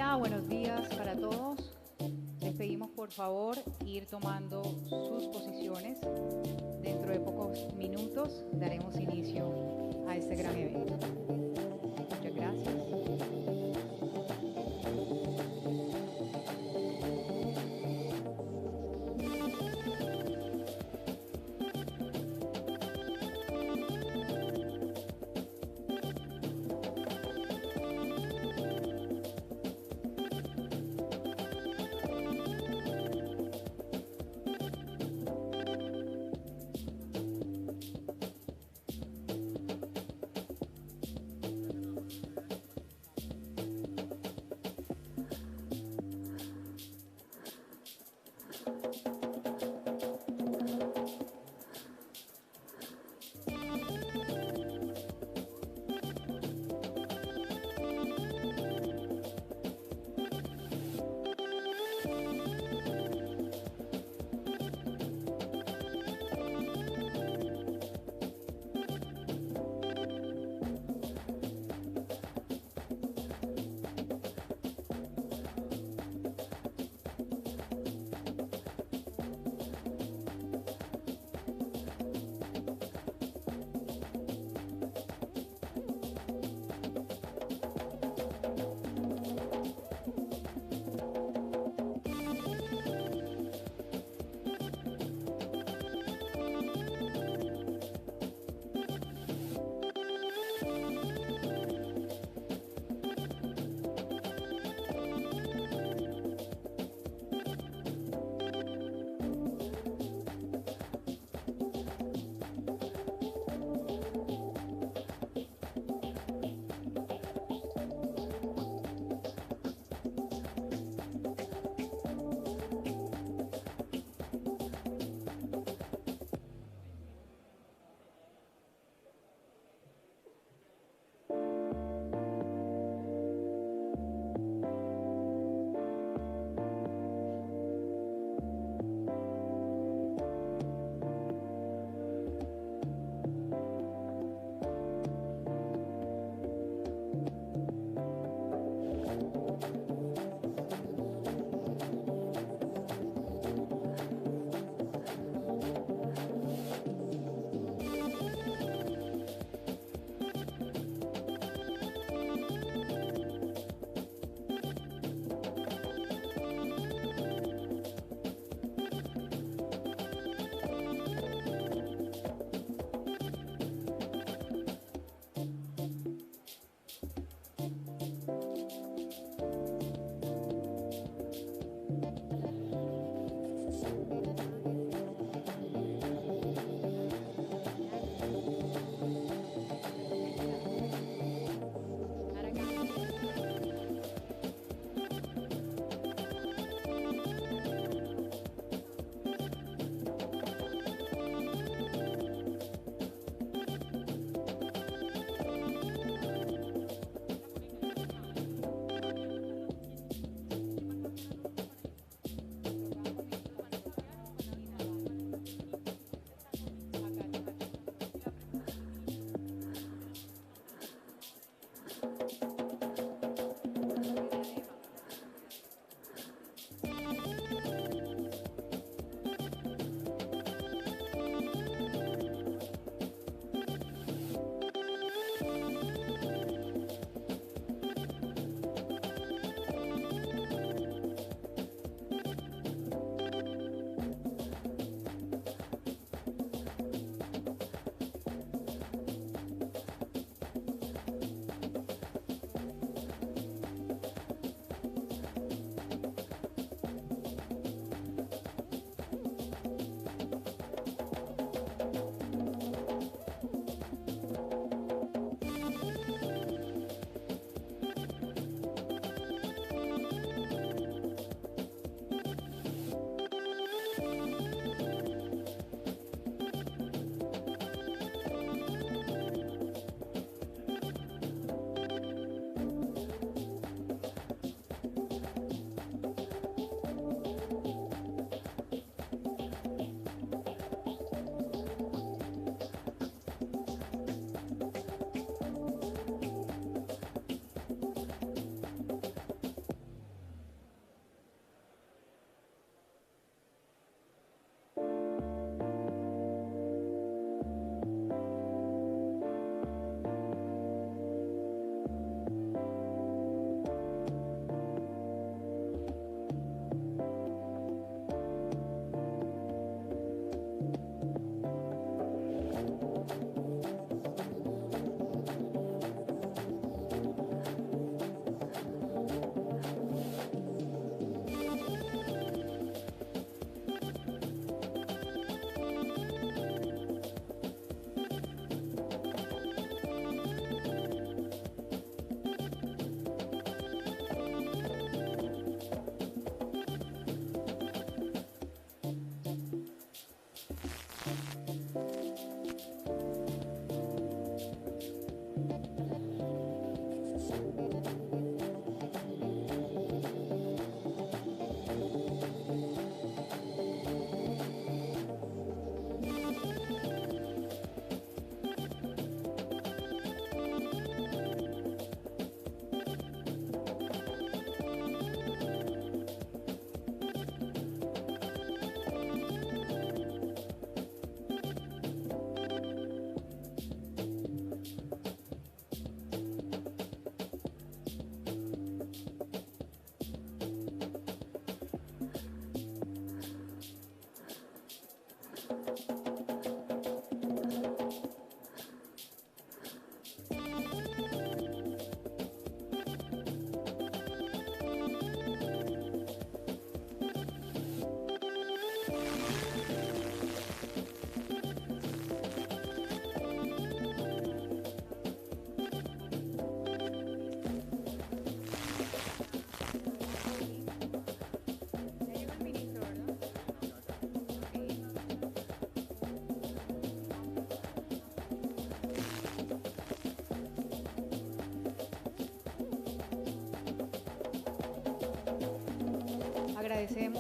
Hola, buenos días para todos. Les pedimos por favor ir tomando sus posiciones. Dentro de pocos minutos daremos inicio a este gran evento. Muchas gracias.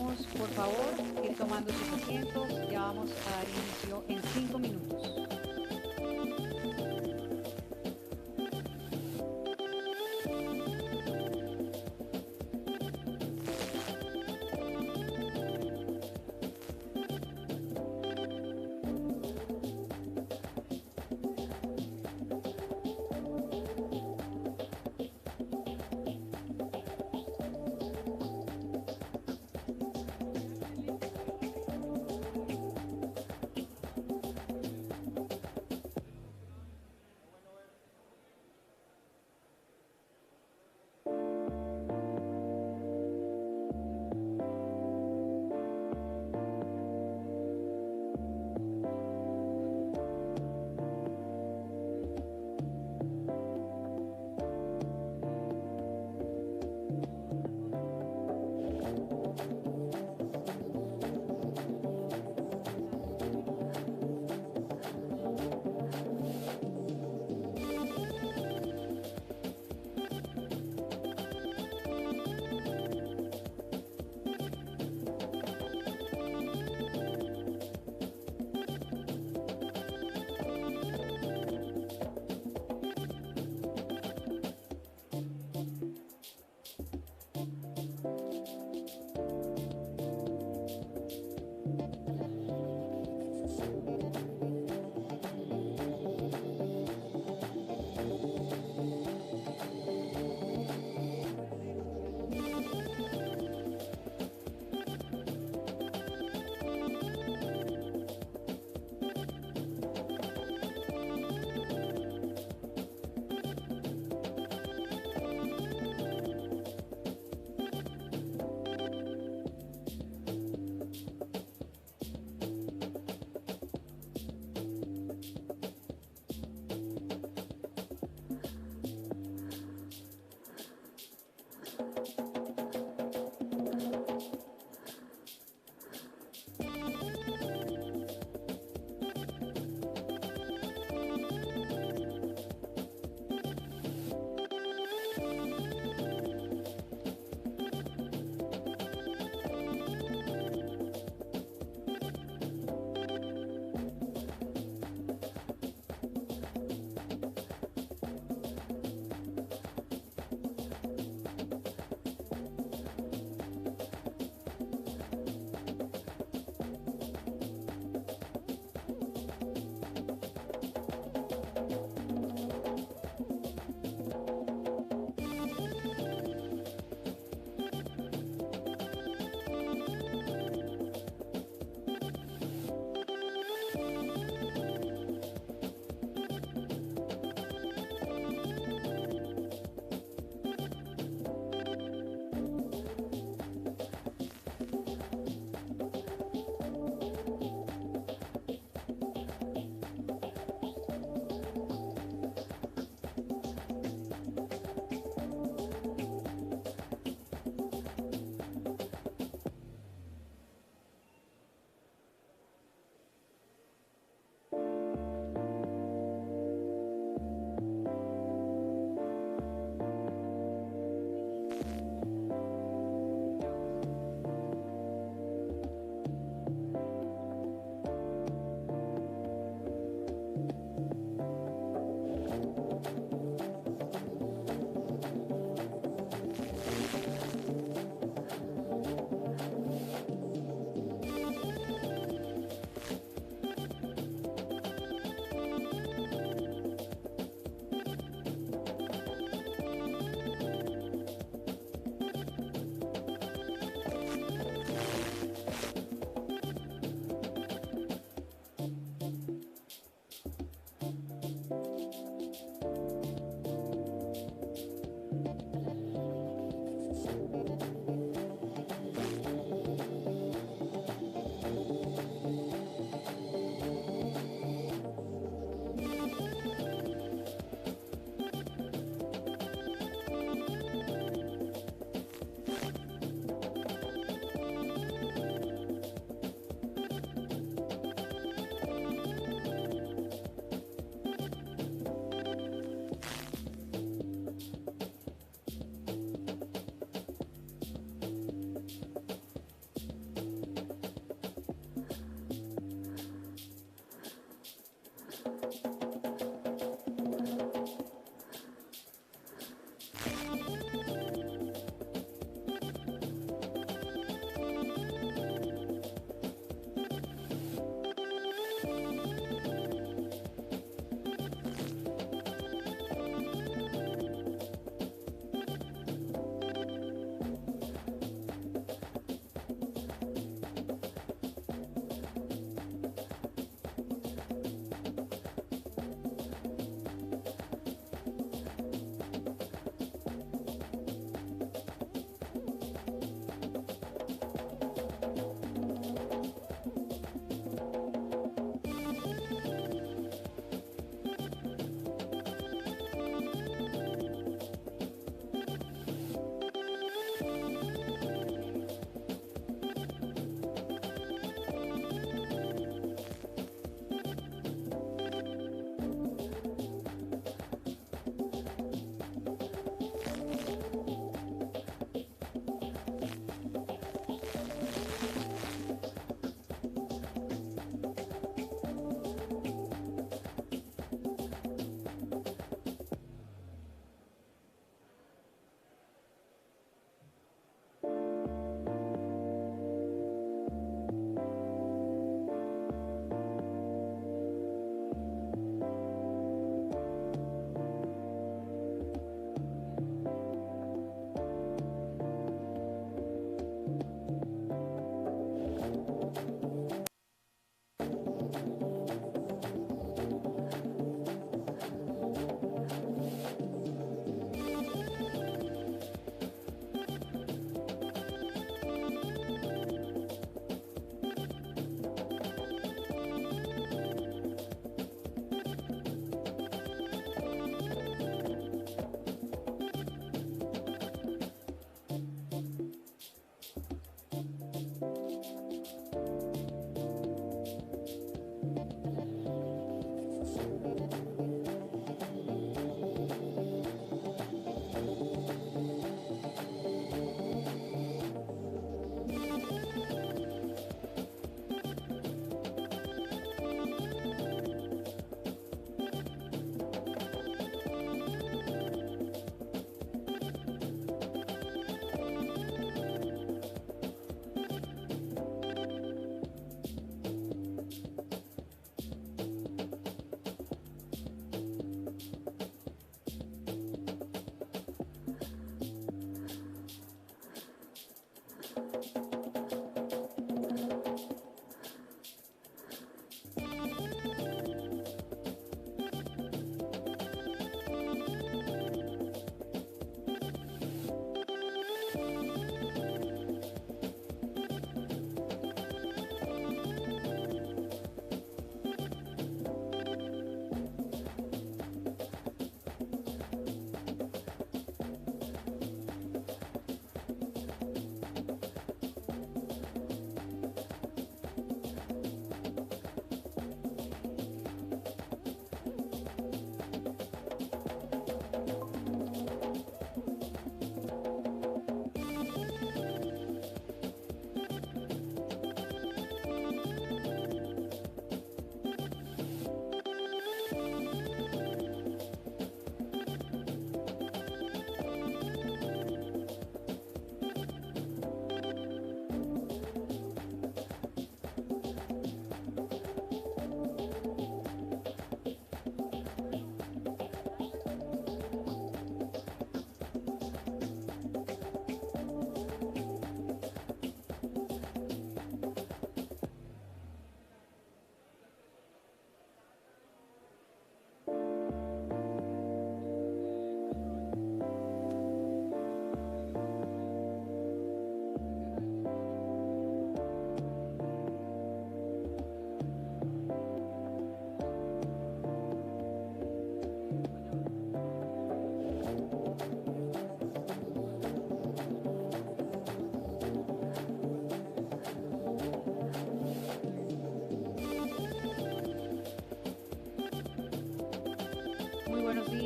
pedimos, por favor, ir tomando sus asientos. Ya vamos a dar inicio en 5 minutos.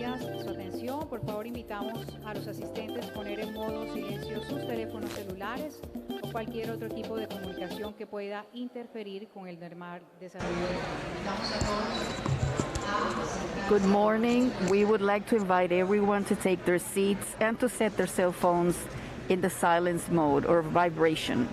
Gracias por su atención. Por favor, invitamos a los asistentes a poner en modo silencio sus teléfonos celulares o cualquier otro tipo de comunicación que pueda interferir con el normal desarrollo del evento. Invitamos a todos. Good morning. We would like to invite everyone to take their seats and to set their cell phones in the silence mode or vibration.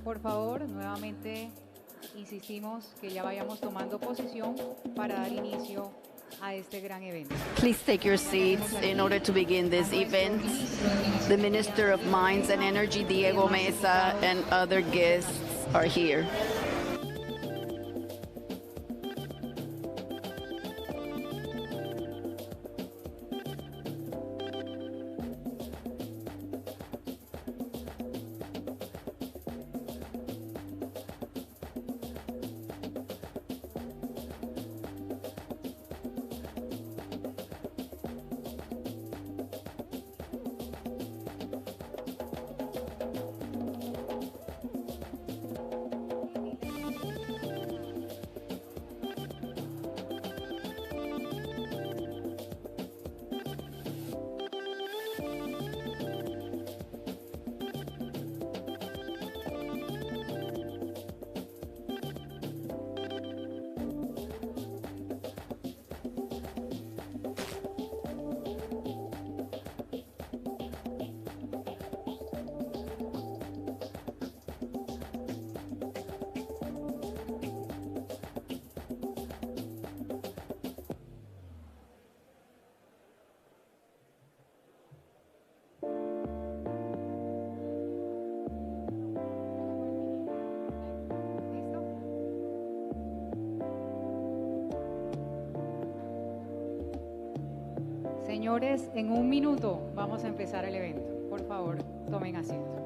Por favor, nuevamente insistimos que ya vayamos tomando posición para dar inicio a este gran evento. Please take your seats in order to begin this event. The Minister of Mines and Energy, Diego Mesa, and other guests are here. Señores, en un minuto vamos a empezar el evento. Por favor, tomen asiento.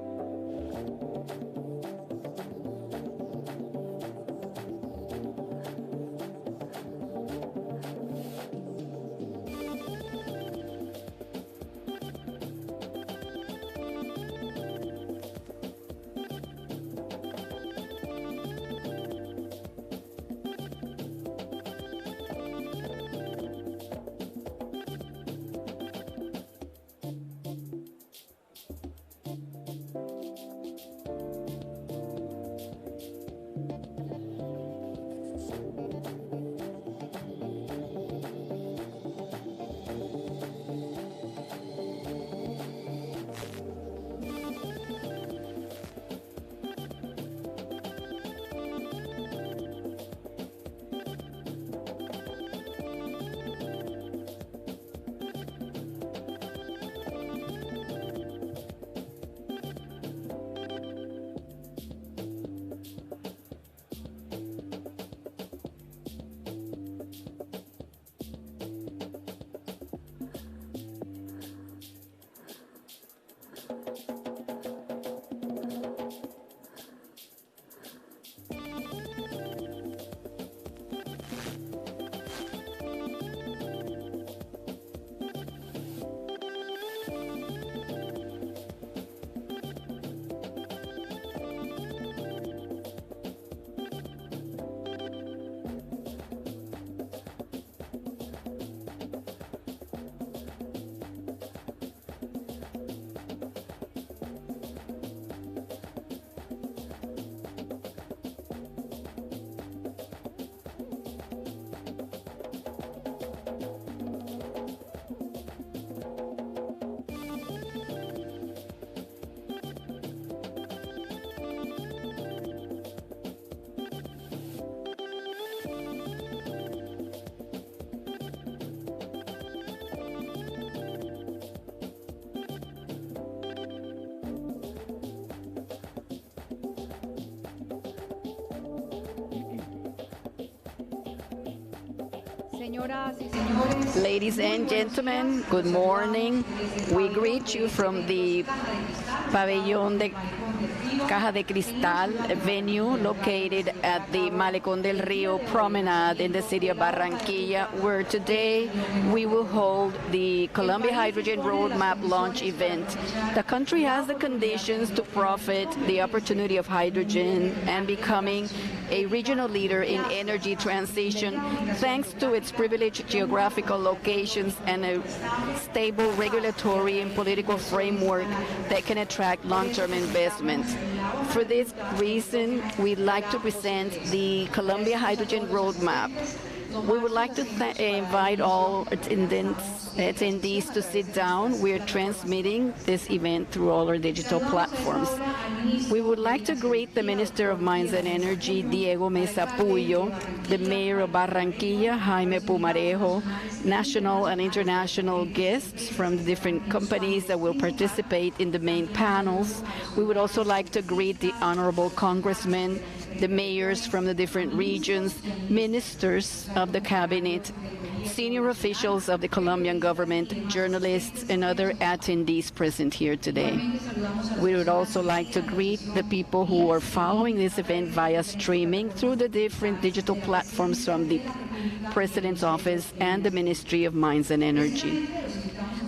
Señoras y señores, Ladies and gentlemen, good morning. We greet you from the Pabellón de Caja de Cristal venue located at the Malecón del Río Promenade in the city of Barranquilla, where today we will hold the Colombia Hydrogen Roadmap launch event. The country has the conditions to profit the opportunity of hydrogen and becoming a regional leader in energy transition thanks to its privileged geographical locations and a stable regulatory and political framework that can attract long-term investments. For this reason, we'd like to present the Colombia Hydrogen Roadmap. We would like to invite all attendees to sit down. We're transmitting this event through all our digital platforms. We would like to greet the Minister of Mines and Energy, Diego Mesa Puyo, the Mayor of Barranquilla, Jaime Pumarejo, national and international guests from the different companies that will participate in the main panels. We would also like to greet the honorable congressmen, the mayors from the different regions, ministers of the cabinet, senior officials of the Colombian government, journalists, and other attendees present here today. We would also like to greet the people who are following this event via streaming through the different digital platforms from the President's Office and the Ministry of Mines and Energy.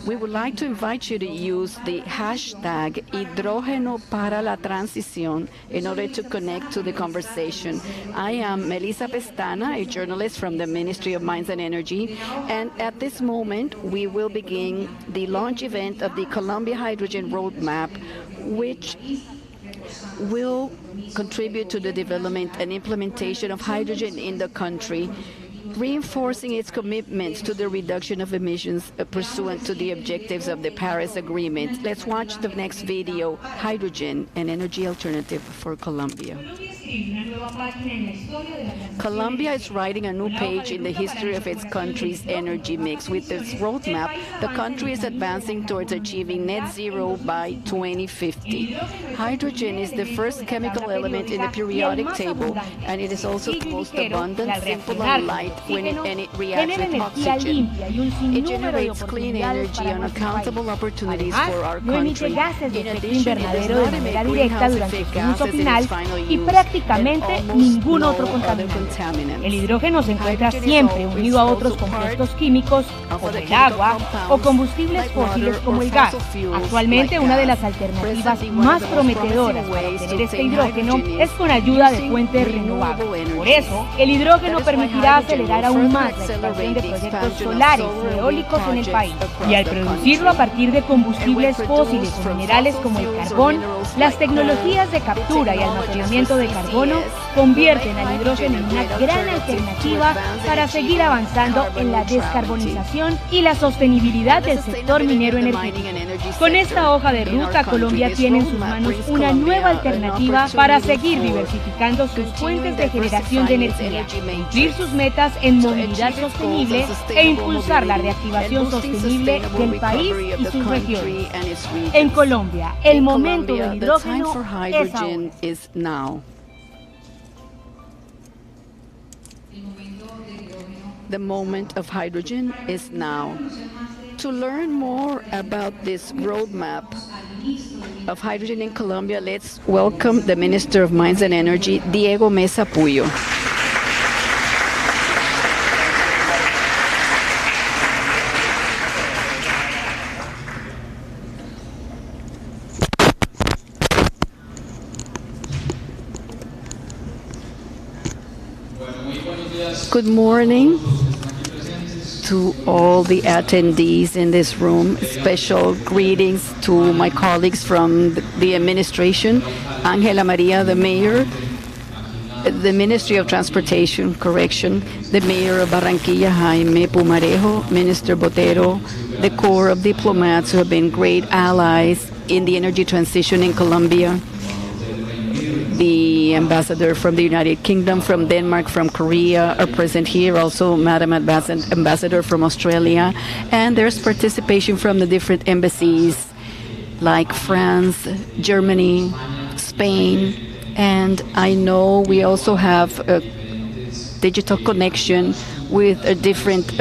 We would like to invite you to use the hashtag Hidrógeno para la Transición in order to connect to the conversation. I am Melissa Pestana, a journalist from the Ministry of Mines and Energy, and at this moment we will begin the launch event of the Colombia Hydrogen Roadmap, which will contribute to the development and implementation of hydrogen in the country, reinforcing its commitments to the reduction of emissions pursuant to the objectives of the Paris Agreement. Let's watch the next video, Hydrogen, an Energy Alternative for Colombia. Colombia is writing a new page in the history of its country's energy mix. With this roadmap, the country is advancing towards achieving net zero by 2050. Hydrogen is the first chemical element in the periodic table, and it is also the most abundant, simple, and light when it reacts with oxygen. It generates clean energy and unaccountable opportunities for our country. In addition, it does not emit greenhouse effect gases in its final use. Prácticamente ningún otro contaminante. El hidrógeno se encuentra siempre unido a otros compuestos químicos como el agua o combustibles fósiles como el gas. Actualmente una de las alternativas más prometedoras para obtener este hidrógeno es con ayuda de fuentes renovables. Por eso, el hidrógeno permitirá acelerar aún más la expansión de proyectos solares y eólicos en el país. Y al producirlo a partir de combustibles fósiles o minerales como el carbón, las tecnologías de captura y almacenamiento de carbono convierten al hidrógeno en una gran alternativa para seguir avanzando en la descarbonización y la sostenibilidad del sector minero energético. Con esta hoja de ruta, Colombia tiene en sus manos una nueva alternativa para seguir diversificando sus fuentes de generación de energía, cumplir sus metas en movilidad sostenible e impulsar la reactivación sostenible del país y sus regiones. En Colombia, el momento del hidrógeno es ahora. The moment of hydrogen is now. To learn more about this roadmap of hydrogen in Colombia, let's welcome the Minister of Mines and Energy, Diego Mesa Puyo. Good morning to all the attendees in this room. Special greetings to my colleagues from the administration, Ángela María, the mayor, the Ministry of Transportation, the mayor of Barranquilla, Jaime Pumarejo, Minister Botero, the corps of diplomats who have been great allies in the energy transition in Colombia, the ambassador from the United Kingdom, from Denmark, from Korea are present here, also Madam Ambassador from Australia, and there's participation from the different embassies like France, Germany, Spain, and I know we also have digital connection with different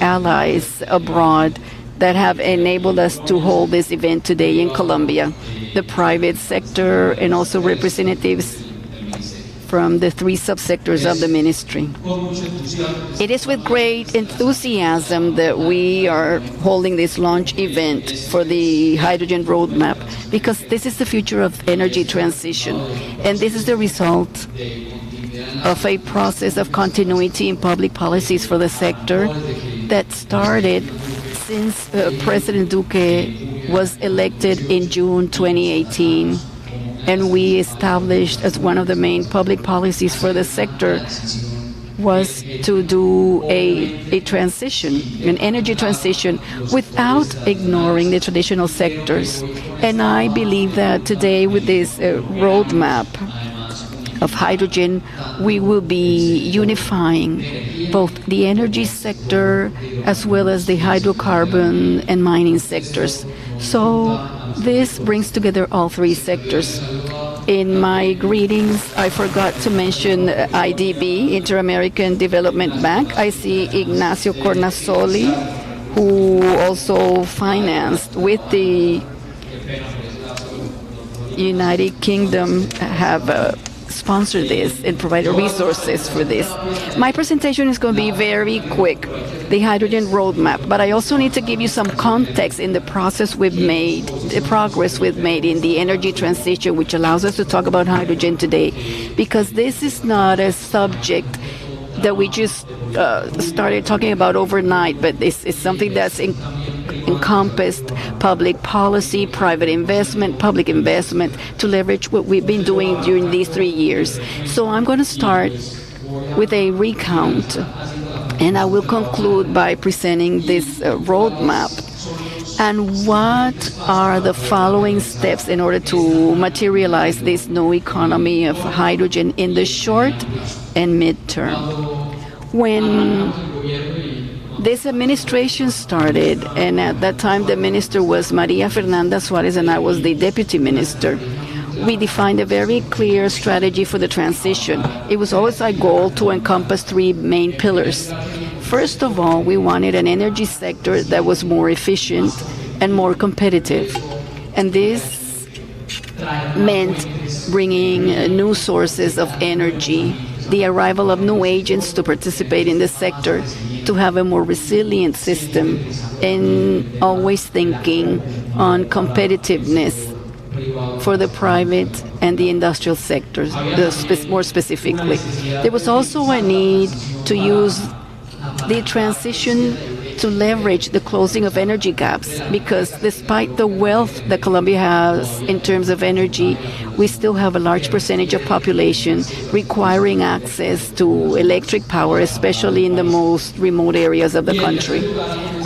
allies abroad that have enabled us to hold this event today in Colombia. The private sector and also representatives from the 3 subsectors of the ministry. It is with great enthusiasm that we are holding this launch event for the hydrogen roadmap, because this is the future of energy transition, and this is the result of a process of continuity in public policies for the sector that started since President Duque was elected in June 2018. And we established as one of the main public policies for the sector was to do a transition, an energy transition, without ignoring the traditional sectors. And I believe that today with this roadmap of hydrogen, we will be unifying both the energy sector as well as the hydrocarbon and mining sectors. So this brings together all 3 sectors. In my greetings, I forgot to mention IDB, Inter-American Development Bank. I see Ignacio Cornasoli, who also financed with the United Kingdom, have sponsored this and provided resources for this. My presentation is going to be very quick, the hydrogen roadmap, but I also need to give you some context in the process we've made, the progress we've made in the energy transition, which allows us to talk about hydrogen today, because this is not a subject that we just started talking about overnight, but it's something that's encompassed public policy, private investment, public investment to leverage what we've been doing during these 3 years. So I'm going to start with a recount, and I will conclude by presenting this roadmap and what are the following steps in order to materialize this new economy of hydrogen in the short and midterm. When this administration started, and at that time the minister was Maria Fernanda Suarez and I was the deputy minister, we defined a very clear strategy for the transition. It was always our goal to encompass 3 main pillars. First of all, we wanted an energy sector that was more efficient and more competitive. And this meant bringing new sources of energy, the arrival of new agents to participate in the sector, to have a more resilient system, and always thinking on competitiveness for the private and the industrial sectors, more specifically. There was also a need to use the transition to leverage the closing of energy gaps, because despite the wealth that Colombia has in terms of energy, we still have a large percentage of population requiring access to electric power, especially in the most remote areas of the country.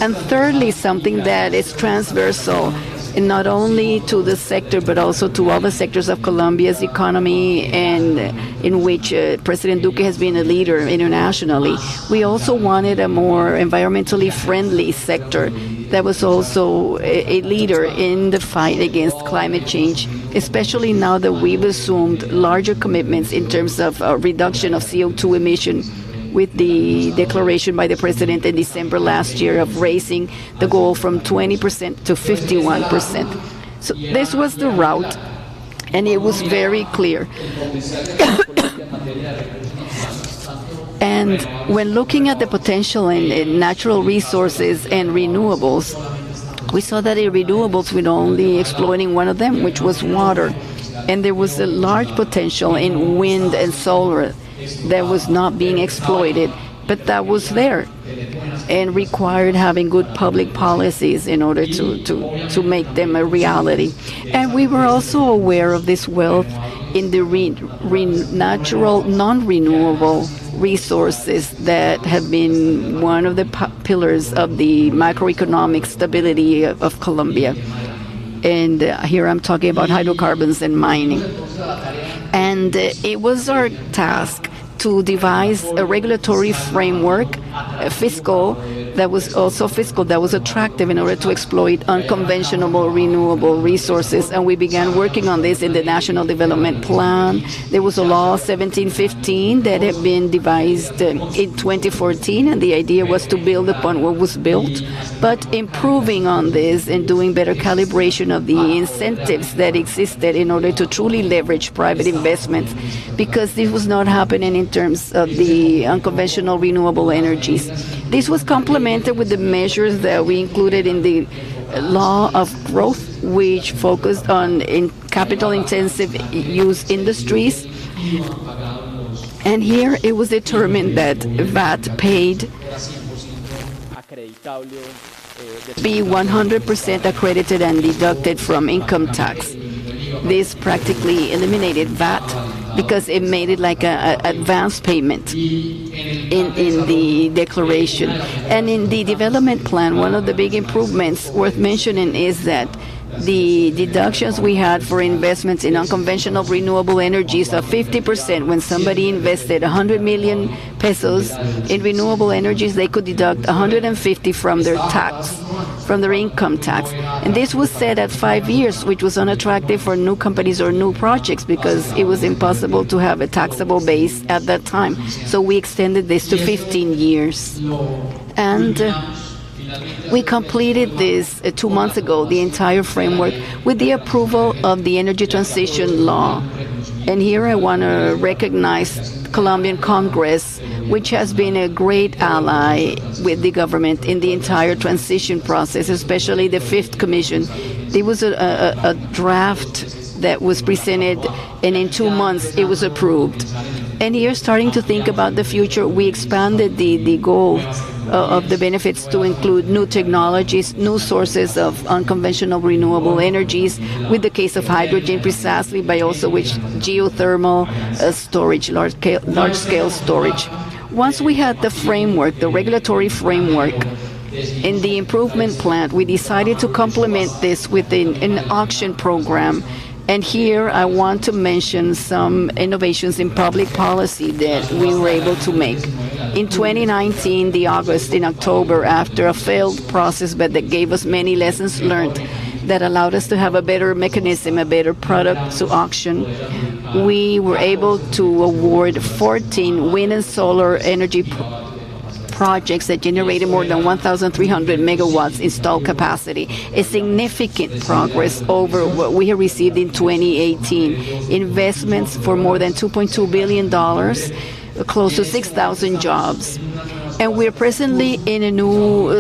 And thirdly, something that is transversal, and not only to the sector, but also to all the sectors of Colombia's economy, and in which President Duque has been a leader internationally. We also wanted a more environmentally friendly sector that was also a leader in the fight against climate change, especially now that we've assumed larger commitments in terms of reduction of CO2 emission, with the declaration by the president in December last year of raising the goal from 20% to 51%. So this was the route, and it was very clear. And when looking at the potential in natural resources and renewables, we saw that in renewables we're only exploiting one of them, which was water. And there was a large potential in wind and solar that was not being exploited, but that was there and required having good public policies in order to make them a reality. And we were also aware of this wealth in the natural, non-renewable resources that have been one of the pillars of the macroeconomic stability of Colombia. And here I'm talking about hydrocarbons and mining. And it was our task to devise a regulatory framework, fiscal, that was also fiscal, that was attractive in order to exploit unconventional renewable resources. And we began working on this in the National Development Plan. There was a law 1715 that had been devised in 2014, and the idea was to build upon what was built, but improving on this and doing better calibration of the incentives that existed in order to truly leverage private investments, because this was not happening in terms of the unconventional renewable energies. This was complemented with the measures that we included in the law of growth, which focused on capital-intensive use industries. And here it was determined that VAT paid be 100% accredited and deducted from income tax. This practically eliminated VAT because it made it like an advance payment in the declaration. And in the development plan, one of the big improvements worth mentioning is that the deductions we had for investments in unconventional renewable energies of 50%. When somebody invested 100 million pesos in renewable energies, they could deduct 150 from their tax, from their income tax. And this was set at 5 years, which was unattractive for new companies or new projects because it was impossible to have a taxable base at that time. So we extended this to 15 years. And we completed this 2 months ago, the entire framework, with the approval of the energy transition law. And here I want to recognize Colombian Congress, which has been a great ally with the government in the entire transition process, especially the Fifth Commission. There was a draft that was presented, and in 2 months it was approved. And here, starting to think about the future, we expanded the goal of the benefits to include new technologies, new sources of unconventional renewable energies, with the case of hydrogen precisely, but also with geothermal storage, large-scale storage. Once we had the framework, the regulatory framework, in the improvement plan, we decided to complement this with an auction program. And here I want to mention some innovations in public policy that we were able to make. In 2019, in October, after a failed process, but that gave us many lessons learned that allowed us to have a better mechanism, a better product to auction, we were able to award 14 wind and solar energy projects that generated more than 1,300 megawatts installed capacity, a significant progress over what we have received in 2018. Investments for more than $2.2 billion, close to 6,000 jobs. And we're presently in a new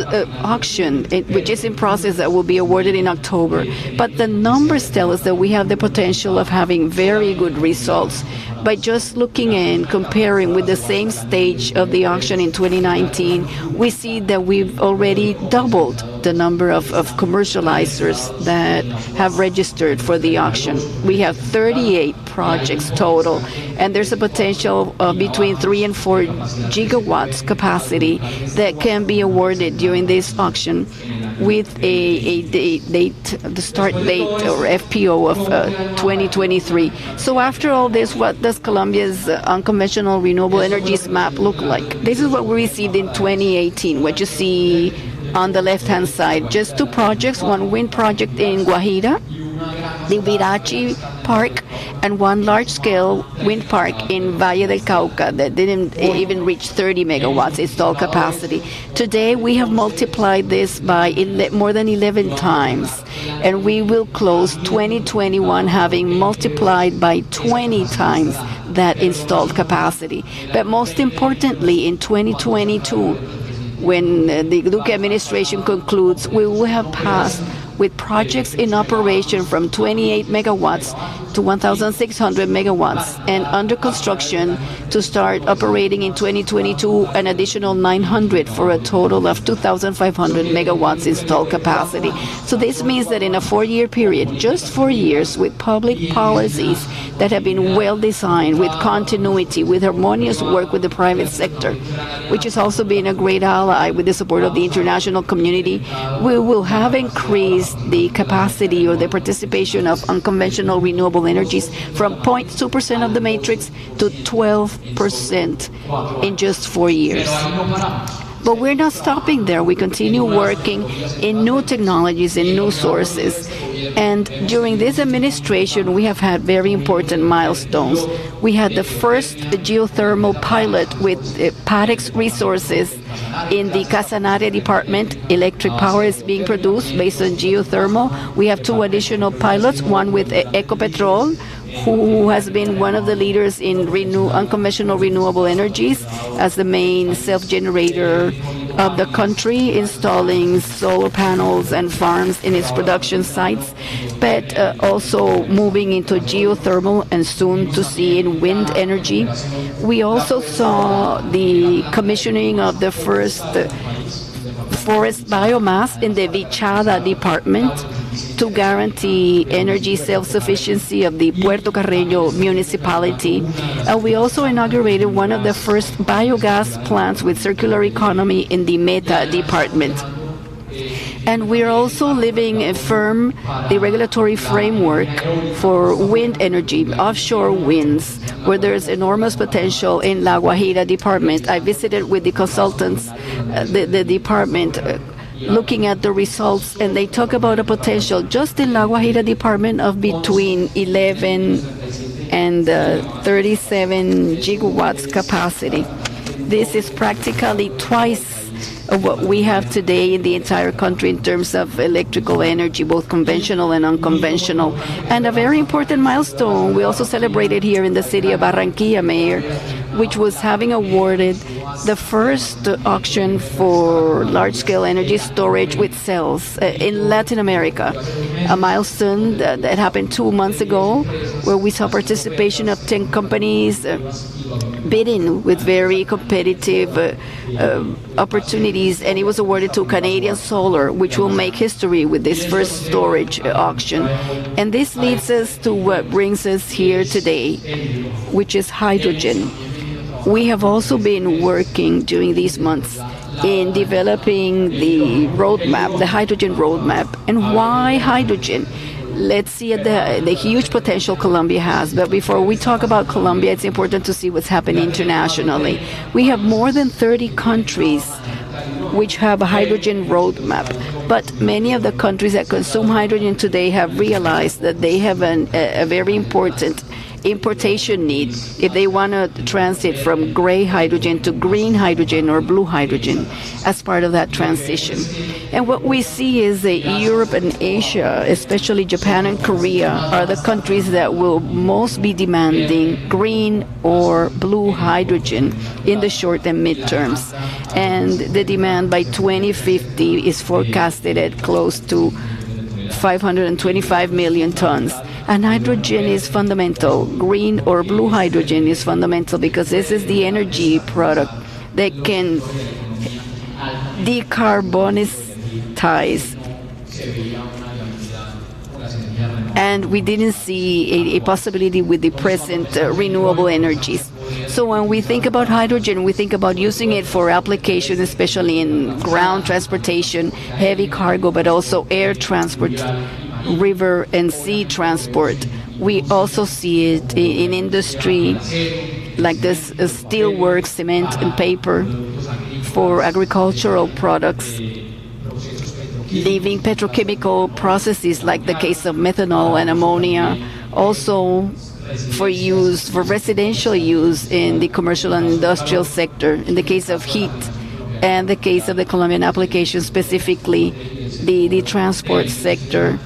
auction, which is in process, that will be awarded in October. But the numbers tell us that we have the potential of having very good results. By just looking and comparing with the same stage of the auction in 2019, we see that we've already doubled the number of commercializers that have registered for the auction. We have 38 projects total, and there's a potential of between 3 and 4 gigawatts capacity that can be awarded during this auction, with the start date or FPO of 2023. So after all this, what does Colombia's unconventional renewable energies map look like? This is what we received in 2018, what you see on the left-hand side. Just 2 projects, one wind project in Guajira, the Virachi Park, and one large-scale wind park in Valle del Cauca that didn't even reach 30 megawatts installed capacity. Today, we have multiplied this by more than 11 times, and we will close 2021 having multiplied by 20 times that installed capacity. But most importantly, in 2022, when the Duque administration concludes, we will have passed with projects in operation from 28 megawatts to 1,600 megawatts, and under construction to start operating in 2022 an additional 900 for a total of 2,500 megawatts installed capacity. So this means that in a 4-year period, just 4 years, with public policies that have been well designed, with continuity, with harmonious work with the private sector, which has also been a great ally with the support of the international community, we will have increased the capacity or the participation of unconventional renewable energies from 0.2% of the matrix to 12% in just 4 years. But we're not stopping there. We continue working in new technologies and new sources. And during this administration, we have had very important milestones. We had the first geothermal pilot with Parex resources in the Casanare department. Electric power is being produced based on geothermal. We have 2 additional pilots, one with Ecopetrol, who has been one of the leaders in unconventional renewable energies as the main self-generator of the country, installing solar panels and farms in its production sites, but also moving into geothermal and soon to see in wind energy. We also saw the commissioning of the first forest biomass in the Vichada department to guarantee energy self-sufficiency of the Puerto Carreño municipality. And we also inaugurated one of the first biogas plants with circular economy in the Meta department. And we're also living firm the regulatory framework for wind energy, offshore winds, where there's enormous potential in La Guajira department. I visited with the consultants, the department, looking at the results, and they talk about a potential just in La Guajira department of between 11 and 37 gigawatts capacity. This is practically twice of what we have today in the entire country in terms of electrical energy, both conventional and unconventional. And a very important milestone we also celebrated here in the city of Barranquilla, Mayor, which was having awarded the first auction for large-scale energy storage with cells in Latin America, a milestone that happened 2 months ago, where we saw participation of 10 companies bidding with very competitive opportunities, and it was awarded to Canadian Solar, which will make history with this first storage auction. And this leads us to what brings us here today, which is hydrogen. We have also been working during these months in developing the roadmap, the hydrogen roadmap. And why hydrogen? Let's see the huge potential Colombia has. But before we talk about Colombia, it's important to see what's happening internationally. We have more than 30 countries which have a hydrogen roadmap. But many of the countries that consume hydrogen today have realized that they have a very important importation need if they want to transit from gray hydrogen to green hydrogen or blue hydrogen as part of that transition. And what we see is that Europe and Asia, especially Japan and Korea, are the countries that will most be demanding green or blue hydrogen in the short and midterms. And the demand by 2050 is forecasted at close to 525 million tons. And hydrogen is fundamental. Green or blue hydrogen is fundamental because this is the energy product that can decarbonize. And we didn't see a possibility with the present renewable energies. So when we think about hydrogen, we think about using it for applications, especially in ground transportation, heavy cargo, but also air transport, river and sea transport. We also see it in industry like this steel works, cement and paper, for agricultural products, leaving petrochemical processes like the case of methanol and ammonia, also for residential use in the commercial and industrial sector, in the case of heat, and the case of the Colombian application, specifically the transport sector.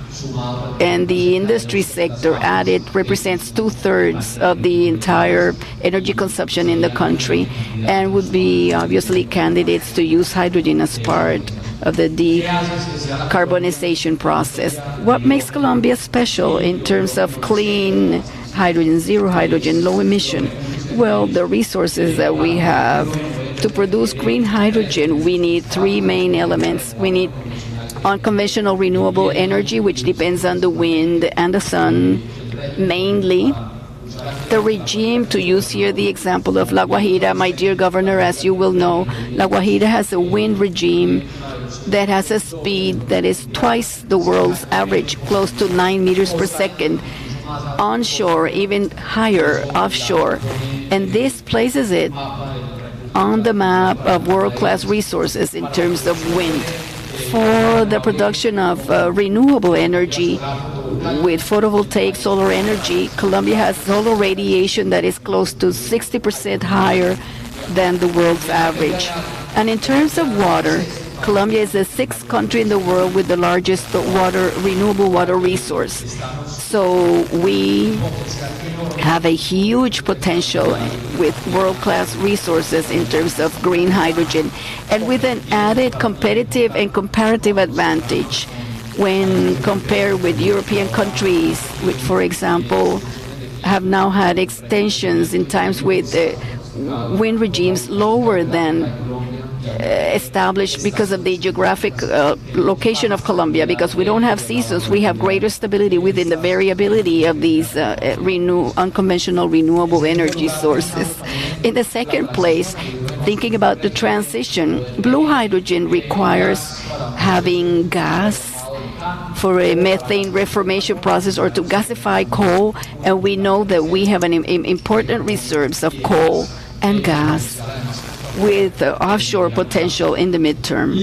And the industry sector added represents 2/3 of the entire energy consumption in the country, and would be obviously candidates to use hydrogen as part of the decarbonization process. What makes Colombia special in terms of clean hydrogen, zero hydrogen, low emission? Well, the resources that we have to produce green hydrogen, we need 3 main elements. We need unconventional renewable energy, which depends on the wind and the sun, mainly. The regime, to use here the example of La Guajira, my dear governor, as you will know, La Guajira has a wind regime that has a speed that is twice the world's average, close to 9 meters per second, onshore, even higher offshore. And this places it on the map of world-class resources in terms of wind. For the production of renewable energy with photovoltaic solar energy, Colombia has solar radiation that is close to 60% higher than the world's average. And in terms of water, Colombia is the 6th country in the world with the largest renewable water resource. So we have a huge potential with world-class resources in terms of green hydrogen, and with an added competitive and comparative advantage when compared with European countries, which, for example, have now had extensions in times with wind regimes lower than established because of the geographic location of Colombia. Because we don't have seasons, we have greater stability within the variability of these unconventional renewable energy sources. In the second place, thinking about the transition, blue hydrogen requires having gas for a methane reformation process or to gasify coal, and we know that we have an important reserves of coal and gas with offshore potential in the midterm.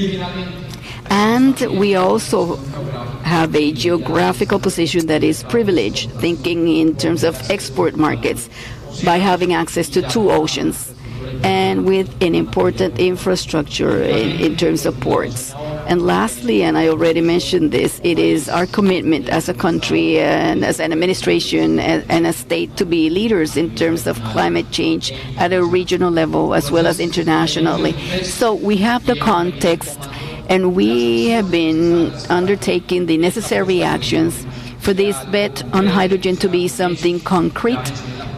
And we also have a geographical position that is privileged, thinking in terms of export markets, by having access to 2 oceans and with an important infrastructure in terms of ports. And lastly, and I already mentioned this, it is our commitment as a country and as an administration and a state to be leaders in terms of climate change at a regional level as well as internationally. So we have the context, and we have been undertaking the necessary actions for this bet on hydrogen to be something concrete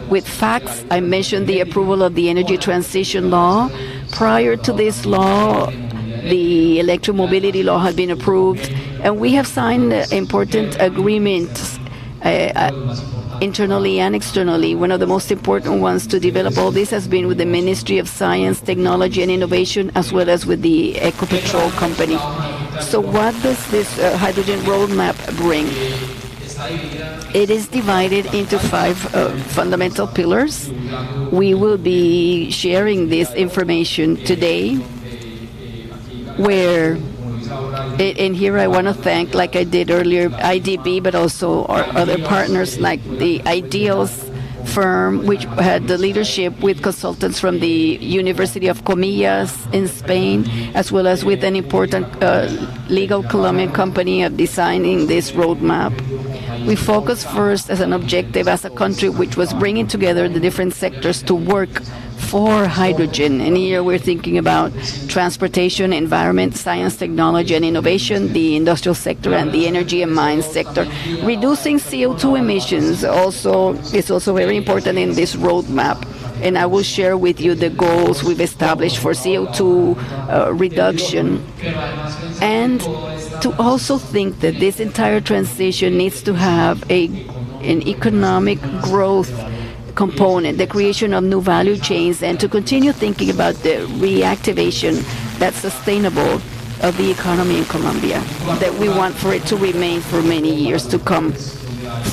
with facts. I mentioned the approval of the energy transition law. Prior to this law, the electromobility law had been approved, and we have signed important agreements internally and externally. One of the most important ones to develop all this has been with the Ministry of Science, Technology and Innovation, as well as with the Ecopetrol company. So what does this hydrogen roadmap bring? It is divided into 5 fundamental pillars. We will be sharing this information today, where, and here I want to thank, like I did earlier, IDB, but also our other partners like the Ideals firm, which had the leadership with consultants from the University of Comillas in Spain, as well as with an important legal Colombian company of designing this roadmap. We focused first as an objective as a country which was bringing together the different sectors to work for hydrogen. And here we're thinking about transportation, environment, science, technology, and innovation, the industrial sector, and the energy and mines sector. Reducing CO2 emissions is also very important in this roadmap. And I will share with you the goals we've established for CO2 reduction. And to also think that this entire transition needs to have an economic growth component, the creation of new value chains, and to continue thinking about the reactivation that's sustainable of the economy in Colombia, that we want for it to remain for many years to come.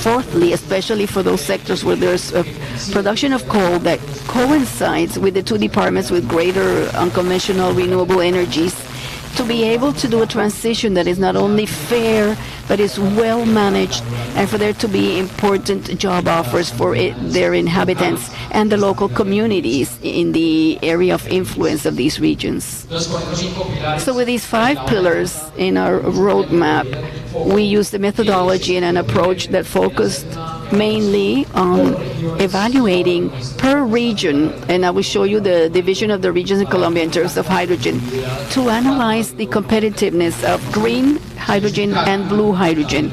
Fourthly, especially for those sectors where there's a production of coal that coincides with the 2 departments with greater unconventional renewable energies, to be able to do a transition that is not only fair, but is well managed, and for there to be important job offers for their inhabitants and the local communities in the area of influence of these regions. So with these 5 pillars in our roadmap, we use the methodology and an approach that focused mainly on evaluating per region, and I will show you the division of the regions in Colombia in terms of hydrogen, to analyze the competitiveness of green hydrogen and blue hydrogen.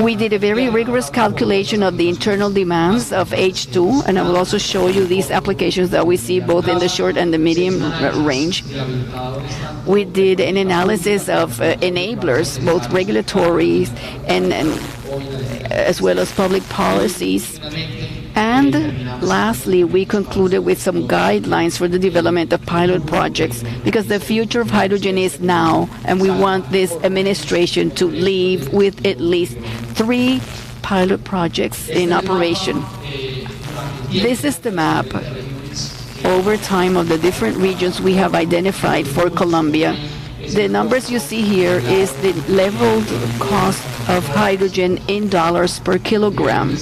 We did a very rigorous calculation of the internal demands of H2, and I will also show you these applications that we see both in the short and the medium range. We did an analysis of enablers, both regulatory and as well as public policies. And lastly, we concluded with some guidelines for the development of pilot projects, because the future of hydrogen is now, and we want this administration to leave with at least 3 pilot projects in operation. This is the map over time of the different regions we have identified for Colombia. The numbers you see here is the leveled cost of hydrogen in dollars per kilogram.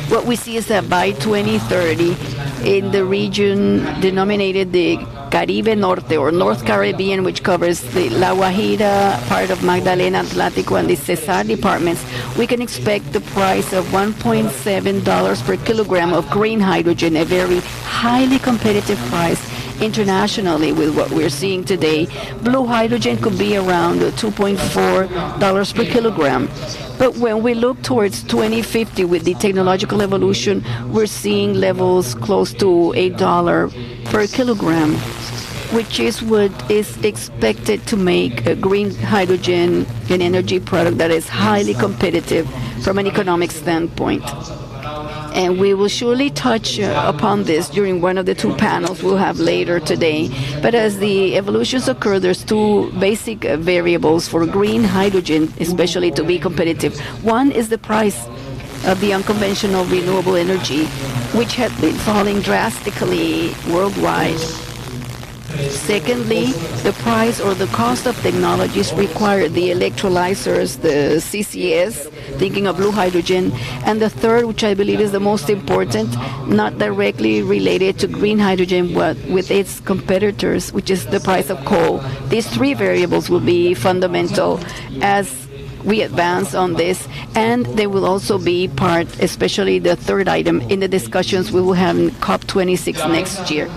What we see is that by 2030, in the region denominated the Caribe Norte or North Caribbean, which covers the La Guajira, part of Magdalena, Atlántico, and the Cesar departments, we can expect the price of $1.7 per kilogram of green hydrogen, a very highly competitive price internationally with what we're seeing today. Blue hydrogen could be around $2.4 per kilogram. But when we look towards 2050 with the technological evolution, we're seeing levels close to $8 per kilogram, which is what is expected to make a green hydrogen an energy product that is highly competitive from an economic standpoint. And we will surely touch upon this during one of the two panels we'll have later today. But as the evolutions occur, there's two basic variables for green hydrogen, especially to be competitive. One is the price of the unconventional renewable energy, which had been falling drastically worldwide. Secondly, the price or the cost of technologies required, the electrolyzers, the CCS, thinking of blue hydrogen, and the third, which I believe is the most important, not directly related to green hydrogen, but with its competitors, which is the price of coal. These three variables will be fundamental as we advance on this, and they will also be part, especially the third item, in the discussions we will have in COP26 next year.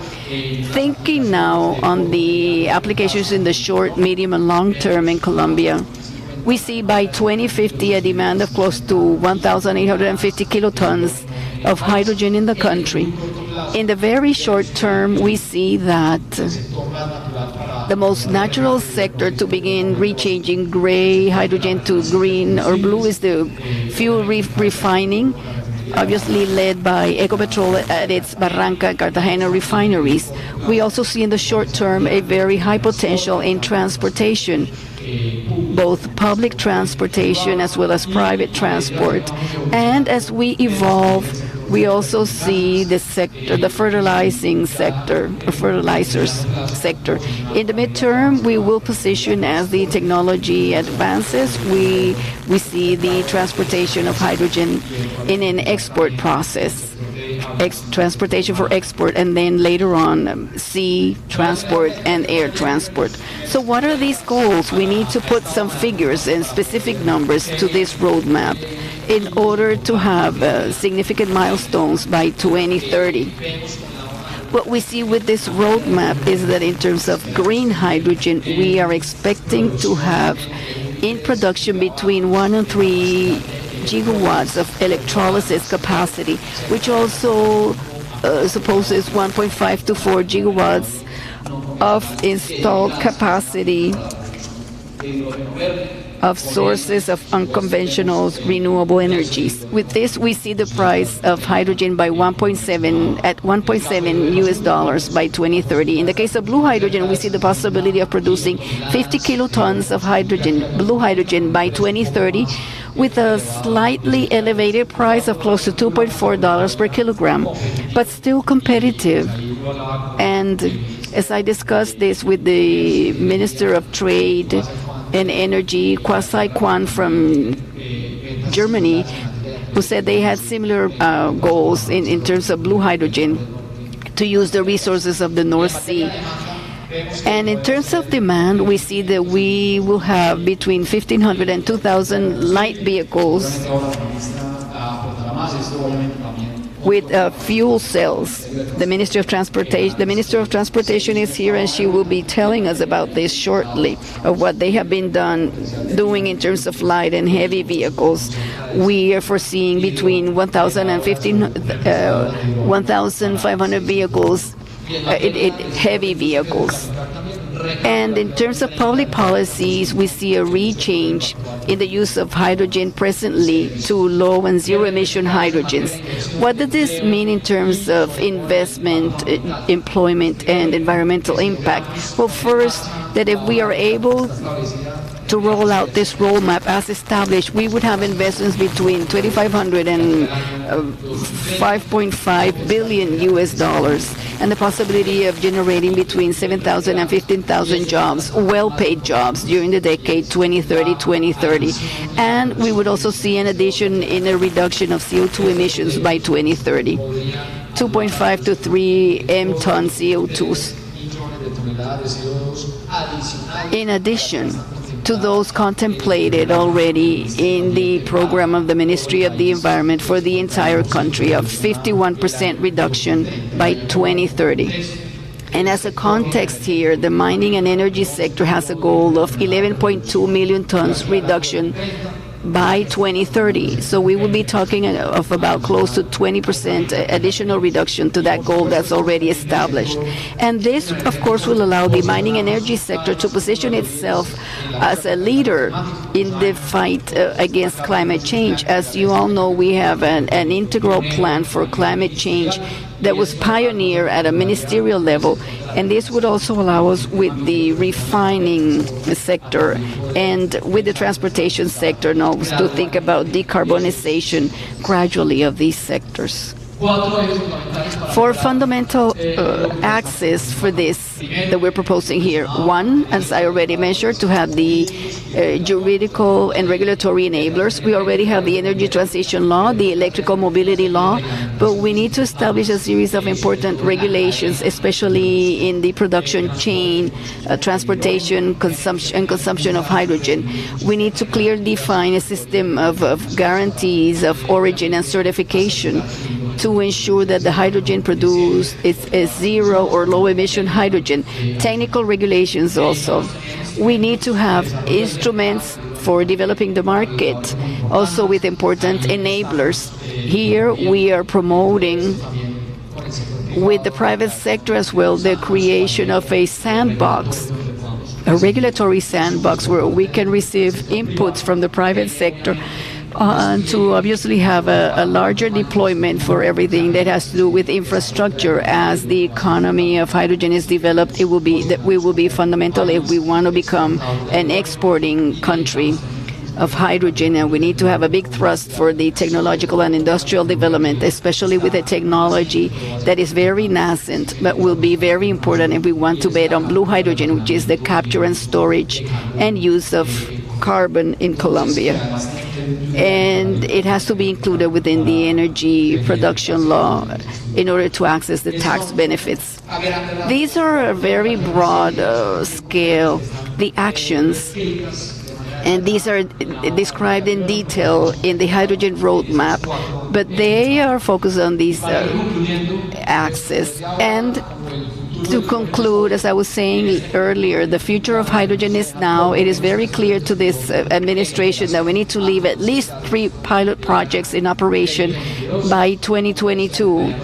Thinking now on the applications in the short, medium, and long term in Colombia, we see by 2050 a demand of close to 1,850 kilotons of hydrogen in the country. In the very short term, we see that the most natural sector to begin rechanging gray hydrogen to green or blue is the fuel refining, obviously led by Ecopetrol at its Barranca and Cartagena refineries. We also see in the short term a very high potential in transportation, both public transportation as well as private transport. And as we evolve, we also see the sector, the fertilizing sector, or fertilizers sector. In the midterm, we will position as the technology advances, we see the transportation of hydrogen in an export process, transportation for export, and then later on sea transport and air transport. So what are these goals? We need to put some figures and specific numbers to this roadmap in order to have significant milestones by 2030. What we see with this roadmap is that in terms of green hydrogen, we are expecting to have in production between 1 and 3 gigawatts of electrolysis capacity, which also supposes 1.5 to 4 gigawatts of installed capacity of sources of unconventional renewable energies. With this, we see the price of hydrogen by 1.7 US dollars by 2030. In the case of blue hydrogen, we see the possibility of producing 50 kilotons of hydrogen, blue hydrogen by 2030, with a slightly elevated price of close to $2.4 per kilogram, but still competitive. And as I discussed this with the Minister of Trade and Energy, Kwasi Kwan from Germany, who said they had similar goals in terms of blue hydrogen to use the resources of the North Sea. And in terms of demand, we see that we will have between 1,500 and 2,000 light vehicles with fuel cells. The Minister of Transportation is here, and she will be telling us about this shortly, of what they have been doing in terms of light and heavy vehicles. We are foreseeing between 1,000 and 1,500 vehicles, heavy vehicles. And in terms of public policies, we see a rechange in the use of hydrogen presently to low and zero emission hydrogens. What does this mean in terms of investment, employment, and environmental impact? Well, first, that if we are able to roll out this roadmap as established, we would have investments between 2,500 and 5.5 billion US dollars, and the possibility of generating between 7,000 and 15,000 jobs, well-paid jobs during the decade 2030. And we would also see an addition in a reduction of CO2 emissions by 2030, 2.5 to 3 m-ton CO2s. In addition to those contemplated already in the program of the Ministry of the Environment for the entire country of 51% reduction by 2030. And as a context here, the mining and energy sector has a goal of 11.2 million tons reduction by 2030. So we will be talking of about close to 20% additional reduction to that goal that's already established. And this, of course, will allow the mining and energy sector to position itself as a leader in the fight against climate change. As you all know, we have an integral plan for climate change that was pioneered at a ministerial level, and this would also allow us with the refining sector and with the transportation sector now to think about decarbonization gradually of these sectors. For fundamental access for this that we're proposing here, one, as I already mentioned, to have the juridical and regulatory enablers. We already have the energy transition law, the electrical mobility law, but we need to establish a series of important regulations, especially in the production chain, transportation, consumption of hydrogen. We need to clearly define a system of guarantees of origin and certification to ensure that the hydrogen produced is zero or low emission hydrogen. Technical regulations also. We need to have instruments for developing the market, also with important enablers. Here we are promoting with the private sector as well the creation of a sandbox, a regulatory sandbox where we can receive inputs from the private sector to obviously have a larger deployment for everything that has to do with infrastructure. As the economy of hydrogen is developed, we will be fundamental if we want to become an exporting country of hydrogen, and we need to have a big thrust for the technological and industrial development, especially with a technology that is very nascent but will be very important if we want to bet on blue hydrogen, which is the capture and storage and use of carbon in Colombia. And it has to be included within the energy production law in order to access the tax benefits. These are a very broad scale, the actions, and these are described in detail in the hydrogen roadmap, but they are focused on these axes. And to conclude, as I was saying earlier, the future of hydrogen is now. It is very clear to this administration that we need to leave at least 3 pilot projects in operation by 2022.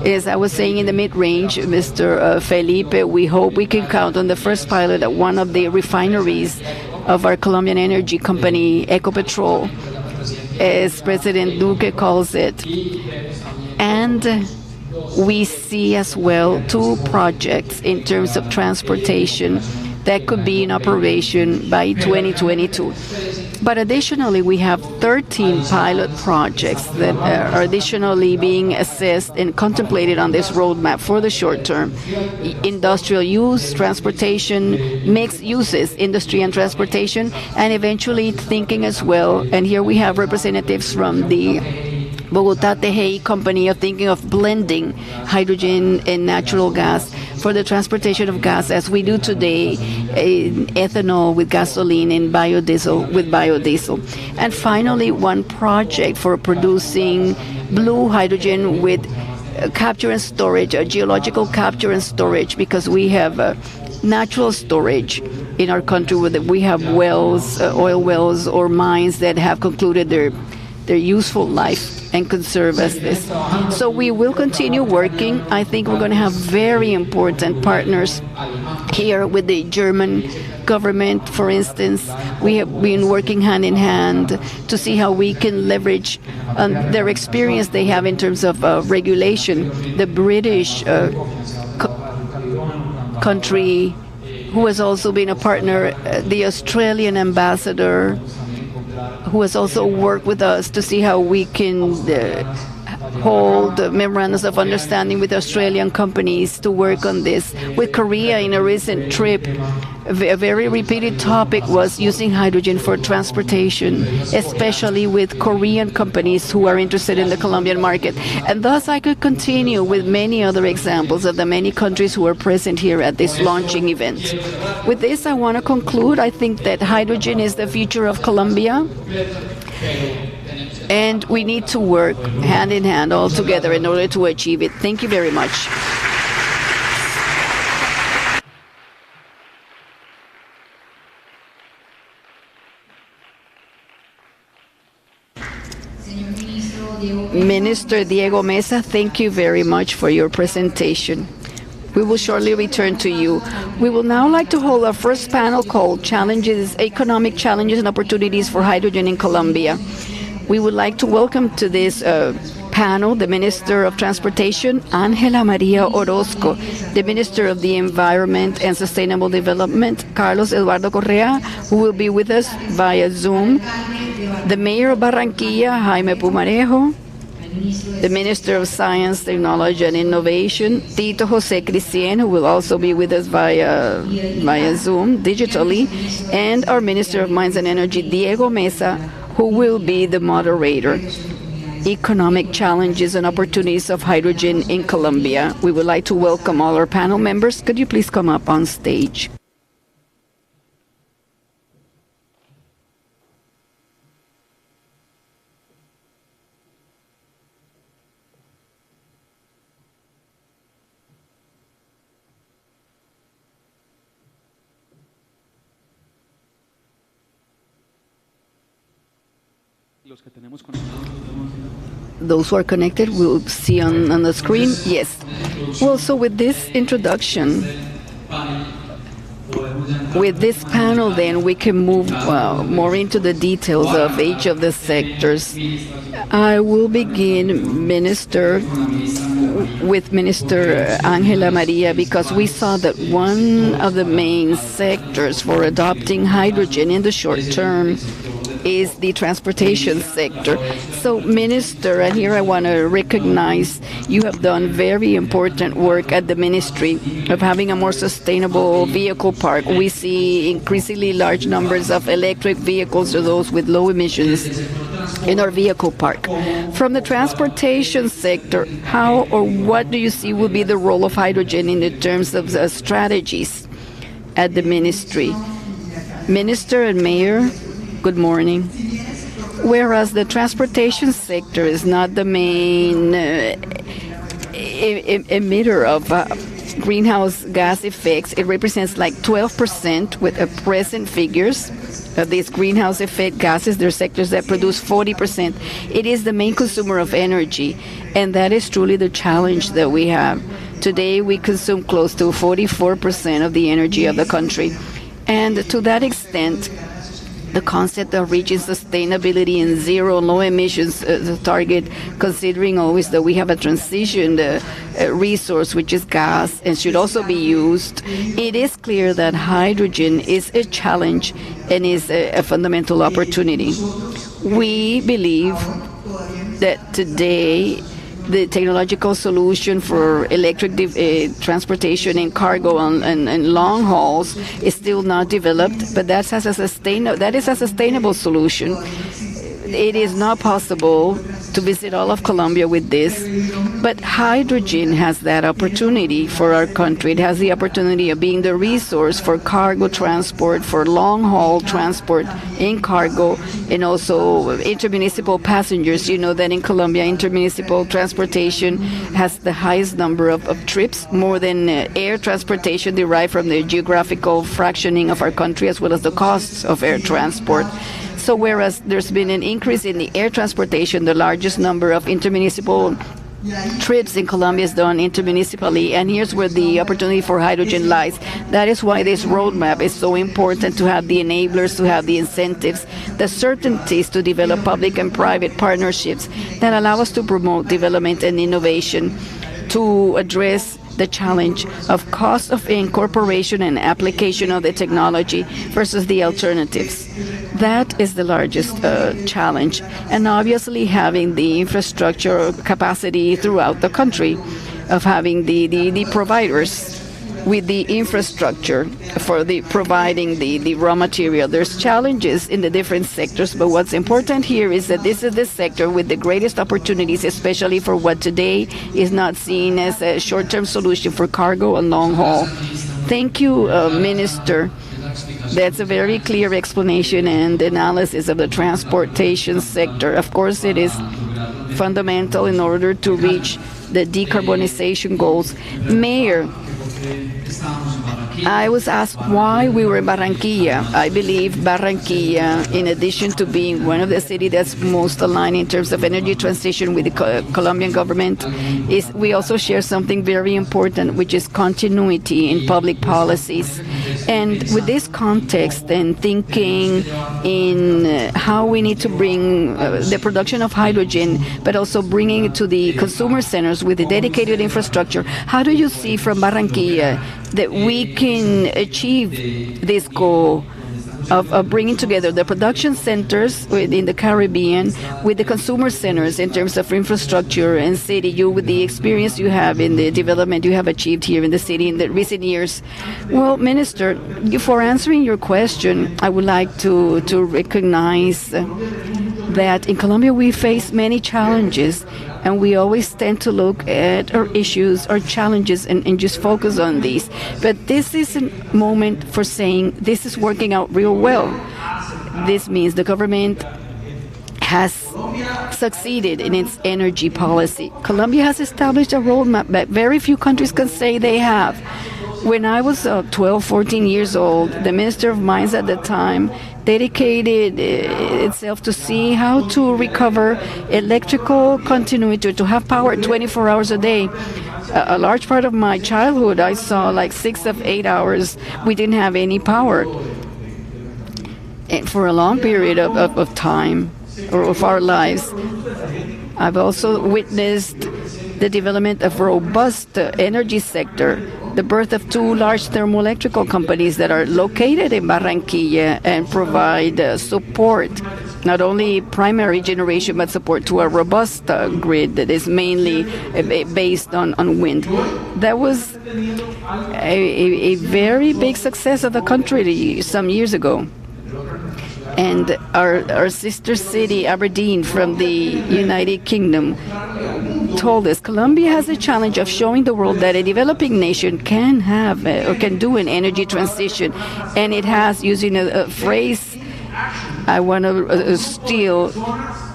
As I was saying in the mid-range, Mr. Felipe, we hope we can count on the first pilot at one of the refineries of our Colombian energy company, Ecopetrol, as President Duque calls it. And we see as well 2 projects in terms of transportation that could be in operation by 2022. But additionally, we have 13 pilot projects that are additionally being assessed and contemplated on this roadmap for the short term. Industrial use, transportation, mixed uses, industry and transportation, and eventually thinking as well, and here we have representatives from the Bogotá TGI company of thinking of blending hydrogen and natural gas for the transportation of gas, as we do today, ethanol with gasoline and biodiesel with biodiesel. And finally, one project for producing blue hydrogen with capture and storage, geological capture and storage, because we have natural storage in our country where we have wells, oil wells or mines that have concluded their useful life and conserve as this. So we will continue working. I think we're going to have very important partners here with the German government, for instance. We have been working hand in hand to see how we can leverage their experience they have in terms of regulation. The British country who has also been a partner, the Australian ambassador, who has also worked with us to see how we can hold memorandums of understanding with Australian companies to work on this. With Korea, in a recent trip, a very repeated topic was using hydrogen for transportation, especially with Korean companies who are interested in the Colombian market. And thus I could continue with many other examples of the many countries who are present here at this launching event. With this, I want to conclude. I think that hydrogen is the future of Colombia. And we need to work hand in hand all together in order to achieve it. Thank you very much. Minister Diego Mesa, thank you very much for your presentation. We will shortly return to you. We will now like to hold our first panel called Economic Challenges and Opportunities for Hydrogen in Colombia. We would like to welcome to this panel the Minister of Transportation, Ángela María Orozco, the Minister of the Environment and Sustainable Development, Carlos Eduardo Correa, who will be with us via Zoom, the Mayor of Barranquilla, Jaime Pumarejo, the Minister of Science, Technology and Innovation, Tito José Cristian, who will also be with us via Zoom digitally, and our Minister of Mines and Energy, Diego Mesa, who will be the moderator. Economic Challenges and Opportunities of Hydrogen in Colombia. We would like to welcome all our panel members. Could you please come up on stage? Those who are connected will see on the screen. Yes. Well, so with this introduction, with this panel, then we can move more into the details of each of the sectors. I will begin, Minister, with Minister Ángela María, because we saw that one of the main sectors for adopting hydrogen in the short term is the transportation sector. So, Minister, and here I want to recognize you have done very important work at the Ministry of having a more sustainable vehicle park. We see increasingly large numbers of electric vehicles or those with low emissions in our vehicle park. From the transportation sector, how or what do you see will be the role of hydrogen in the terms of the strategies at the Ministry? Minister and Mayor, good morning. Whereas the transportation sector is not the main emitter of greenhouse gas effects, it represents like 12% with present figures of these greenhouse effect gases. There are sectors that produce 40%. It is the main consumer of energy, and that is truly the challenge that we have. Today, we consume close to 44% of the energy of the country. And to that extent, the concept of reaching sustainability and zero low emissions target, considering always that we have a transition resource, which is gas, and should also be used, it is clear that hydrogen is a challenge and is a fundamental opportunity. We believe that today the technological solution for electric transportation in cargo and long hauls is still not developed, but that is a sustainable solution. It is not possible to visit all of Colombia with this, but hydrogen has that opportunity for our country. It has the opportunity of being the resource for cargo transport, for long-haul transport in cargo, and also intermunicipal passengers. You know that in Colombia, intermunicipal transportation has the highest number of trips, more than air transportation, derived from the geographical fractioning of our country, as well as the costs of air transport. So whereas there's been an increase in the air transportation, the largest number of intermunicipal trips in Colombia is done intermunicipally, and here's where the opportunity for hydrogen lies. That is why this roadmap is so important, to have the enablers, to have the incentives, the certainties to develop public and private partnerships that allow us to promote development and innovation. to address the challenge of cost of incorporation and application of the technology versus the alternatives. That is the largest challenge. And obviously having the infrastructure capacity throughout the country, of having the providers with the infrastructure for providing the raw material. There's challenges in the different sectors, but what's important here is that this is the sector with the greatest opportunities, especially for what today is not seen as a short-term solution for cargo and long haul. Thank you, Minister. That's a very clear explanation and analysis of the transportation sector. Of course, it is fundamental in order to reach the decarbonization goals. Mayor, I was asked why we were in Barranquilla. I believe Barranquilla, in addition to being one of the cities that's most aligned in terms of energy transition with the Colombian government, we also share something very important, which is continuity in public policies. And with this context and thinking in how we need to bring the production of hydrogen, but also bringing it to the consumer centers with a dedicated infrastructure, how do you see from Barranquilla that we can achieve this goal of bringing together the production centers in the Caribbean with the consumer centers in terms of infrastructure and city? You, with the experience you have in the development you have achieved here in the city in the recent years. Well, Minister, for answering your question, I would like to recognize that in Colombia we face many challenges, and we always tend to look at our issues, our challenges, and just focus on these. But this is a moment for saying this is working out real well. This means the government has succeeded in its energy policy. Colombia has established a roadmap that very few countries can say they have. When I was 12, 14 years old, the Minister of Mines at the time dedicated itself to see how to recover electrical continuity, to have power 24 hours a day. A large part of my childhood, I saw like 6 of 8 hours we didn't have any power. And for a long period of time, or of our lives, I've also witnessed the development of robust energy sector, the birth of 2 large thermoelectrical companies that are located in Barranquilla and provide support, not only primary generation, but support to a robust grid that is mainly based on wind. That was a very big success of the country some years ago. And our sister city, Aberdeen, from the United Kingdom, told us Colombia has a challenge of showing the world that a developing nation can have or can do an energy transition. And it has, using a phrase I want to steal,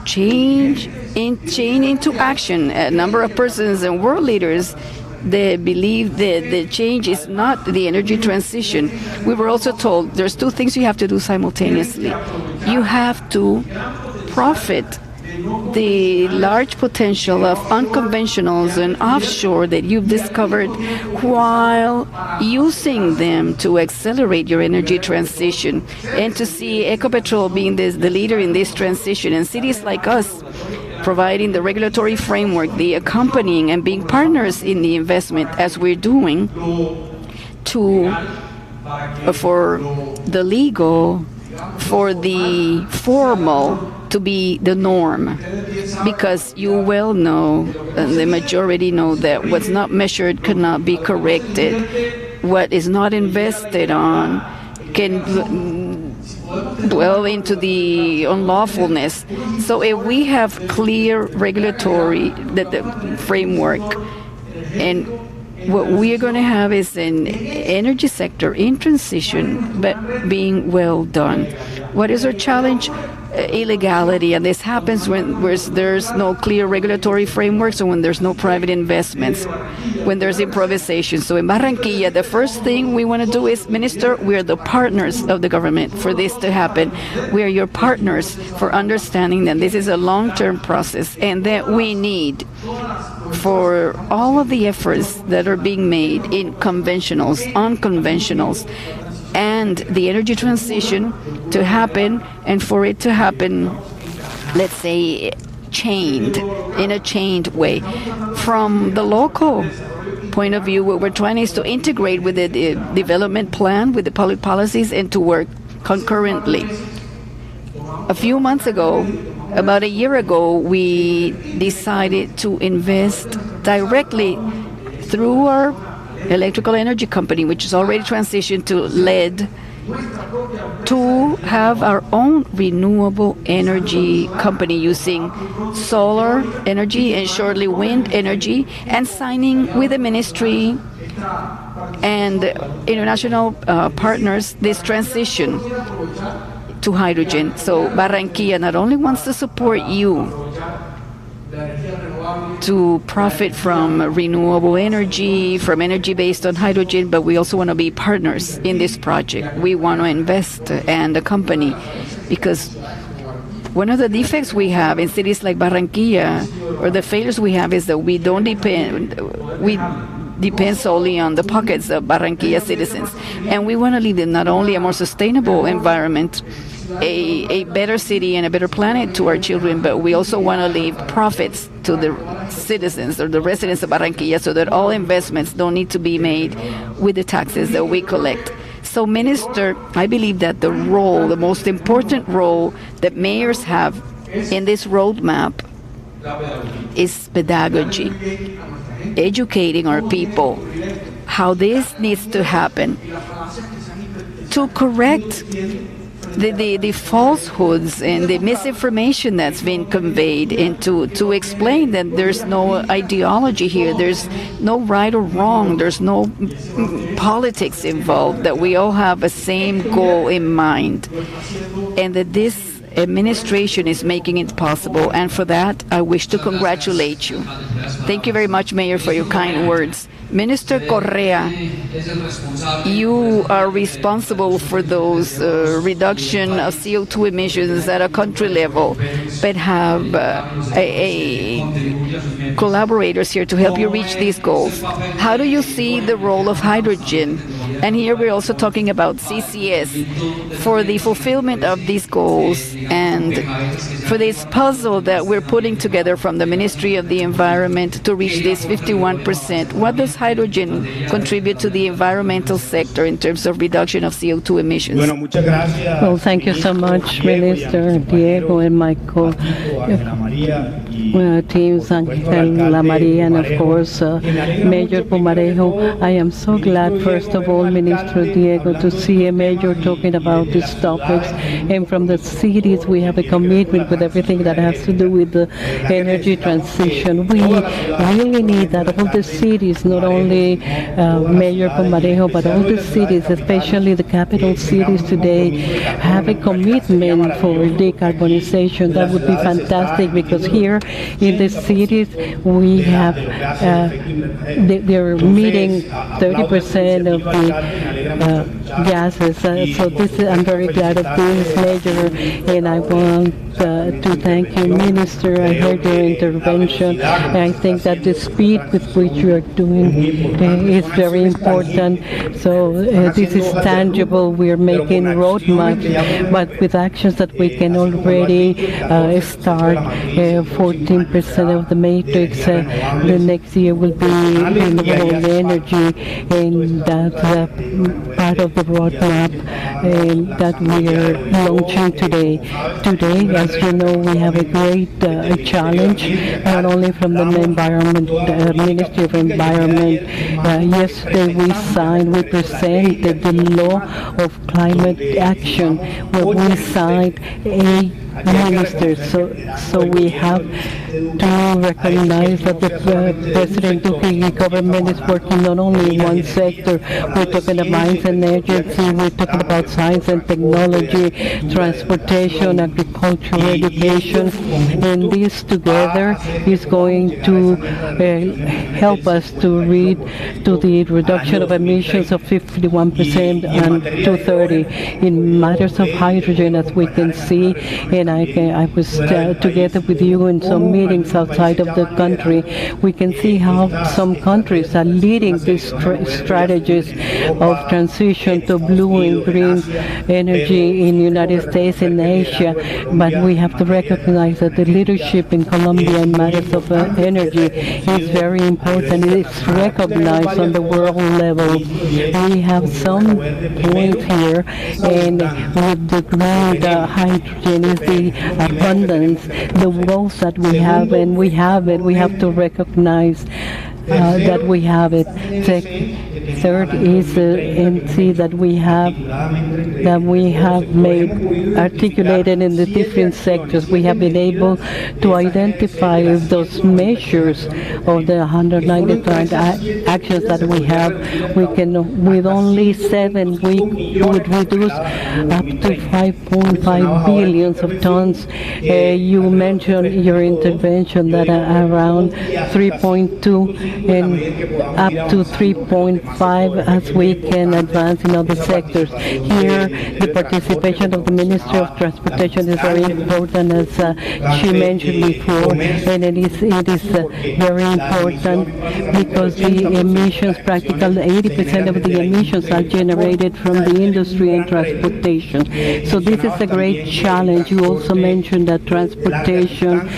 change into action. A number of persons and world leaders, they believe that the change is not the energy transition. We were also told there's 2 things you have to do simultaneously. You have to profit the large potential of unconventionals and offshore that you've discovered while using them to accelerate your energy transition, and to see Ecopetrol being the leader in this transition, and cities like us providing the regulatory framework, the accompanying and being partners in the investment as we're doing for the legal, for the formal to be the norm. Because you well know, and the majority know, that what's not measured cannot be corrected. What is not invested on can dwell into the unlawfulness. So if we have clear regulatory the framework, and what we are going to have is an energy sector in transition, but being well done. What is our challenge? Illegality, and this happens when there's no clear regulatory frameworks, or when there's no private investments, when there's improvisation. So in Barranquilla, the first thing we want to do is, Minister, we are the partners of the government for this to happen. We are your partners for understanding that this is a long-term process, and that we need for all of the efforts that are being made in conventionals, unconventionals, and the energy transition to happen, and for it to happen, let's say, in a chained way. From the local point of view, what we're trying is to integrate with the development plan, with the public policies, and to work concurrently. A few months ago, about a year ago, we decided to invest directly through our electrical energy company, which is already transitioned to LED, to have our own renewable energy company using solar energy and shortly wind energy, and signing with the ministry and international partners this transition to hydrogen. So Barranquilla not only wants to support you to profit from renewable energy, from energy based on hydrogen, but we also want to be partners in this project. We want to invest and the company, because one of the defects we have in cities like Barranquilla, or the failures we have, is that we depend solely on the pockets of Barranquilla citizens. And we want to leave them not only a more sustainable environment, a better city and a better planet to our children, but we also want to leave profits to the citizens or the residents of Barranquilla, so that all investments don't need to be made with the taxes that we collect. So, Minister, I believe that the most important role that mayors have in this roadmap is pedagogy, educating our people how this needs to happen, to correct the falsehoods and the misinformation that's been conveyed, and to explain that there's no ideology here, there's no right or wrong, there's no politics involved, that we all have a same goal in mind, and that this administration is making it possible. And for that, I wish to congratulate you. Thank you very much, Mayor, for your kind words. Minister Correa, you are responsible for those reduction of CO2 emissions at a country level, but have collaborators here to help you reach these goals. How do you see the role of hydrogen? And here we're also talking about CCS for the fulfillment of these goals and for this puzzle that we're putting together from the Ministry of the Environment to reach this 51%. What does hydrogen contribute to the environmental sector in terms of reduction of CO2 emissions? Well, thank you so much, Minister Diego, and my teams, Angel Maria, and of course, Mayor Pumarejo. I am so glad, first of all, Minister Diego, to see a mayor talking about these topics. And from the cities, we have a commitment with everything that has to do with the energy transition. We really need that all the cities, not only Mayor Pumarejo, but all the cities, especially the capital cities today, have a commitment for decarbonization. That would be fantastic, because here in the cities we have they're meeting 30% of the gases. So I'm very glad of this, Major, and I want to thank you, Minister. I heard your intervention, and I think that the speed with which you are doing is very important. So this is tangible. We are making roadmaps, but with actions that we can already start. 14% of the matrix the next year will be renewable energy, and that's part of the roadmap that we are launching today. Today, as you know, we have a great challenge, not only from the Ministry of Environment. Yesterday we presented the law of climate action, where we signed a ministers. So we have to recognize that the President Duque government is working not only in one sector. We're talking about mines and energy, we're talking about science and technology, transportation, agriculture, education, and this together is going to help us to reach to the reduction of emissions of 51% and 2030 in matters of hydrogen, as we can see. And and I was together with you in some meetings outside of the country, we can see how some countries are leading these strategies of transition to blue and green energy in the United States and Asia. But we have to recognize that the leadership in Colombia in matters of energy is very important. It's recognized on the world level. We have some points here, and with the green hydrogen is the abundance, the wealth that we have, and we have it. We have to recognize that we have it. Third is the NC that we have made articulated in the different sectors. We have been able to identify those measures of the 195 actions that we have. We can, with only 7, we would reduce up to 5.5 billions of tons. You mentioned in your intervention that around 3.2 and up to 3.5 as we can advance in other sectors. Here, the participation of the Ministry of Transportation is very important, as she mentioned before, and it is very important because the emissions, practically 80% of the emissions are generated from the industry and transportation. So this is a great challenge. You also mentioned that transportation,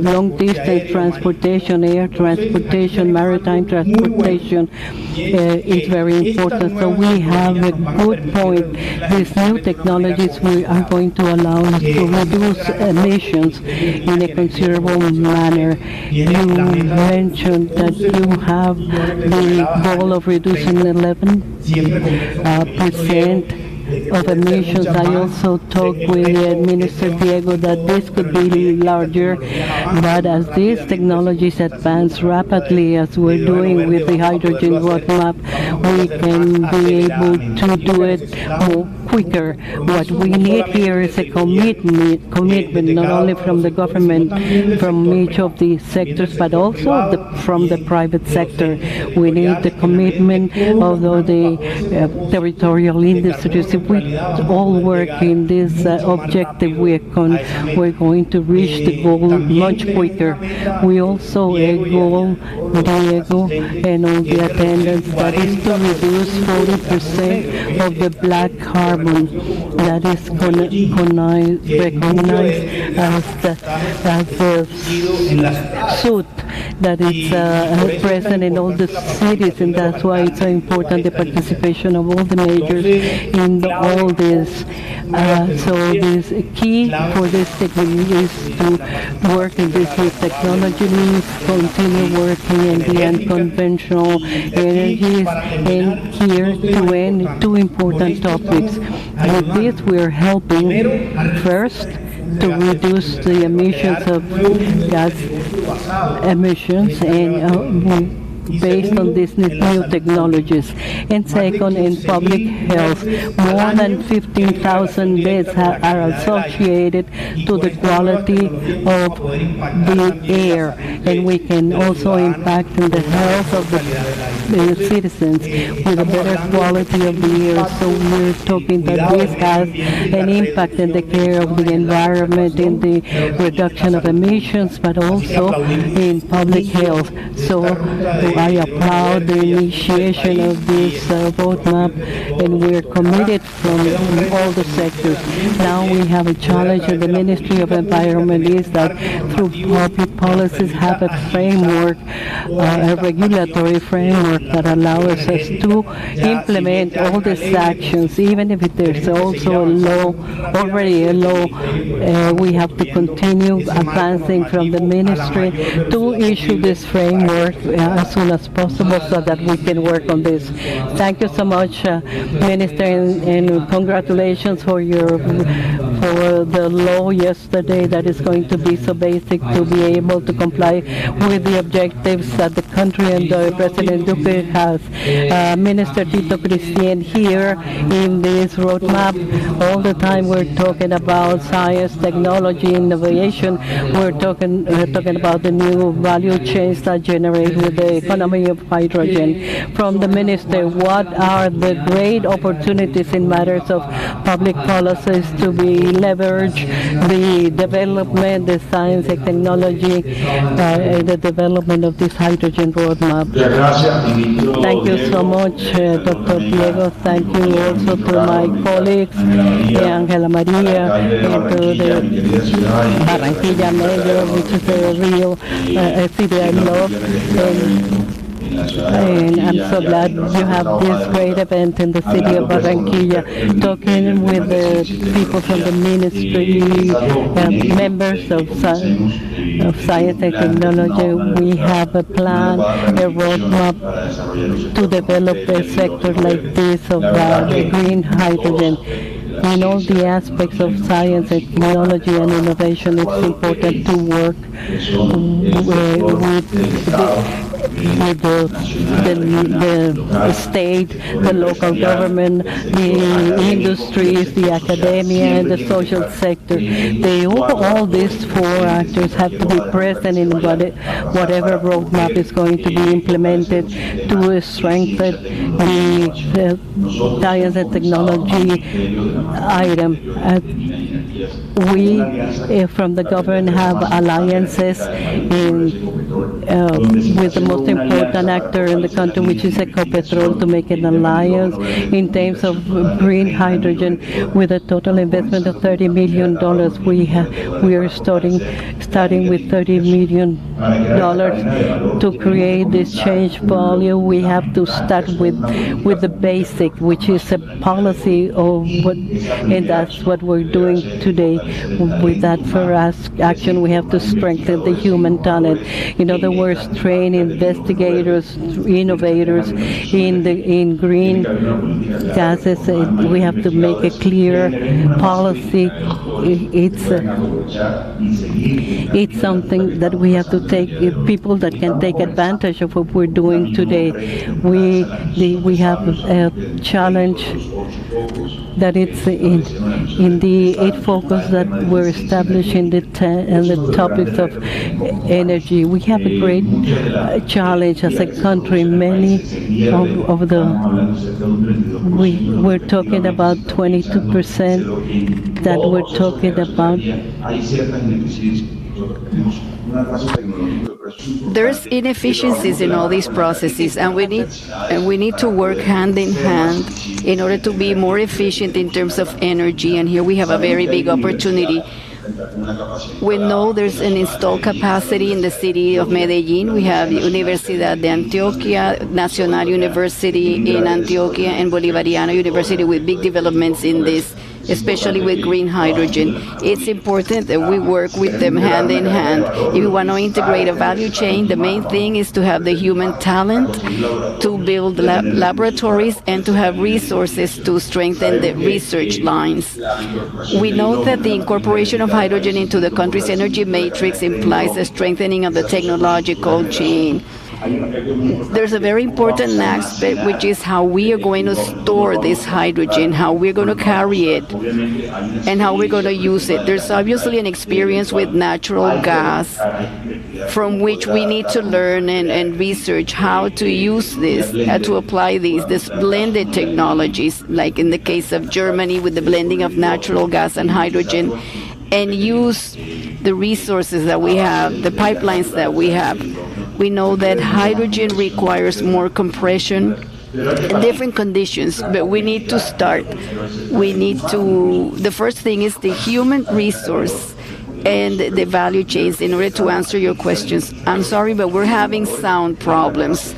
long-distance transportation, air transportation, maritime transportation is very important. So we have a good point. These new technologies are going to allow us to reduce emissions in a considerable manner. You mentioned that you have the goal of reducing 11% of emissions. I also talked with Minister Diego that this could be larger, but as these technologies advance rapidly, as we're doing with the hydrogen roadmap, we can be able to do it more quicker. What we need here is a commitment not only from the government, from each of the sectors, but also from the private sector. We need the commitment of the territorial industries. If we all work in this objective, we're going to reach the goal much quicker. We also a goal, Diego, and all the attendants, that is to reduce 40% of the black carbon that is recognized as the soot that is present in all the cities, and that's why it's so important the participation of all the majors in all this. So this key for this technology is to work in this new technology, means continue working in the unconventional energies, and here to end 2 important topics. With this, we are helping first to reduce the emissions of gas emissions and based on these new technologies. And second, in public health, more than 15,000 deaths are associated to the quality of the air, and we can also impact in the health of the citizens with a better quality of the air. So we're talking that this has an impact in the care of the environment, in the reduction of emissions, but also in public health. So I applaud the initiation of this roadmap, and we're committed from all the sectors. Now we have a challenge in the Ministry of Environment is that through public policies have a framework, a regulatory framework that allows us to implement all these actions, even if there's also already a law. We have to continue advancing from the ministry to issue this framework as soon as possible so that we can work on this. Thank you so much, Minister, and congratulations for the law yesterday that is going to be so basic to be able to comply with the objectives that the country, and President Duque has Minister Tito Cristian here in this roadmap. All the time we're talking about science, technology, innovation. We're talking about the new value chains that generate with the economy of hydrogen. From the Minister, what are the great opportunities in matters of public policies to be leveraged, the development, the science and technology, the development of this hydrogen roadmap? Thank you so much, Dr. Diego. Thank you also to my colleagues, Angela Maria, and to the Barranquilla Mayor, which is a real city I love. And I'm so glad you have this great event in the city of Barranquilla, talking with the people from the ministry, members of science and technology. We have a plan, a roadmap to develop a sector like this of the green hydrogen. In all the aspects of science and technology and innovation, it's important to work with the state, the local government, the industries, the academia, and the social sector. All these four actors have to be present in whatever roadmap is going to be implemented to strengthen the science and technology item. We, from the government, have alliances with the most important actor in the country, which is Ecopetrol, to make an alliance in terms of green hydrogen with a total investment of $30 million. We are starting with $30 million to create this change volume. We have to start with the basic, which is a policy of what, and that's what we're doing today. With that, for us, action, we have to strengthen the human talent. In other words, train investigators, innovators in green gases. We have to make a clear policy. It's something that we have to take, people that can take advantage of what we're doing today. We have a challenge that it's in the 8 focus that were established in the topics of energy. We have a great challenge as a country. Many of we're talking about 22% that we're talking about. There's inefficiencies in all these processes, and we need to work hand in hand in order to be more efficient in terms of energy. And here we have a very big opportunity. We know there's an installed capacity in the city of Medellin. We have Universidad de Antioquia, Nacional University in Antioquia, and Bolivariana University with big developments in this, especially with green hydrogen. It's important that we work with them hand in hand. If we want to integrate a value chain, the main thing is to have the human talent to build laboratories and to have resources to strengthen the research lines. We know that the incorporation of hydrogen into the country's energy matrix implies a strengthening of the technological chain. There's a very important aspect, which is how we are going to store this hydrogen, how we're going to carry it, and how we're going to use it. There's obviously an experience with natural gas from which we need to learn and research how to use this, to apply this blended technologies, like in the case of Germany with the blending of natural gas and hydrogen, and use the resources that we have, the pipelines that we have. We know that hydrogen requires more compression in different conditions, but we need to start. The first thing is the human resource and the value chains in order to answer your questions. I'm sorry, but we're having sound problems.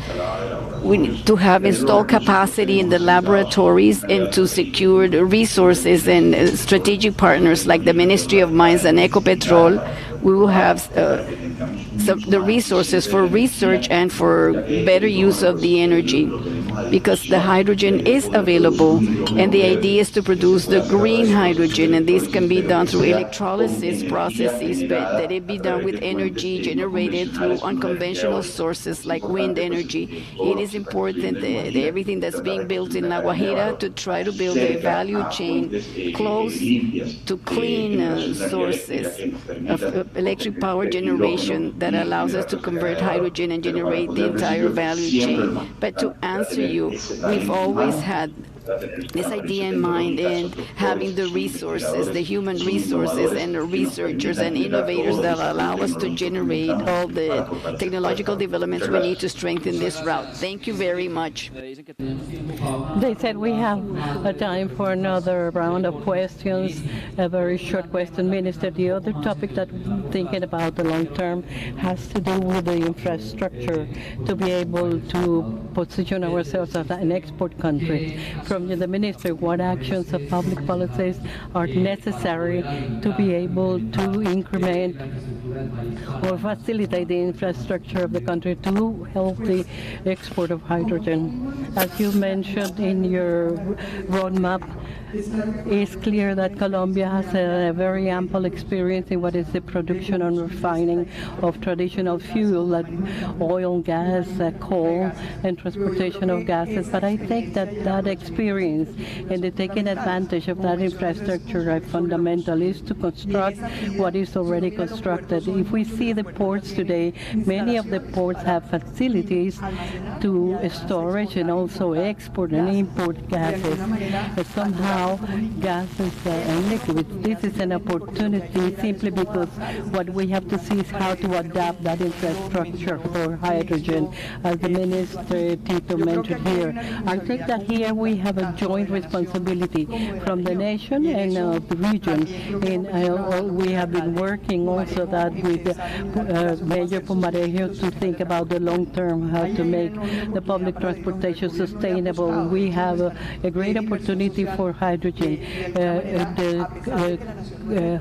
We need to have installed capacity in the laboratories and to secure the resources and strategic partners like the Ministry of Mines and Ecopetrol. We will have the resources for research and for better use of the energy. because the hydrogen is available, and the idea is to produce the green hydrogen, and this can be done through electrolysis processes, but that it be done with energy generated through unconventional sources like wind energy. It is important that everything that's being built in La Guajira to try to build a value chain close to clean sources of electric power generation that allows us to convert hydrogen and generate the entire value chain. But to answer you, we've always had this idea in mind, and having the resources, the human resources and the researchers and innovators that allow us to generate all the technological developments we need to strengthen this route. Thank you very much. They said we have a time for another round of questions, a very short question. Minister, the other topic that I'm thinking about the long term has to do with the infrastructure to be able to position ourselves as an export country. From the Minister, what actions of public policies are necessary to be able to increment or facilitate the infrastructure of the country to help the export of hydrogen? As you mentioned in your roadmap, it's clear that Colombia has a very ample experience in what is the production and refining of traditional fuel like oil, gas, coal, and transportation of gases. But I think that that experience and the taking advantage of that infrastructure are fundamental is to construct what is already constructed. If we see the ports today, many of the ports have facilities to storage and also export and import gases. But somehow gases and liquids. This is an opportunity simply because what we have to see is how to adapt that infrastructure for hydrogen, as the Minister Tito mentioned here. I think that here we have a joint responsibility from the nation and the region. And we have been working also that with Mayor Pumarejo to think about the long term, how to make the public transportation sustainable. We have a great opportunity for hydrogen. The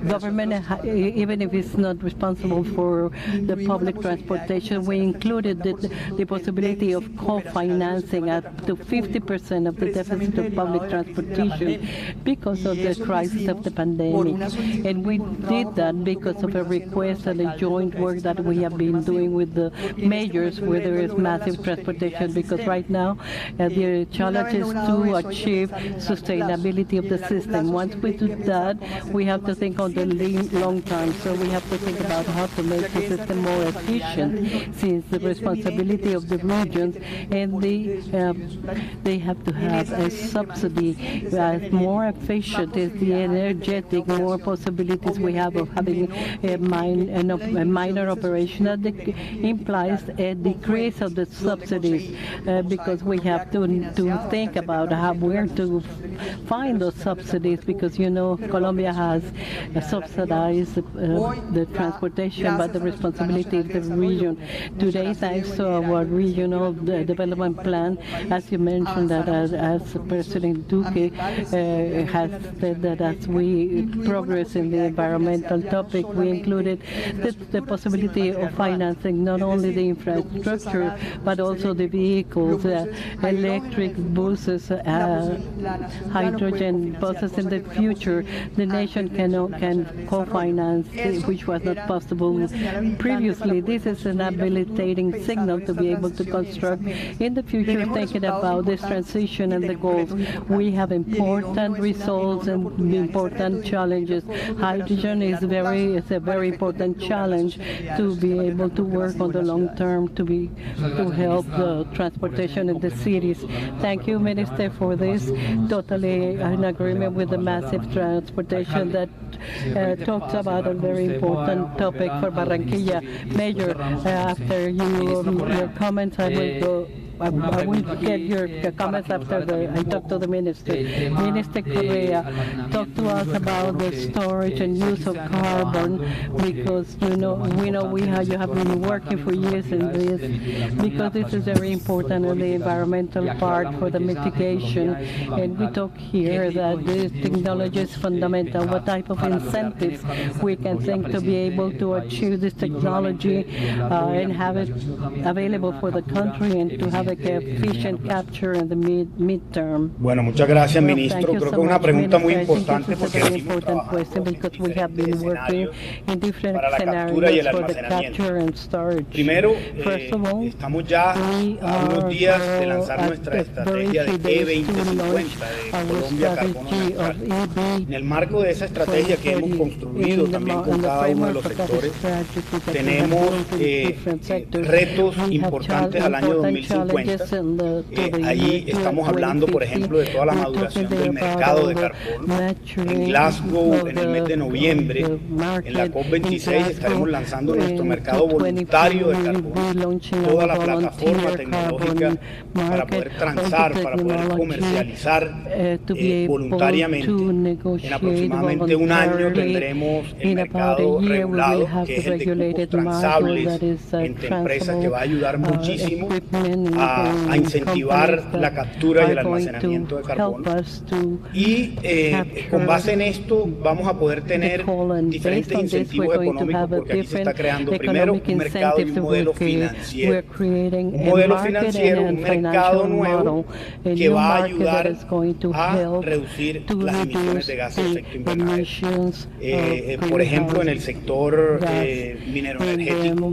government, even if it's not responsible for the public transportation, we included the possibility of co-financing up to 50% of the deficit of public transportation because of the crisis of the pandemic. And we did that because of a request and a joint work that we have been doing with the majors where there is massive transportation, because right now the challenge is to achieve sustainability of the system. Once we do that, we have to think on the long term. So we have to think about how to make the system more efficient, since the responsibility of the regions, and they have to have a subsidy that more efficient is the energetic, more possibilities we have of having a minor operation that implies a decrease of the subsidies, because we have to think about how where to find those subsidies, because you know Colombia has subsidized the transportation, but the responsibility of the region. Today, thanks to our regional development plan, as you mentioned, that as President Duque has said, that as we progress in the environmental topic, we included the possibility of financing not only the infrastructure, but also the vehicles, electric buses, hydrogen buses in the future. The nation can co-finance, which was not possible previously. This is an habilitating signal to be able to construct in the future, thinking about this transition and the goals. We have important results and important challenges. Hydrogen is a very important challenge to be able to work on the long term to help the transportation in the cities. Thank you, Minister, for this. Totally in agreement with the massive transportation that talks about a very important topic for Barranquilla. Mayor, after your comments, I will get your comments after I talk to the Minister. Minister Correa, talk to us about the storage and use of carbon, because you have been working for years in this, because this is very important in the environmental part for the mitigation. And we talk here that this technology is fundamental. What type of incentives we can think to be able to achieve this technology and have it available for the country, and to have efficient capture in the midterm. Bueno, muchas gracias, Well, ministro. thank you Creo so que es una much, pregunta muy Minister. I think importante this is porque a very venimos important question trabajando en because we have been diferentes working escenarios in different para la captura y el scenarios for the almacenamiento. capture and storage. Primero, First of all, estamos ya we a unos are días de lanzar at nuestra very estrategia de few days to E2050 launch de our Colombia Carbono strategy Neutral. of EV. En el marco de esa estrategia que hemos construido también con cada uno de los sectores, tenemos retos importantes al año 2050. Ahí estamos hablando, por ejemplo, de toda la maduración del mercado de carbono. En Glasgow, en el mes de noviembre, en la COP26 estaremos lanzando nuestro mercado voluntario de carbono, toda la plataforma tecnológica para poder transar, para poder comercializar voluntariamente. En aproximadamente un año tendremos el mercado regulado, que es el de cupos transables entre empresas, que va a ayudar muchísimo a incentivar la captura y el almacenamiento de carbono. Y con base en esto vamos a poder tener diferentes incentivos económicos, porque aquí se está creando primero un mercado y un modelo financiero. Un modelo financiero, un mercado nuevo que va a ayudar a reducir las emisiones de gases de efecto invernadero. Por ejemplo, en el sector minero-energético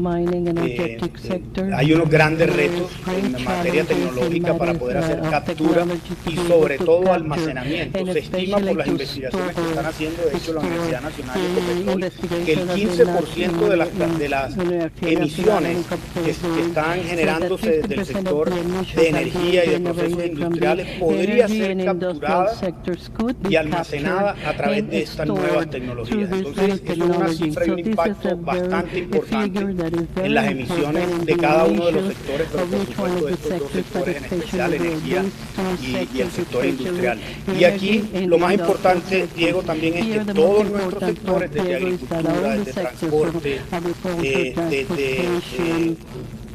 hay unos grandes retos en materia tecnológica para poder hacer captura y sobre todo almacenamiento. Se estima por las investigaciones que están haciendo, de hecho, la Universidad Nacional de Ecopetrol, que el 15% de las emisiones que están generándose desde el sector de energía y de procesos industriales podría ser capturada y almacenada a través de estas nuevas tecnologías. Entonces, eso es una cifra y un impacto bastante importante en las emisiones de cada uno de los sectores, pero por supuesto de estos dos sectores en especial, energía y el sector industrial. Y aquí lo más importante, Diego, también es que todos nuestros sectores, desde agricultura, desde transporte,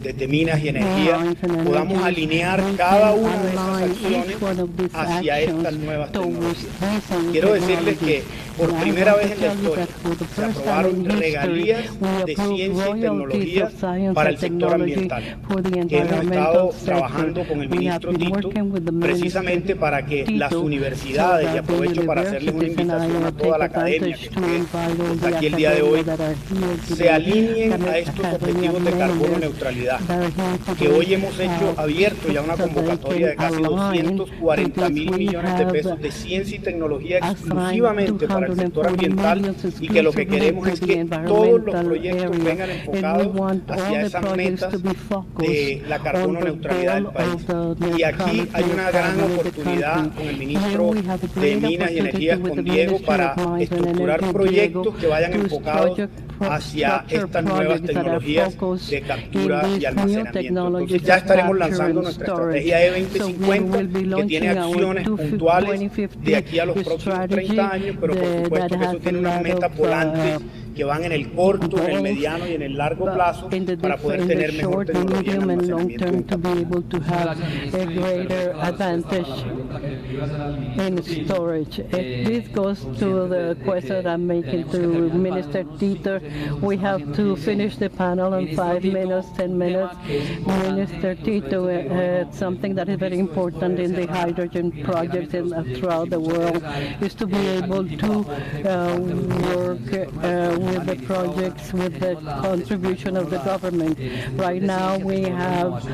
desde Minas y Energía, podamos alinear cada una de esas acciones hacia estas nuevas tecnologías. Quiero decirles que por primera vez en la historia se aprobaron regalías de ciencia y tecnología para el sector ambiental, que hemos estado trabajando con el ministro Tito precisamente para que las universidades, y aprovecho para hacerles una invitación a toda la academia que está aquí el día de hoy, se alineen a estos objetivos de carbono neutralidad, que hoy hemos hecho abierto ya una convocatoria de casi 240.000 millones de pesos de ciencia y tecnología exclusivamente para el sector ambiental, y que lo que queremos es que todos los proyectos vengan enfocados hacia esas metas de la carbono neutralidad del país. Y aquí hay una gran oportunidad con el ministro de Minas y Energía, con Diego, para estructurar proyectos que vayan enfocados hacia estas nuevas tecnologías de captura y almacenamiento. Entonces ya estaremos lanzando nuestra estrategia E2050, que tiene acciones puntuales de aquí a los próximos 30 años, pero por supuesto que eso tiene unas metas volantes que van en el corto, en el mediano y en el largo plazo para poder tener mejor tecnología en almacenamiento y in storage. This goes to the question I'm making to Minister Tito. We have to finish the panel in 5 minutes, 10 minutes. Minister Tito, something that is very important in the hydrogen projects throughout the world is to be able to work with the projects with the contribution of the government. Right now we have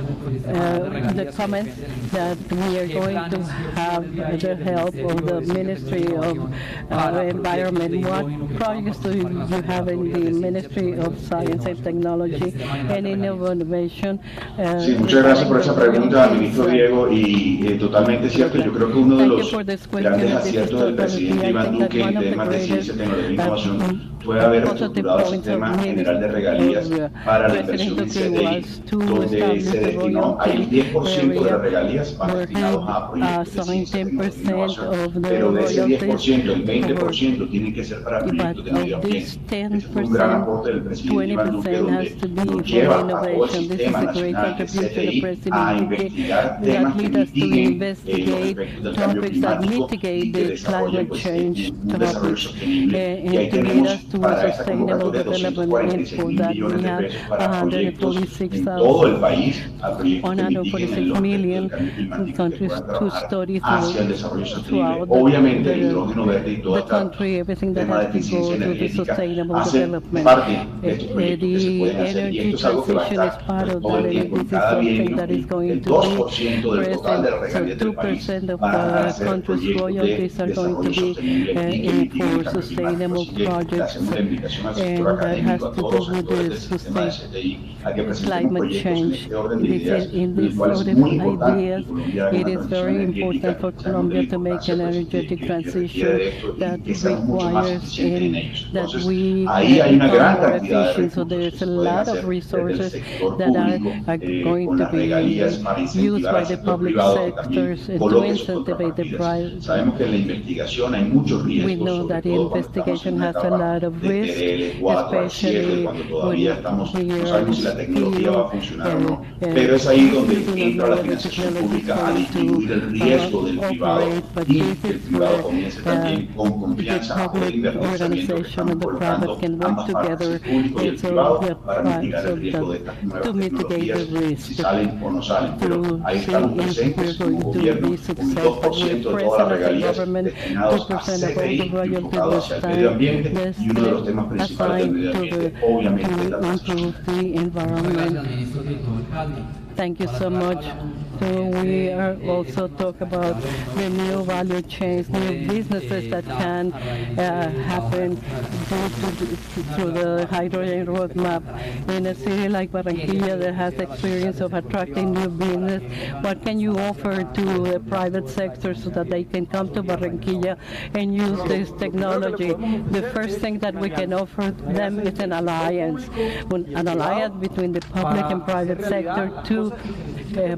the comments that we are going to have the help of the Ministry of Environment. What projects do you have in the Ministry of Science and Technology and Innovation? Sí, muchas gracias por esa pregunta, ministro Diego, y totalmente cierto. Yo creo que uno de los grandes aciertos del presidente Iván Duque en temas de ciencia, tecnología e innovación fue haber estructurado el sistema general de regalías para la inversión en CDI, donde se destinó ahí el 10% de las regalías regalías van destinados a proyectos de ciencia, tecnología e innovación, pero de ese 10%, el 20% tiene que ser para proyectos de medio ambiente. Este fue un gran aporte del presidente Iván Duque, donde nos lleva a todo el sistema nacional de CTI a investigar temas que mitiguen los efectos del cambio climático y que desarrollen un desarrollo sostenible. Y ahí tenemos para esta convocatoria 246 mil millones de pesos para proyectos en todo el país, a proyectos que mitiguen los efectos del cambio climático que puedan trabajar hacia el desarrollo sostenible. Obviamente el hidrógeno verde y todo este tema de eficiencia energética hacen parte de estos proyectos que se pueden hacer, y esto es algo que va a estar todo el tiempo. Cada bienio el 2% del total de las regalías del país van a ser proyectos de desarrollo sostenible y que mitiguen el cambio climático. Así que le hacemos la invitación al sector académico, a todos los sectores del sistema de CTI, a que presenten proyectos en este orden de ideas, el cual es muy importante. It is very important for Colombia to make an energetic transition that requires that we become more efficient. So there's a lot of resources that are going to be used by the public sectors to incentivize the private. Sabemos que en la investigación hay muchos riesgos. We know that investigation has a lot of risk, especially cuando todavía estamos, no sabemos si la tecnología va a funcionar o no. Pero es ahí donde entra la financiación pública a disminuir el riesgo del privado y que el privado comience también con confianza a poder invertir, sabiendo que estamos colocando ambas partes, el público y el privado, para mitigar el riesgo de estas nuevas tecnologías, si salen o no salen. Pero ahí estamos presentes como gobierno, con un 2% de todas las regalías destinados a CTI, enfocados hacia el medio ambiente, y uno de los temas principales del medio ambiente, obviamente, es la transición. Thank you so much. So we are also talk about the new value chains, new businesses that can happen through the hydrogen roadmap. In a city like Barranquilla that has experience of attracting new business, what can you offer to the private sector so that they can come to Barranquilla and use this technology? The first thing that we can offer them is an alliance between the public and private sector to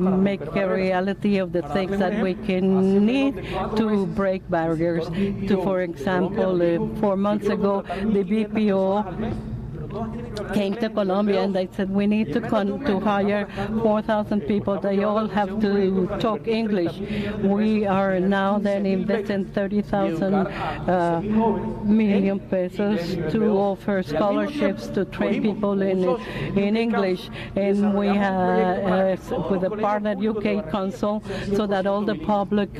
make a reality of the things that we can need to break barriers. For example, 4 months ago, the BPO came to Colombia and they said we need to hire 4,000 people. They all have to talk English. We are now then investing 30,000 million pesos to offer scholarships to train people in English, and we have with a partner UK Council so that all the public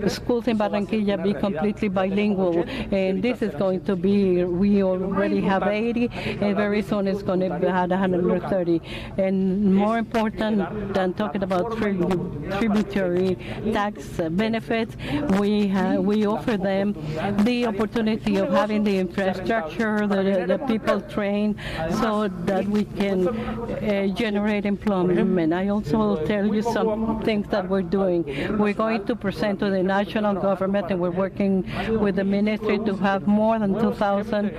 schools in Barranquilla be completely bilingual. And this is going to be, we already have 80, and very soon it's going to be 130. And more important than talking about tributary tax benefits, we offer them the opportunity of having the infrastructure, the people trained, so that we can generate employment. I also will tell you some things that we're doing. We're going to present to the national government, and we're working with the ministry to have more than 2,000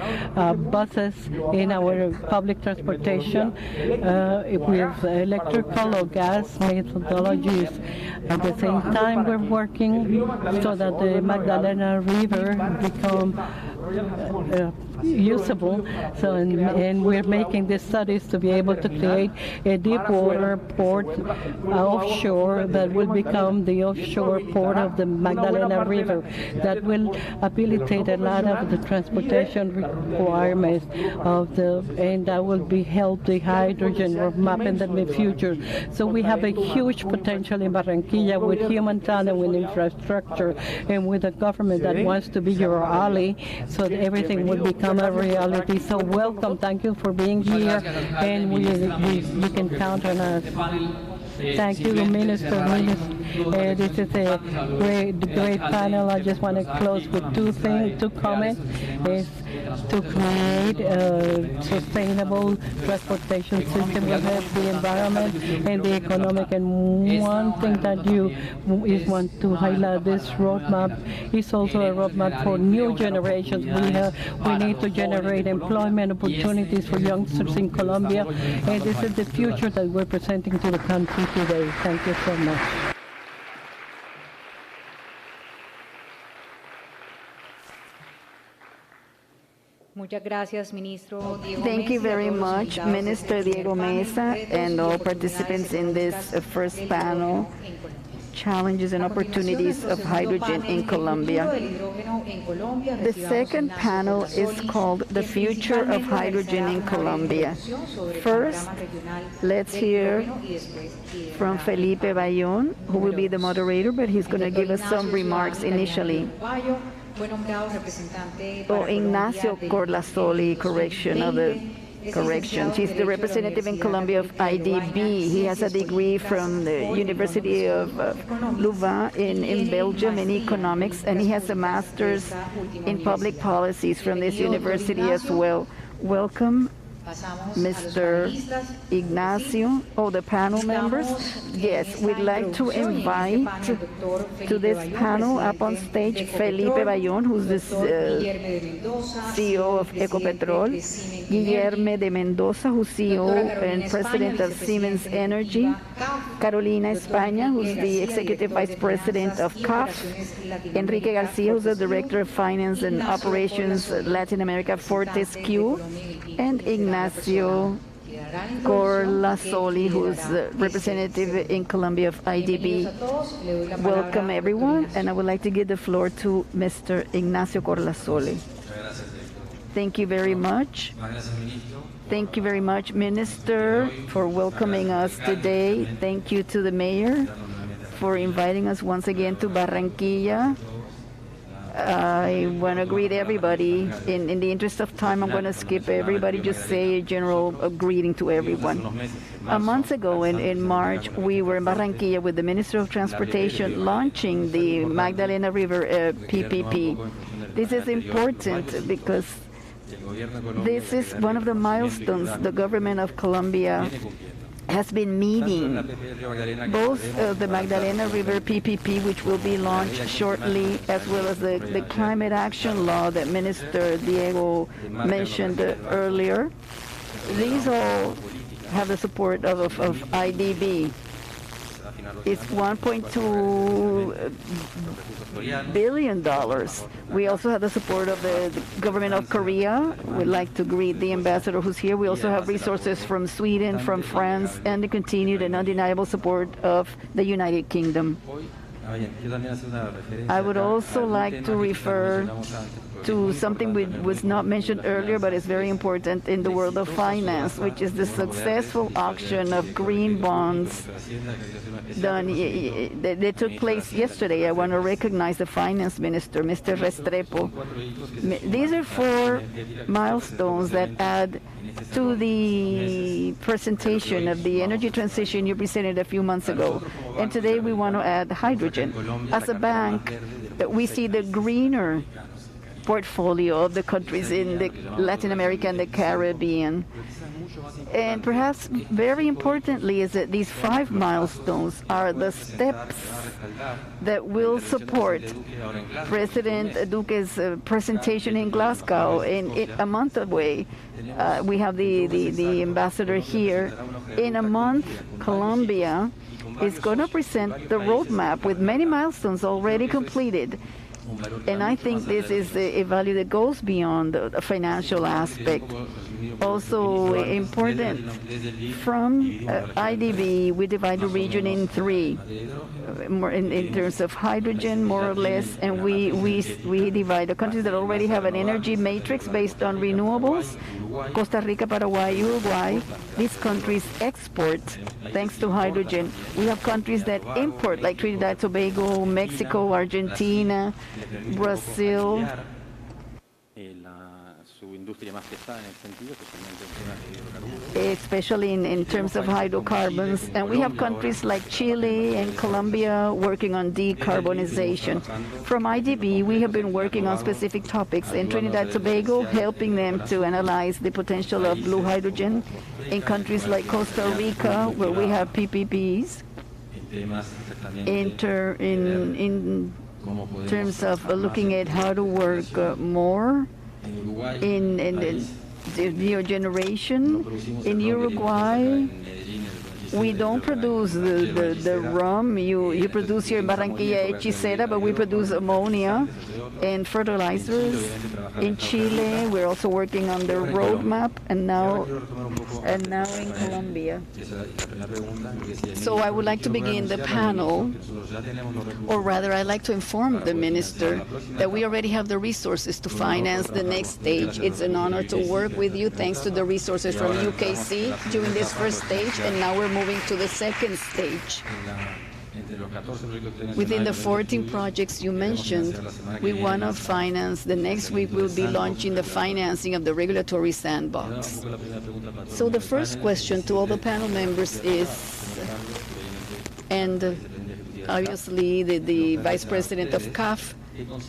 buses in our public transportation with electrical or gas methodologies. At the same time, we're working so that the Magdalena River become usable. So, and we're making the studies to be able to create a deep water port offshore that will become the offshore port of the Magdalena River, that will habilitate a lot of the transportation requirements of and that will be help the hydrogen roadmap in the future. So we have a huge potential in Barranquilla with human talent, with infrastructure, and with a government that wants to be your ally, so that everything will become a reality. So welcome, thank you for being here, and you can count on us. Thank you, Minister. This is a great panel. I just want to close with two comments. Is to create a sustainable transportation system that has the environment and the economic. And one thing that you want to highlight, this roadmap is also a roadmap for new generations. We need to generate employment opportunities for youngsters in Colombia, and this is the future that we're presenting to the country today. Thank you so much. Muchas gracias, Ministro Diego Thank you Mesa, y a very todos los much, invitados de Minister este Diego primer panel, Mesa, retos and y all oportunidades participants in this económicas first del panel, hidrógeno en Colombia. Challenges and A continuación, Opportunities nuestro of segundo Hydrogen panel, in El futuro Colombia. del hidrógeno en Colombia. The Recibamos second Ignacio panel is Colasoli, called The quien Future of principalmente Hydrogen realizará in una breve Colombia. introducción sobre el First, panorama regional let's del hear hidrógeno y después liderará from el Felipe panel Bayón, who will be the número dos. moderator, but he's going to El give us doctor some Ignacio remarks Ciudadano initially. Uruguayo fue nombrado representante Oh, para Ignacio Colombia Corlasoli, del correction of the 2020. Es correction. licenciado en He's the Derecho de la representative in Universidad Colombia of Católica de IDB. Louvain, He has a Ciencias degree Políticas from the por University of Economics, Louvain y in tiene Belgium in maestría economics, and he has a políticas master's de esta última in public universidad. policies from this Bienvenido, doctor university as Ignacio. well. Welcome, Pasamos a los Mr. panelistas. Ignacio. Oh, the panel members. Yes, we'd like to invite to this panel up on stage Felipe Bayón, who's the CEO of Ecopetrol, Guillermo de Mendoza, who's CEO and President of Siemens Energy, Carolina España, who's the Executive Vice President of CAF, Enrique Garcia, who's the Director of Finance and Operations Latin America, Fortescue, and Ignacio Corlasoli, who's the representative in Colombia of IDB. Welcome, everyone, and I would like to give the floor to Mr. Ignacio Corlasoli. Thank you very much. Thank you very much, Minister, for welcoming us today. Thank you to the Mayor for inviting us once again to Barranquilla. I want to greet everybody. In the interest of time, I'm going to skip everybody, just say a general greeting to everyone. A month ago, in March, we were in Barranquilla with the Minister of Transportation launching the Magdalena River PPP. This is important because this is one of the milestones the government of Colombia has been meeting. Both the Magdalena River PPP, which will be launched shortly, as well as the climate action law that Minister Diego mentioned earlier. These all have the support of IDB. It's $1.2 billion. We also have the support of the government of Korea. We'd like to greet the ambassador who's here. We also have resources from Sweden, from France, and the continued and undeniable support of the United Kingdom. I would also like to refer to something which was not mentioned earlier, but is very important in the world of finance, which is the successful auction of green bonds done. They took place yesterday. I want to recognize the finance minister, Mr. Restrepo. These are 4 milestones that add to the presentation of the energy transition you presented a few months ago. And today we want to add hydrogen. As a bank, we see the greener portfolio of the countries in Latin America and the Caribbean. And perhaps very importantly is that these 5 milestones are the steps that will support President Duque's presentation in Glasgow in a month away. We have the ambassador here. In a month, Colombia is going to present the roadmap with many milestones already completed. And I think this is a value that goes beyond the financial aspect. Also important, from IDB, we divide the region in 3, in terms of hydrogen, more or less, and we divide the countries that already have an energy matrix based on renewables. Costa Rica, Paraguay, Uruguay, these countries export thanks to hydrogen. We have countries that import, like Trinidad, Tobago, Mexico, Argentina, Brazil. Especially in terms of hydrocarbons. And we have countries like Chile and Colombia working on decarbonization. From IDB, we have been working on specific topics in Trinidad Tobago, helping them to analyze the potential of blue hydrogen. In countries like Costa Rica, where we have PPPs, in terms of looking at how to work more in the generation. In Uruguay, We don't produce the rum you produce here in Barranquilla Hechicera, but we produce ammonia and fertilizers. In Chile, we're also working on the roadmap, and now in Colombia. So I would like to begin the panel, or rather I'd like to inform the Minister that we already have the resources to finance the next stage. It's an honor to work with you, thanks to the resources from UKC during this first stage, and now we're moving to the second stage. Within the 14 projects you mentioned, we want to finance. The next week we'll be launching the financing of the regulatory sandbox. So the first question to all the panel members is, and obviously the Vice President of CAF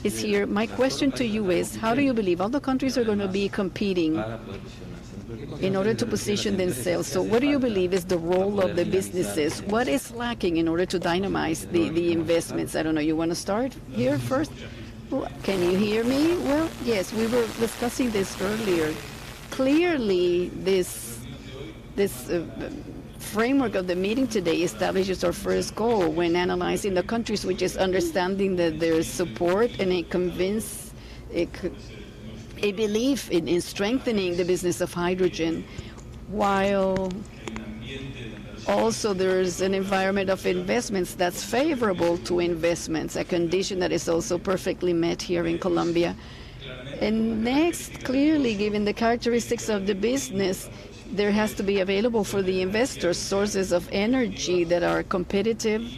is here. My question to you is, how do you believe all the countries are going to be competing in order to position themselves? So what do you believe is the role of the businesses? What is lacking in order to dynamize the investments? I don't know, you want to start here first? Can you hear me? Well, yes, we were discussing this earlier. Clearly, this framework of the meeting today establishes our first goal when analyzing the countries, which is understanding that there is support and a belief in strengthening the business of hydrogen, while also there's an environment of investments that's favorable to investments, a condition that is also perfectly met here in Colombia. And next, clearly, given the characteristics of the business, there has to be available for the investors sources of energy that are competitive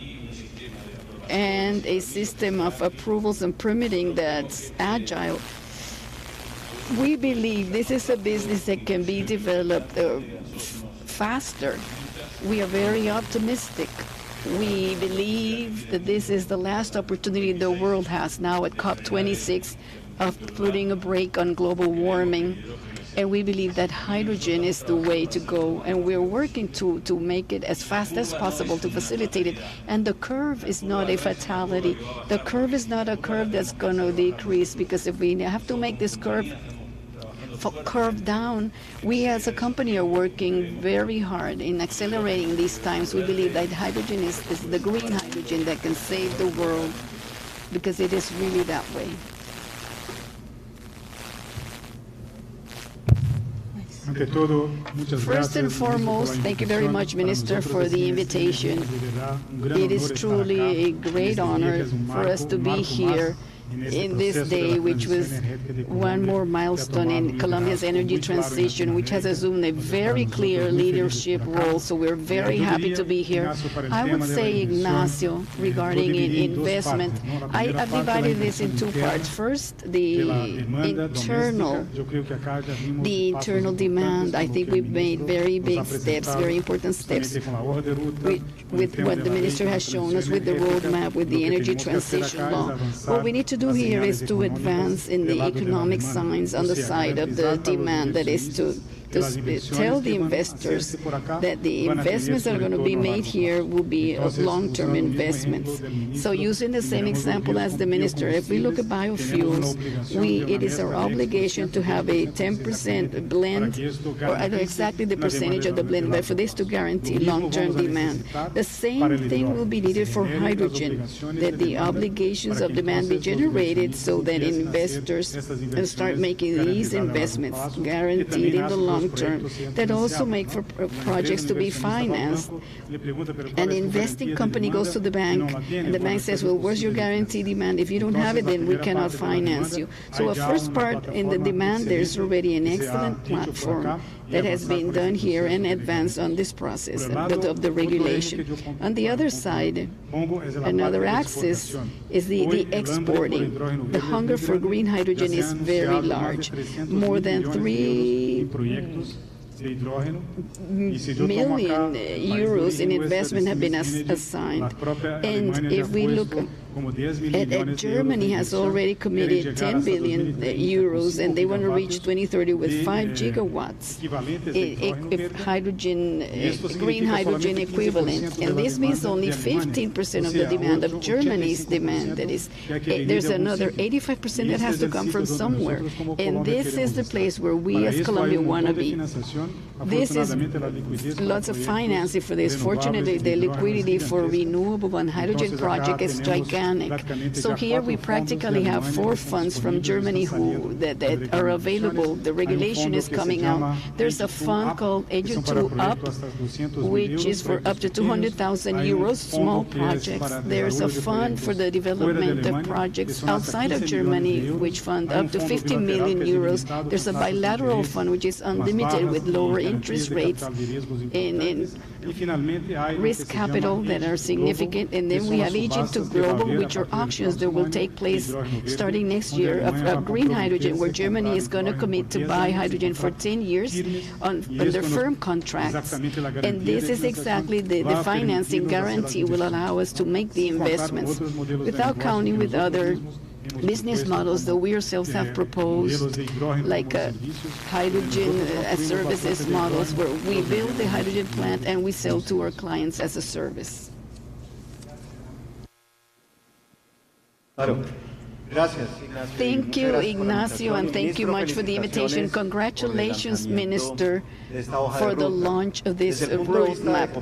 and a system of approvals and permitting that's agile. We believe this is a business that can be developed faster. We are very optimistic. We believe that this is the last opportunity the world has now at COP26 of putting a brake on global warming. And we believe that hydrogen is the way to go, and we're working to make it as fast as possible to facilitate it. And the curve is not a fatality. The curve is not a curve that's going to decrease, because if we have to make this curve down, we as a company are working very hard in accelerating these times. We believe that hydrogen is the green hydrogen that can save the world, because it is really that way. First and foremost, thank you very much, Minister, for the invitation. It is truly a great honor for us to be here in this day, which was one more milestone in Colombia's energy transition, which has assumed a very clear leadership role. So we're very happy to be here. I would say, Ignacio, regarding investment, I've divided this in two parts. First, the internal demand. I think we've made very big steps, very important steps with what the minister has shown us, with the roadmap, with the energy transition law. What we need to do here is to advance in the economic signs on the side of the demand, that is to tell the investors that the investments that are going to be made here will be long-term investments. So using the same example as the minister, if we look at biofuels, it is our obligation to have a 10% blend, or I don't know exactly the percentage of the blend, but for this to guarantee long-term demand. The same thing will be needed for hydrogen, that the obligations of demand be generated so that investors can start making these investments guaranteed in the long term, that also make for projects to be financed. An investing company goes to the bank, and the bank says, well, where's your guarantee demand? If you don't have it, then we cannot finance you. So a first part in the demand, there's already an excellent platform that has been done here and advanced on this process of the regulation. On the other side, another axis is the exporting. The hunger for green hydrogen is very large. More than 3 million euros in investment have been assigned. And if we look at Germany has already committed 10 billion euros, and they want to reach 2030 with 5 gigawatts green hydrogen equivalent. And this means only 15% of the demand of Germany's demand. That is, there's another 85% that has to come from somewhere. And this is the place where we as Colombia want to be. This is lots of financing for this. Fortunately, the liquidity for renewable and hydrogen project is gigantic. So here we practically have 4 funds from Germany that are available. The regulation is coming out. There's a fund called Edu2Up, which is for up to 200,000 euros, small projects. There's a fund for the development of projects outside of Germany, which fund up to 50 million euros. There's a bilateral fund, which is unlimited with lower interest rates in risk capital that are significant. And then we have Egypt Global, which are auctions that will take place starting next year of green hydrogen, where Germany is going to commit to buy hydrogen for 10 years under firm contracts. And this is exactly the financing guarantee will allow us to make the investments without counting with other business models that we ourselves have proposed, like hydrogen as services models, where we build the hydrogen plant and we sell to our clients as a service. Thank you, Ignacio, and thank you much for the invitation. Congratulations, Minister, for the launch of this roadmap.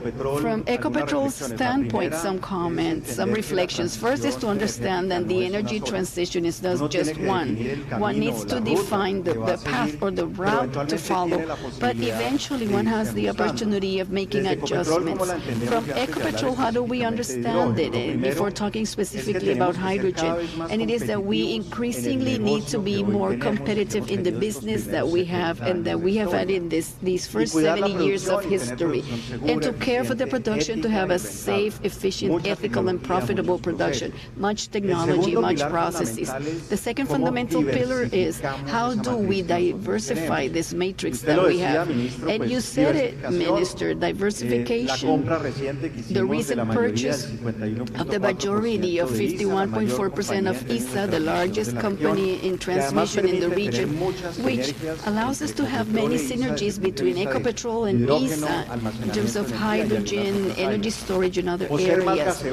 From Ecopetrol's standpoint, some comments, some reflections. First is to understand that the energy transition is not just one. One needs to define the path or the route to follow, but eventually one has the opportunity of making adjustments. From Ecopetrol, how do we understand it before talking specifically about hydrogen? And it is that we increasingly need to be more competitive in the business that we have and that we have had in these first 70 years of history, and to care for the production, to have a safe, efficient, ethical, and profitable production. Much technology, much processes. The second fundamental pillar is how do we diversify this matrix that we have? And you said it, Minister, diversification. The recent purchase of the majority of 51.4% of ISA, the largest company in transmission in the region, which allows us to have many synergies between Ecopetrol and ISA in terms of hydrogen, energy storage, and other areas,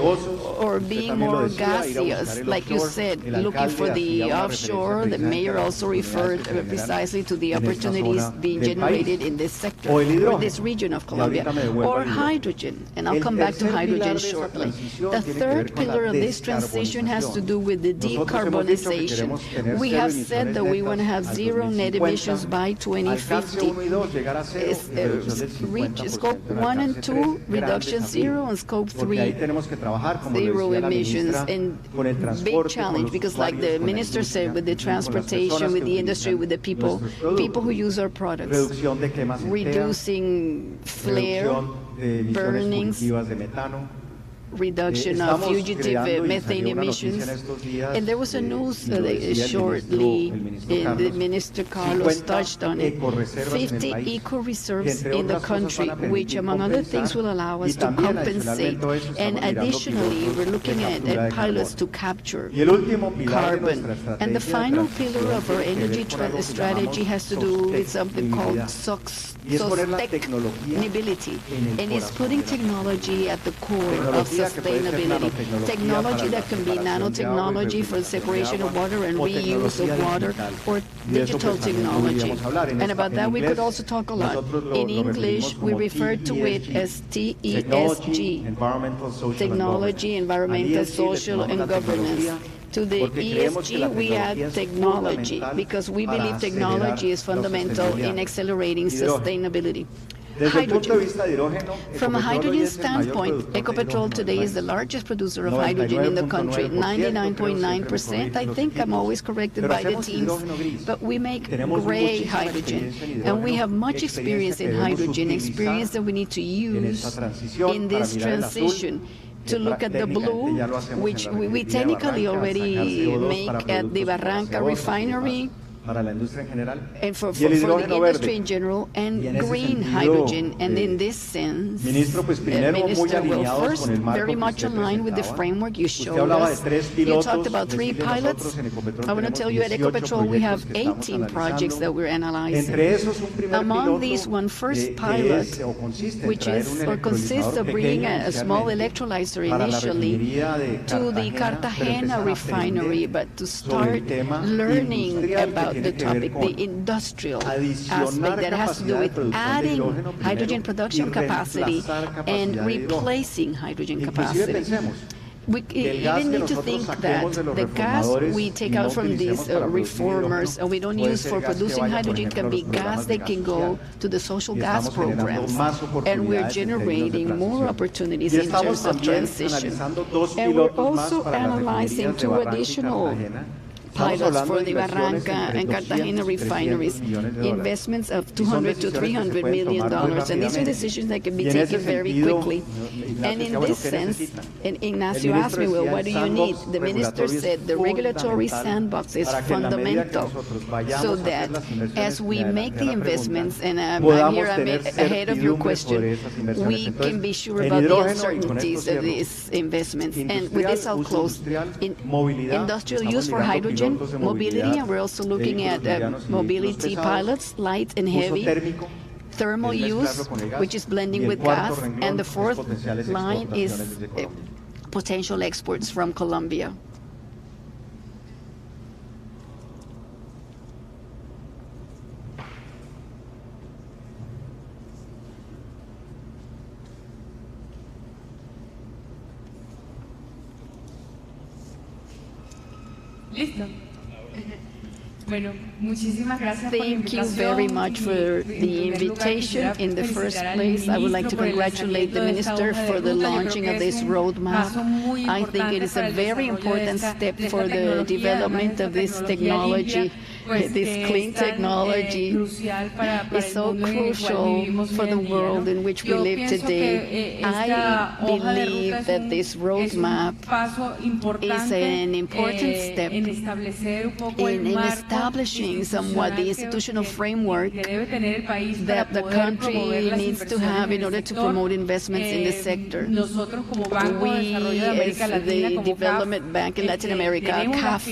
or being more gaseous, like you said, looking for the offshore. The mayor also referred precisely to the opportunities being generated in this sector, or this region of Colombia, or hydrogen, and I'll come back to hydrogen shortly. The third pillar of this transition has to do with the decarbonization. We have said that we want to have zero net emissions by 2050. Reach Scope 1 and 2 reduction zero, and Scope 3 zero emissions. And big challenge, because like the minister said, with the transportation, with the industry, with the people who use our products, reducing flare burnings, reduction of fugitive methane emissions. And there was a news shortly, and the Minister Carlos touched on it, 50 eco-reserves in the country, which among other things will allow us to compensate. And additionally, we're looking at pilots to capture carbon. And the final pillar of our energy strategy has to do with something called sustainability, and it's putting technology at the core of sustainability. Technology that can be nanotechnology for separation of water and reuse of water, or digital technology. And about that we could also talk a lot. In English, we refer to it as TESG, technology, environmental, social, and governance. To the ESG, we add technology, because we believe technology is fundamental in accelerating sustainability. Hydrogen. From a hydrogen standpoint, Ecopetrol today is the largest producer of hydrogen in the country, 99.9%. I think I'm always corrected by the teams, but we make gray hydrogen, and we have much experience in hydrogen, experience that we need to use in this transition. To look at the blue, which we technically already make at the Barranca refinery, and for the industry in general, and green hydrogen. And in this sense, Minister, will first very much align with the framework you showed us. You talked about 3 pilots. I want to tell you, at Ecopetrol we have 18 projects that we're analyzing. Among these, one first pilot, which is or consists of bringing a small electrolyzer initially to the Cartagena refinery, but to start learning about about the topic, the industrial aspect that has to do with adding hydrogen production capacity and replacing hydrogen capacity. We even need to think that the gas we take out from these reformers and we don't use for producing hydrogen can be gas that can go to the social gas programs. And we're generating more opportunities in terms of transition. And we're also analyzing two additional pilots for the Barranca and Cartagena refineries, investments of $200 to $300 million. And these are decisions that can be taken very quickly. And in this sense, and Ignacio asked me, well, what do you need? The minister said the regulatory sandbox is fundamental so that as we make the investments, and I'm ahead of your question, we can be sure about the uncertainties of these investments. And with this, I'll close. In industrial use for hydrogen, mobility, and we're also looking at mobility pilots, light and heavy, thermal use, which is blending with gas, and the fourth line is potential exports from Colombia. Listo. Bueno, muchísimas gracias por la Thank you invitación. very much for the invitation. In the first place, I would like to congratulate the Minister for the launching of this roadmap. I think it is a very important step for the development of this technology. This clean technology is so crucial for the world in which we live today. I believe that this roadmap is an important step in establishing somewhat the institutional framework that the country needs to have in order to promote investments in the sector. We, as the Development Bank in Latin America, CAF,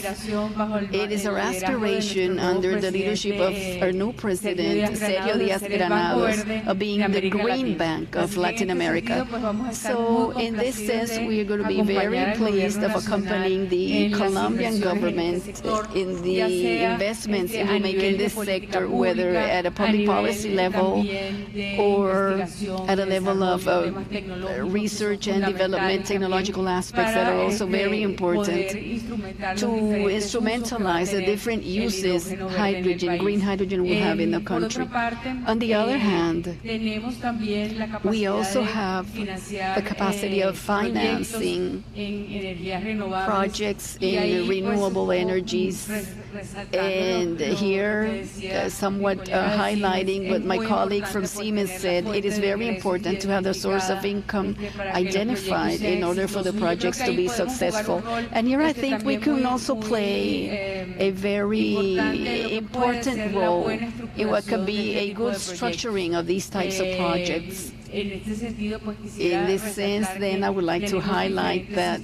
it is our aspiration under the leadership of our new president, Sergio Díaz-Granados, of being the Green Bank of Latin America. So in this sense, we are going to be very pleased of accompanying the Colombian government in the investments it will make in this sector, whether at a public policy level or at a level of research and development technological aspects that are also very important to instrumentalize the different uses hydrogen, green hydrogen will have in the country. On the other hand, we also have the capacity of financing projects in renewable energies. And here, somewhat highlighting what my colleague from Siemens said, it is very important to have the source of income identified in order for the projects to be successful. And here I think we can also play a very important role in what could be a good structuring of these types of projects. In this sense, then, I would like to highlight that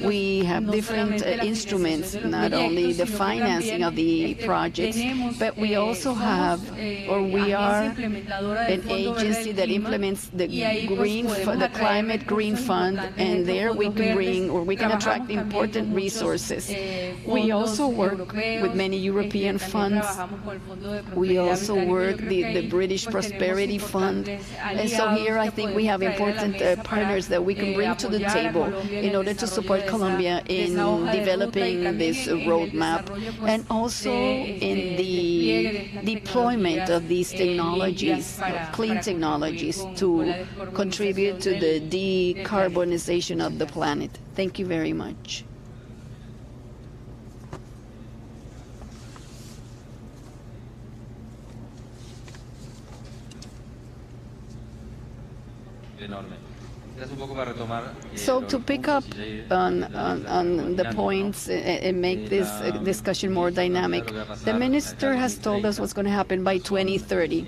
we have different instruments, not only the financing of the projects, but we also have, or we are an agency that implements the Climate Green Fund, and there we can bring, or we can attract important resources. We also work with many European funds. We also work the British Prosperity Fund. And so here I think we have important partners that we can bring to the table in order to support Colombia in developing this roadmap and also in the deployment of these technologies, clean technologies, to contribute to the decarbonization of the planet. Thank you very much. So to pick up on the points and make this discussion more dynamic, the minister has told us what's going to happen by 2030.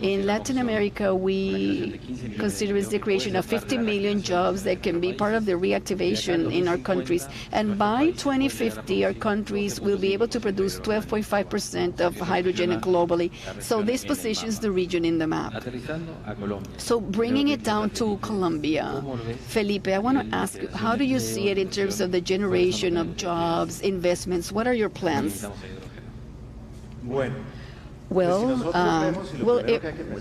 In Latin America, we consider it's the creation of 50 million jobs that can be part of the reactivation in our countries. And by 2050, our countries will be able to produce 12.5% of hydrogen globally. So this positions the region in the map. So bringing it down to Colombia, Felipe, I want to ask you, how do you see it in terms of the generation of jobs, investments? What are your plans? Well,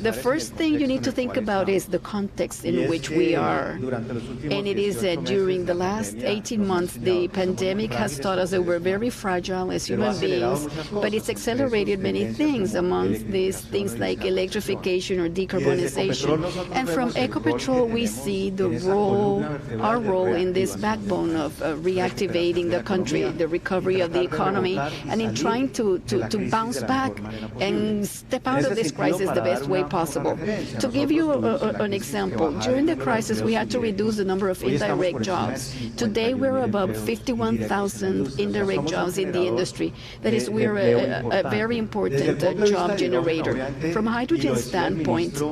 the first thing you need to think about is the context in which we are. And it is that during the last 18 months, the pandemic has taught us that we're very fragile as human beings, but it's accelerated many things, amongst these things like electrification or decarbonization. And from Ecopetrol, we see our role in this backbone of reactivating the country, the recovery of the economy, and in trying to bounce back and step out of this crisis the best way possible. To give you an example, during the crisis, we had to reduce the number of indirect jobs. Today, we're above 51,000 indirect jobs in the industry. That is, we're a very important job generator. From a hydrogen standpoint,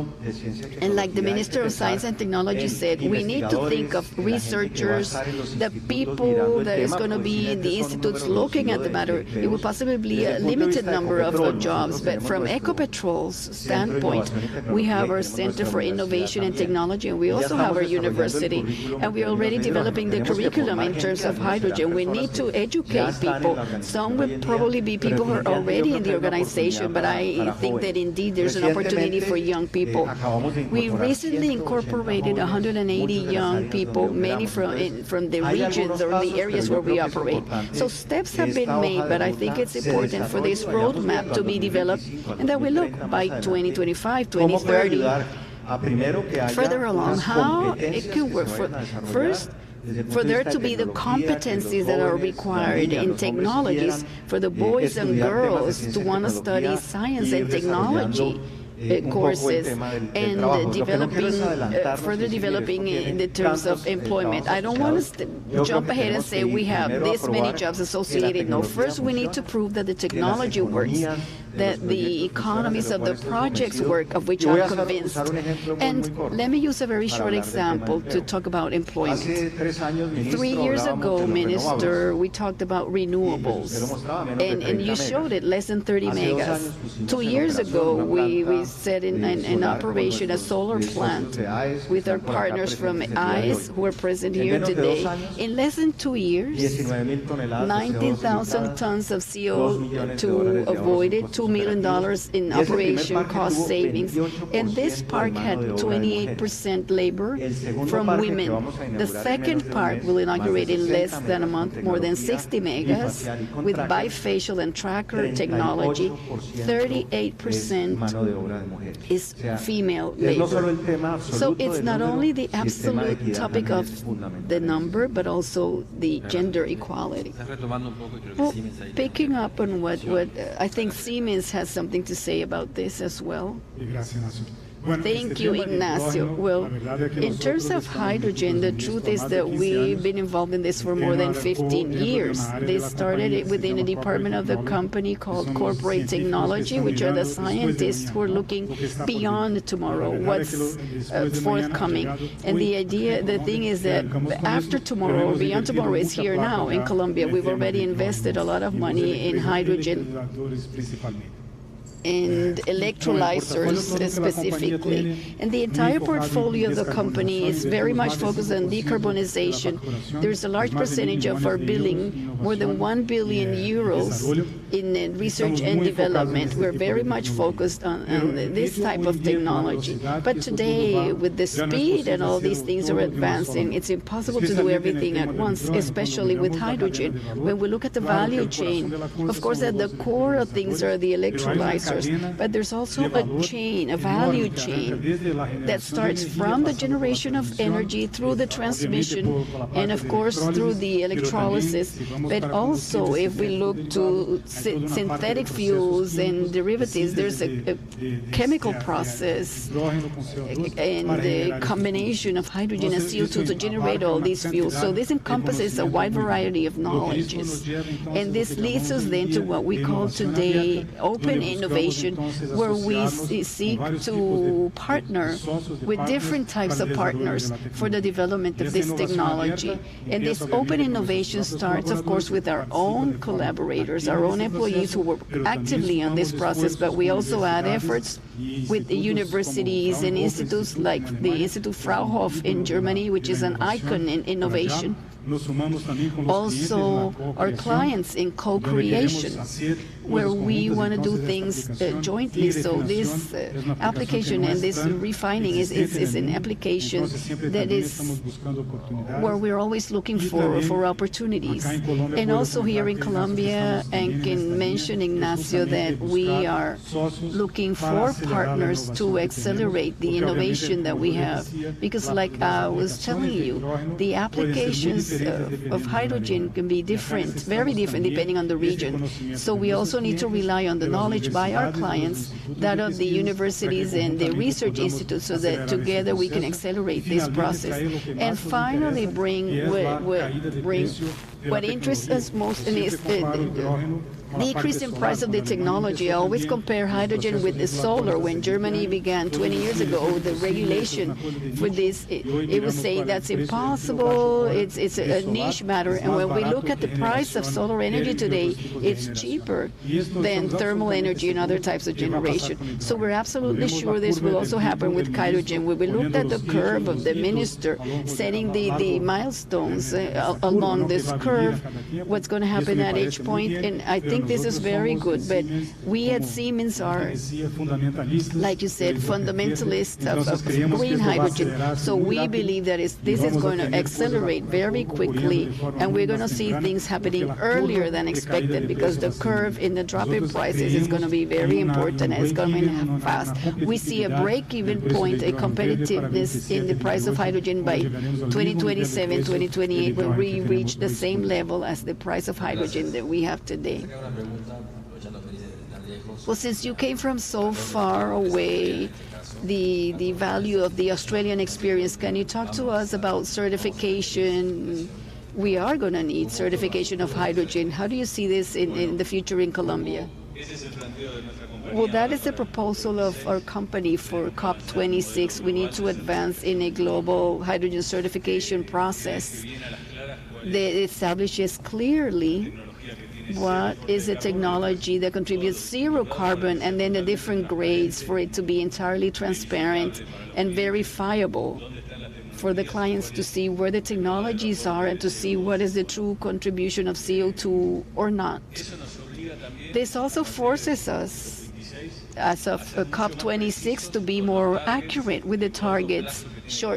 and like the Minister of Science and Technology said, we need to think of researchers, the people that is going to be in the institutes looking at the matter. It will possibly be a limited number of jobs, but from Ecopetrol's standpoint, we have our Center for Innovation and Technology, and we also have our university, and we're already developing the curriculum in terms of hydrogen. We need to educate people. Some will probably be people who are already in the organization, but I think that indeed there's an opportunity for young people. We recently incorporated 180 young people, many from the regions or the areas where we operate. So steps have been made, but I think it's important for this roadmap to be developed, and that we look by 2025, 2030, further along, how it can work. First, for there to be the competencies that are required in technologies for the boys and girls to want to study science and technology courses, and further developing in the terms of employment. I don't want to jump ahead and say we have this many jobs associated. No, first we need to prove that the technology works, that the economies of the projects work, of which I'm convinced. And let me use a very short example to talk about employment. 3 years ago, Minister, we talked about renewables, and you showed it, less than 30 megas. 2 years ago, we set in operation a solar plant with our partners from ICE, who are present here today. In less than 2 years, 19,000 tons of CO2 avoided, $2 million in operation cost savings. And this park had 28% labor from women. The second park will inaugurate in less than a month, more than 60 megas, with bifacial and tracker technology. 38% is female labor. So it's not only the absolute topic of the number, but also the gender equality. Well, picking up on what I think Siemens has something to say about this as well. Thank you, Ignacio. Well, in terms of hydrogen, the truth is that we've been involved in this for more than 15 years. This started within a department of the company called Corporate Technology, which are the scientists who are looking beyond tomorrow, what's forthcoming. And the thing is that after tomorrow, beyond tomorrow is here now in Colombia. We've already invested a lot of money in hydrogen and electrolyzers specifically. And the entire portfolio of the company is very much focused on decarbonization. There's a large percentage of our billing, more than 1 billion euros in research and development. We're very much focused on this type of technology. But today, with the speed and all these things are advancing, it's impossible to do everything at once, especially with hydrogen. When we look at the value chain, of course, at the core of things are the electrolyzers. But there's also a chain, a value chain, that starts from the generation of energy through the transmission and, of course, through the electrolysis. But also, if we look to synthetic fuels and derivatives, there's a chemical process and the combination of hydrogen and CO2 to generate all these fuels. So this encompasses a wide variety of knowledges. And this leads us then to what we call today open innovation, where we seek to partner with different types of partners for the development of this technology. And this open innovation starts, of course, with our own collaborators, our own employees who work actively on this process, but we also add efforts with the universities and institutes like the Institute Fraunhofer in Germany, which is an icon in innovation. also our clients in co-creation, where we want to do things jointly. So this application and this refining is an application that is where we're always looking for opportunities. And also here in Colombia, and can mention, Ignacio, that we are looking for partners to accelerate the innovation that we have. Because like I was telling you, the applications of hydrogen can be different, very different depending on the region. So we also need to rely on the knowledge by our clients, that of the universities and the research institutes, so that together we can accelerate this process. And finally bring what interests us most in is the decrease in price of the technology. I always compare hydrogen with the solar. When Germany began 20 years ago, the regulation for this, it was saying that's impossible, it's a niche matter. And when we look at the price of solar energy today, it's cheaper than thermal energy and other types of generation. So we're absolutely sure this will also happen with hydrogen. When we looked at the curve of the minister setting the milestones along this curve, what's going to happen at each point, and I think this is very good, but we at Siemens are, like you said, fundamentalists of green hydrogen. So we believe that this is going to accelerate very quickly, and we're going to see things happening earlier than expected, because the curve in the drop in prices is going to be very important, and it's coming fast. We see a break-even point, a competitiveness in the price of hydrogen by 2027, 2028, when we reach the same level as the price of hydrogen that we have today. Well, since you came from so far away, the value of the Australian experience, can you talk to us about certification? We are going to need certification of hydrogen. How do you see this in the future in Colombia? Well, that is the proposal of our company for COP26. We need to advance in a global hydrogen certification process that establishes clearly what is a technology that contributes zero carbon, and then the different grades for it to be entirely transparent and verifiable for the clients to see where the technologies are and to see what is the true contribution of CO2 or not. This also forces us, as of COP26, to be more accurate with the targets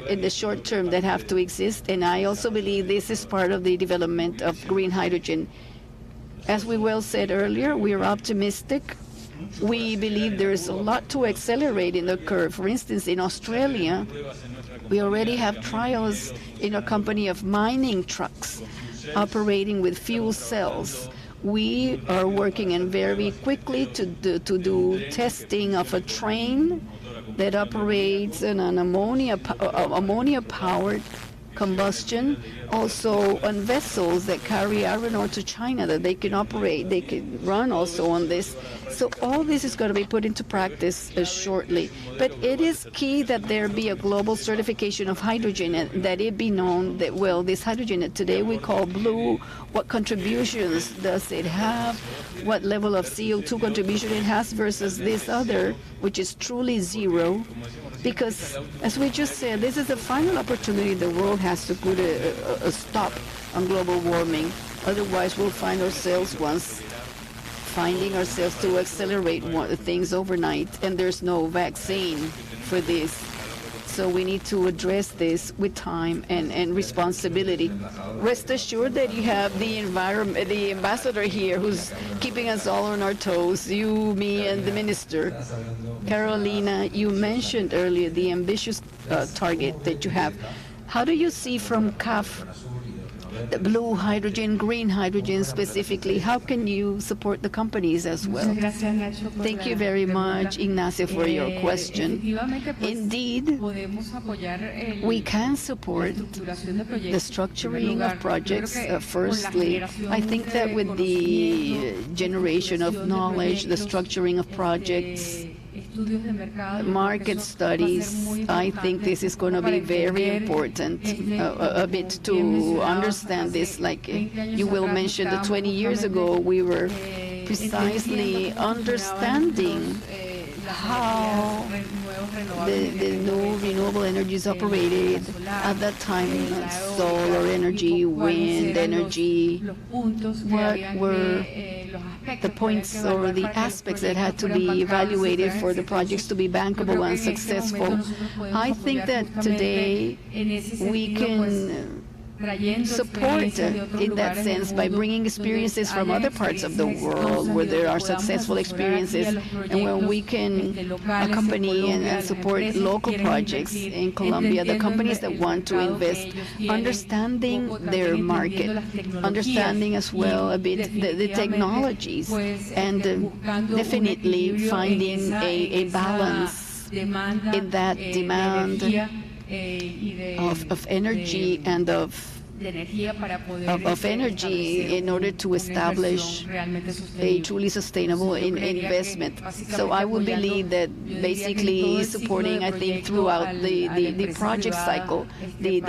in the short term that have to exist. And I also believe this is part of the development of green hydrogen. As we well said earlier, we are optimistic. We believe there is a lot to accelerate in the curve. For instance, in Australia, we already have trials in a company of mining trucks operating with fuel cells. We are working and very quickly to do testing of a train that operates in an ammonia-powered combustion, also on vessels that carry iron ore to China, that they can operate, they can run also on this. So all this is going to be put into practice shortly. But it is key that there be a global certification of hydrogen, and that it be known that, well, this hydrogen that today we call blue, what contributions does it have, what level of CO2 contribution it has versus this other, which is truly zero. Because, as we just said, this is the final opportunity the world has to put a stop on global warming. Otherwise, we'll find ourselves finding ourselves to accelerate things overnight, and there's no vaccine for this. So we need to address this with time and responsibility. Rest assured that you have the ambassador here who's keeping us all on our toes, you, me, and the minister. Carolina, you mentioned earlier the ambitious target that you have. How do you see from CAF the blue hydrogen, green hydrogen specifically? How can you support the companies as well? Thank you very much, Ignacio, for your question. Indeed, we can support the structuring of projects. Firstly, I think that with the generation of knowledge, the structuring of projects, market studies, I think this is going to be very important a bit to understand this. Like you will mention that 20 years ago we were precisely understanding how the new renewable energy is operated at that time, solar energy, wind energy, what were the points or the aspects that had to be evaluated for the projects to be bankable and successful. I think that today we can support in that sense by bringing experiences from other parts of the world where there are successful experiences, and when we can accompany and support local projects in Colombia, the companies that want to invest, understanding their market, understanding as well a bit the technologies, and definitely finding a balance in that demand of energy and of energy in order to establish a truly sustainable investment. So I would believe that basically supporting, I think, throughout the project cycle, the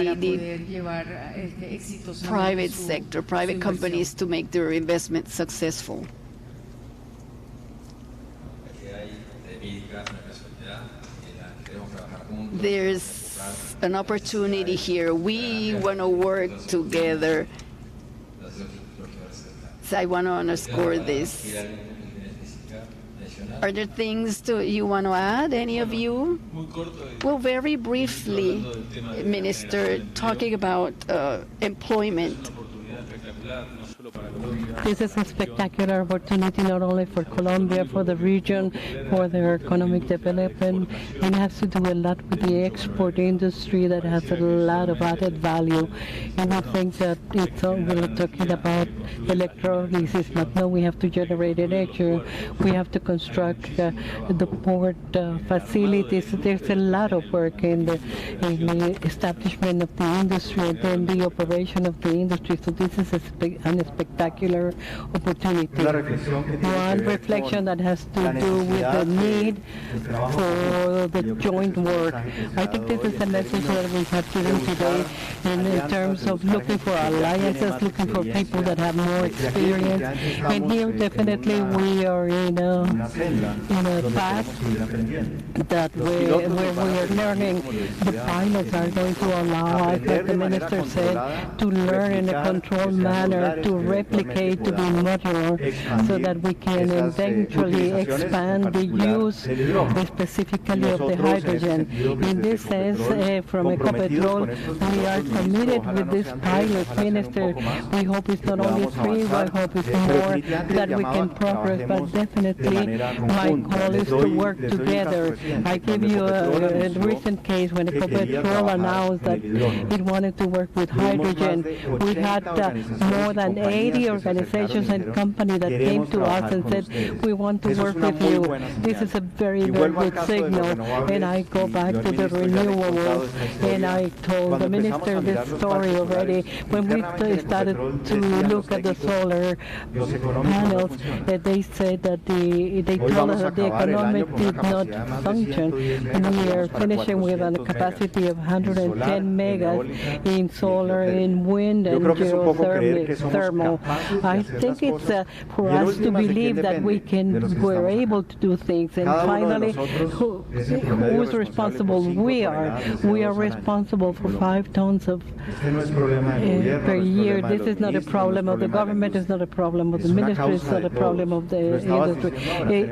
private sector, private companies to make their investment successful. There's an opportunity here. We want to work together. So I want to underscore this. Are there things you want to add, any of you? Well, very briefly, Minister, talking about employment. This is a spectacular opportunity not only for Colombia, for the region, for their economic development, and has to do a lot with the export industry that has a lot of added value. And I think that we're talking about electrolysis, but no, we have to generate energy, we have to construct the port facilities. There's a lot of work in the establishment of the industry and then the operation of the industry. So this is a spectacular opportunity. One reflection that has to do with the need for the joint work. I think this is a message that we have given today in terms of looking for alliances, looking for people that have more experience. And here definitely we are in a path that where we are learning. The pilots are going to allow, like the minister said, to learn in a controlled manner, to replicate, to be modular, so that we can eventually expand the use specifically of the hydrogen. In this sense, from Ecopetrol, we are committed with this pilot, Minister. We hope it's not only 3, we hope it's more that we can progress, but definitely my call is to work together. I give you a recent case when Ecopetrol announced that it wanted to work with hydrogen. We had more than 80 organizations and companies that came to us and said, we want to work with you. This is a very, very good signal. And I go back to the renewables, and I told the minister this story already. When we started to look at the solar panels, they said that they told us that the economic did not function. And we are finishing with a capacity of 110 megas in solar, in wind, and geothermal. I think it's for us to believe that we're able to do things. And finally, who's responsible? We are. We are responsible for 5 tons of per year. This is not a problem of the government. It's not a problem of the ministry. It's not a problem of the industry.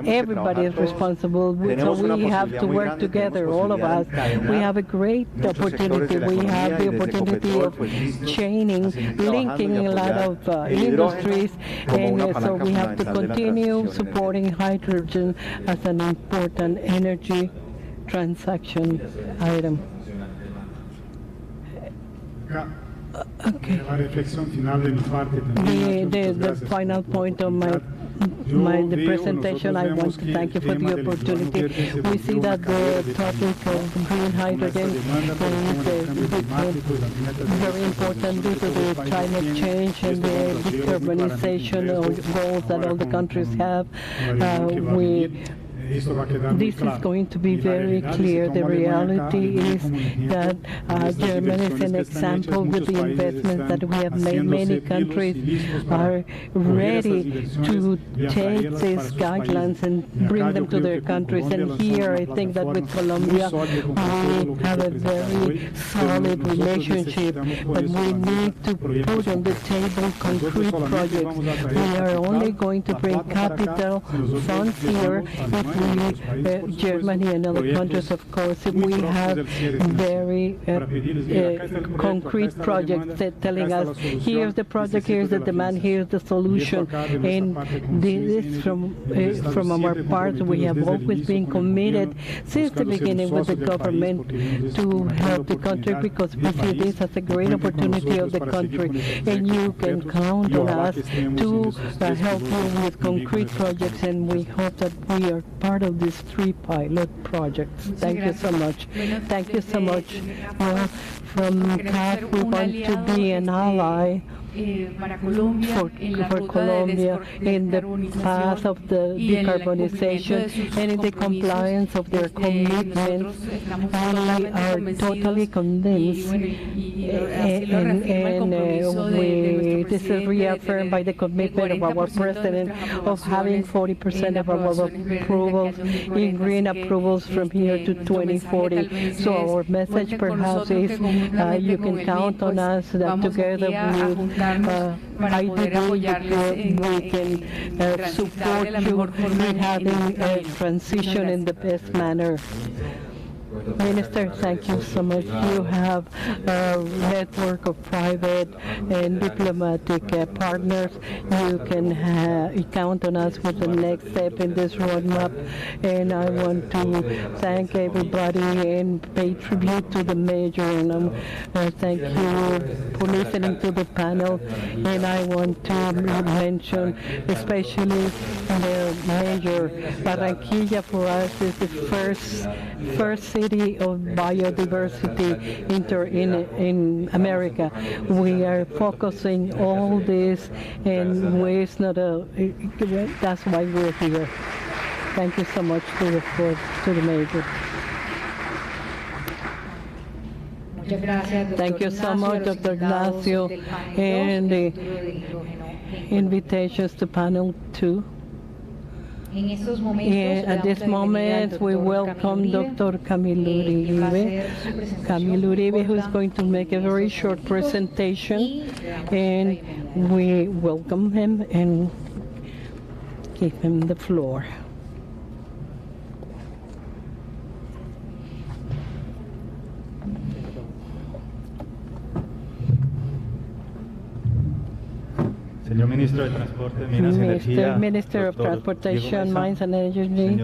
Everybody is responsible. So we have to work together, all of us. We have a great opportunity. We have the opportunity of chaining, linking a lot of industries, and so we have to continue supporting hydrogen as an important energy transaction item. Okay. The final point of the presentation, I want to thank you for the opportunity. We see that the topic of green hydrogen is very important due to the climate change and the decarbonization goals that all the countries have. this is going to be very clear. The reality is that Germany is an example with the investments that we have made. Many countries are ready to take these guidelines and bring them to their countries. And here, I think that with Colombia, we have a very solid relationship, but we need to put on the table concrete projects. We are only going to bring capital funds here if we, Germany and other countries, of course, if we have very concrete projects telling us, here's the project, here's the demand, here's the solution. And this from our part, we have always been committed since the beginning with the government to help the country, because we see this as a great opportunity of the country, and you can count on us to help you with concrete projects, and we hope that we are part of these 3 pilot projects. Thank you so much. Thank you so much. Well, from CAF, we want to be an ally for Colombia in the path of the decarbonization and in the compliance of their commitments. We are totally convinced, and this is reaffirmed by the commitment of our President of having 40% of our approvals in green approvals from here to 2040. So our message perhaps is you can count on us that together with IDB, we can support you in having a transition in the best manner. Minister, thank you so much. You have a network of private and diplomatic partners. You can count on us with the next step in this roadmap. And I want to thank everybody and pay tribute to the Mayor. And thank you for listening to the panel. And I want to mention especially the Mayor. Barranquilla for us is the first city of biodiversity in America. We are focusing all this, and it's not that's why we're here. Thank you so much to the Mayor. Thank you so much, Dr. Ignacio, and the invitations to panel 2. At this moment, we welcome Dr. Camilo Uribe, who is going to make a very short presentation, and we welcome him and give him the floor. Señor Ministro de Transporte, Minas, Energía, Minister of Transportation, Mines and Energy,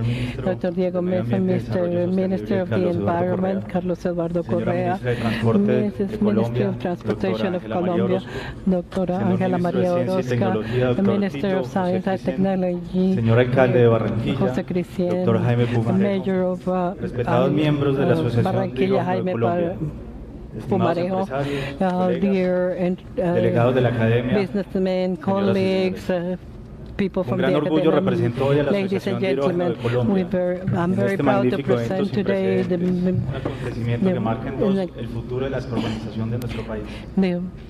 Dr. Diego Mesa, Minister of the Environment, Carlos Eduardo Correa, Mrs. Minister of Transportation of Colombia, Dr. Ángela María Orozca, Minister of Science and Technology, Señor Alcalde de Barranquilla, José Cristian, Dr. Jaime Mayor of respetados miembros de la Asociación Barranquilla, Jaime Pumarejo, dear and businessmen, colleagues, people from the academy, ladies and gentlemen, I'm very proud to present today the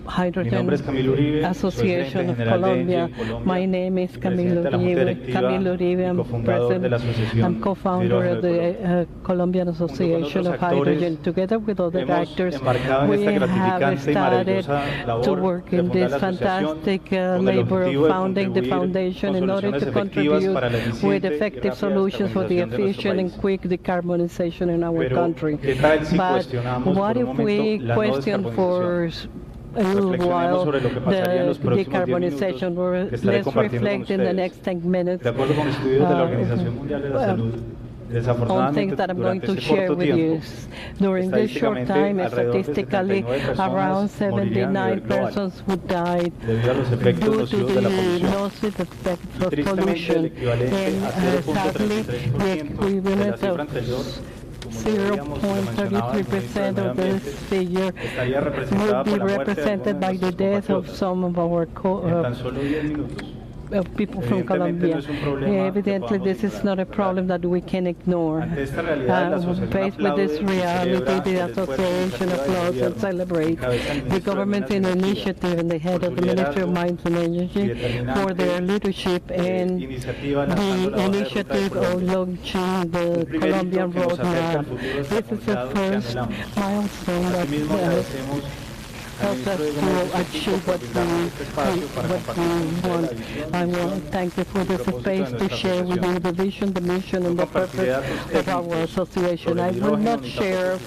Hydrogen Association of Colombia. My name is Camilo Uribe. I'm co-founder of the Colombian Association of Hydrogen. Together with other actors, we have started to work in this fantastic labor of founding the foundation in order to contribute with effective solutions for the efficient and quick decarbonization in our country. But what if we question for a little while the decarbonization? Let's reflect in the next 10 minutes on things that I'm going to share with you. During this short time, statistically, around 79 persons would die due to the nocive effects of pollution. And sadly, the equivalent of 0.33% of this figure will be represented by the death of some of our people from Colombia. Evidently, this is not a problem that we can ignore. Faced with this reality, the association applauds and celebrates the government's initiative and the head of the Ministry of Mines and Energy for their leadership and the initiative of launching the Colombian roadmap. This is the first milestone that helps us to achieve what we want. I want to thank you for this space to share with you the vision, the mission, and the purpose of our association. I will not share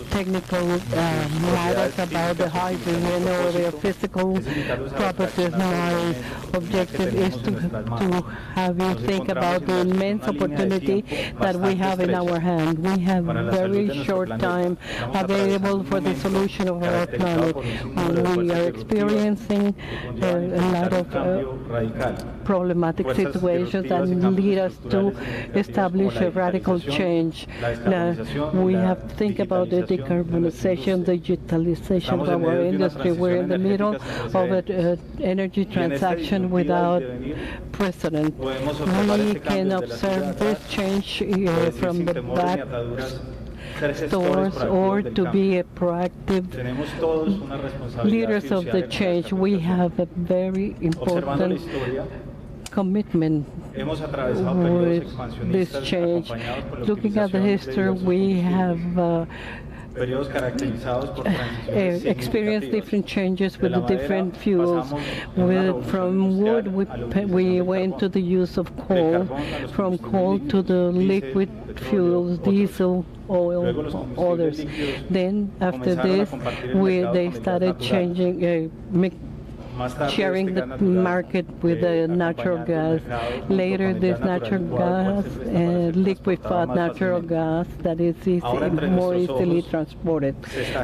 technical matters about the hydrogen or their physical properties. My objective is to have you think about the immense opportunity that we have in our hand. We have very short time available for the solution of our planet. We are experiencing a lot of problematic situations that lead us to establish a radical change. We have to think about the decarbonization, digitalization of our industry. We're in the middle of an energy transaction without precedent. We can observe this change from the back stores or to be a proactive leaders of the change. We have a very important commitment with this change. Looking at the history, we have experience different changes with the different fuels. From wood, we went to the use of coal. From coal to the liquid fuels, diesel, oil, others. Then after this, they started changing, sharing the market with the natural gas. Later, this natural gas, liquefied natural gas that is more easily transported.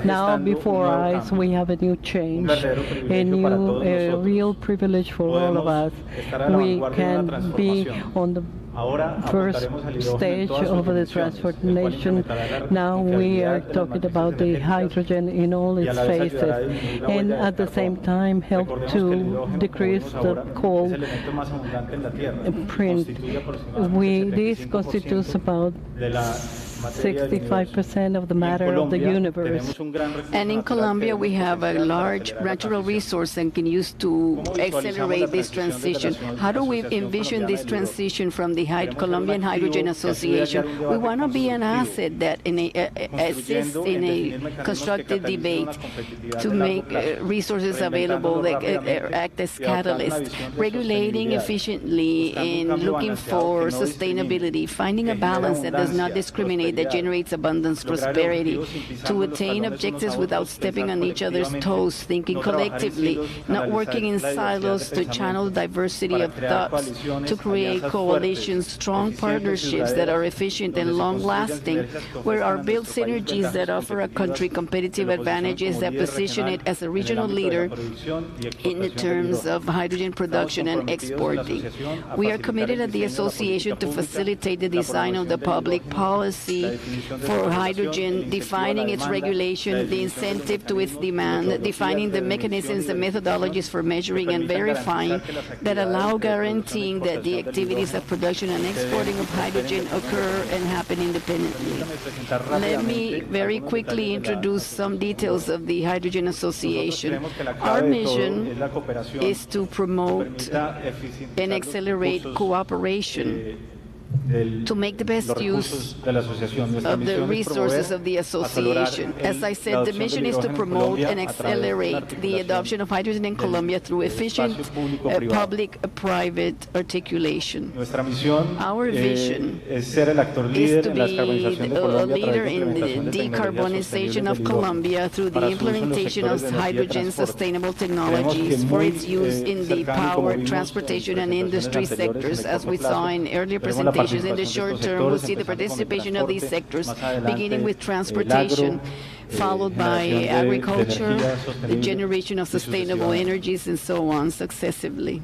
Now, before us, we have a new change, a real privilege for all of us. We can be on the first stage of the transformation. Now we are talking about the hydrogen in all its phases, and at the same time help to decrease the coal print. This constitutes about 65% of the matter of the universe. And in Colombia, we have a large natural resource and can use to accelerate this transition. How do we envision this transition from the Colombian Hydrogen Association? We want to be an asset that assists in a constructive debate to make resources available that act as catalysts, regulating efficiently and looking for sustainability, finding a balance that does not discriminate, that generates abundance, prosperity, to attain objectives without stepping on each other's toes, thinking collectively, not working in silos, to channel diversity of thoughts, to create coalitions, strong partnerships that are efficient and long-lasting, where are built synergies that offer a country competitive advantages that position it as a regional leader in the terms of hydrogen production and exporting. We are committed at the association to facilitate the design of the public policy for hydrogen, defining its regulation, the incentive to its demand, defining the mechanisms and methodologies for measuring and verifying that allow guaranteeing that the activities of production and exporting of hydrogen occur and happen independently. Let me very quickly introduce some details of the Hydrogen Association. Our mission is to promote and accelerate cooperation to make the best use of the resources of the association. As I said, the mission is to promote and accelerate the adoption of hydrogen in Colombia through efficient public-private articulation. Our vision is to be a leader in the decarbonization of Colombia through the implementation of hydrogen sustainable technologies for its use in the power, transportation, and industry sectors. As we saw in earlier presentations, in the short term, we'll see the participation of these sectors, beginning with transportation, followed by agriculture, the generation of sustainable energies, and so on, successively.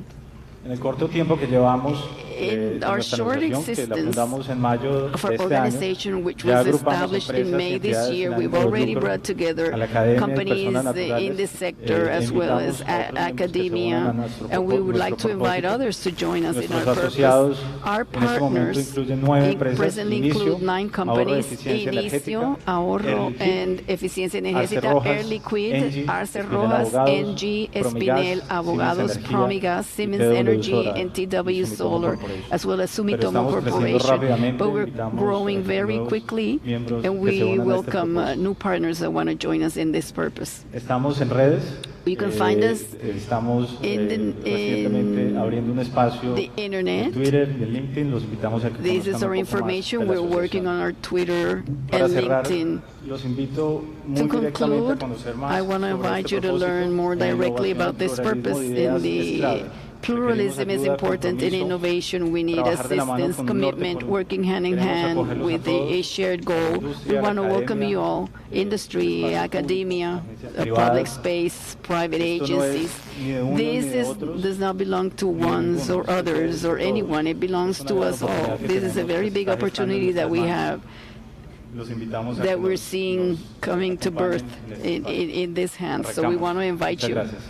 in our short existence of our organization, which ya was agrupamos established in empresas y May this entidades year, sin we've ánimo de already lucro, brought together a la academia y companies personas naturales, in this sector as well as invitamos a otros miembros que se unan a academia, nuestro and we would like to invite propósito. others to join us in our Nuestros purpose. asociados Our en este momento partners incluyen 9 empresas, presently Inicio, include 9 Ahorro de companies, Eficiencia Inicio, Energética, Ahorro and Eficiencia Energética, Rojas, Air Liquid, Engie, Arce Espinel Rojas, Abogados, Engie, Promigas, Espinel Abogados, Siemens Energía, Promigas, Siemens TW Energy, Solar, and TW Sumitomo Solar, Corporation. as well as Pero Sumitomo estamos creciendo Corporation. rápidamente, But we're invitamos growing very nuevos quickly, miembros and que se we unan a este welcome propósito. new partners that want to join us in this purpose. Estamos en redes. You can find us Estamos in recientemente abriendo un espacio the internet. en Twitter y en LinkedIn. Los invitamos a que This is conozcan our un poco más information. de la We're working asociación. on our Twitter Para and cerrar, LinkedIn. los invito muy To directamente a conclude, conocer más I want to sobre invite este you to propósito. learn more La directly innovación, about this pluralismo purpose. de ideas In es the clave. pluralism is Requerimos ayuda, important. In compromiso, innovation, we need trabajar de la mano assistance, con un norte commitment, común. working hand in Queremos hand acogerlos a with todos, a shared goal. la We industria, want to la welcome you academia, all, industry, espacios academia, públicos, public privadas. space, private Esto no es agencies. ni de uno ni This de is, otros, does not belong to ni de ones ninguno. or others or anyone. It belongs Es una to gran us all. oportunidad que This is a tenemos very que big está gestando opportunity en that we nuestras have, manos. Los invitamos a that que we're nos seeing coming to birth acompañen en este espacio. in this hand. So we Arrancamos. want to invite Muchas you. gracias.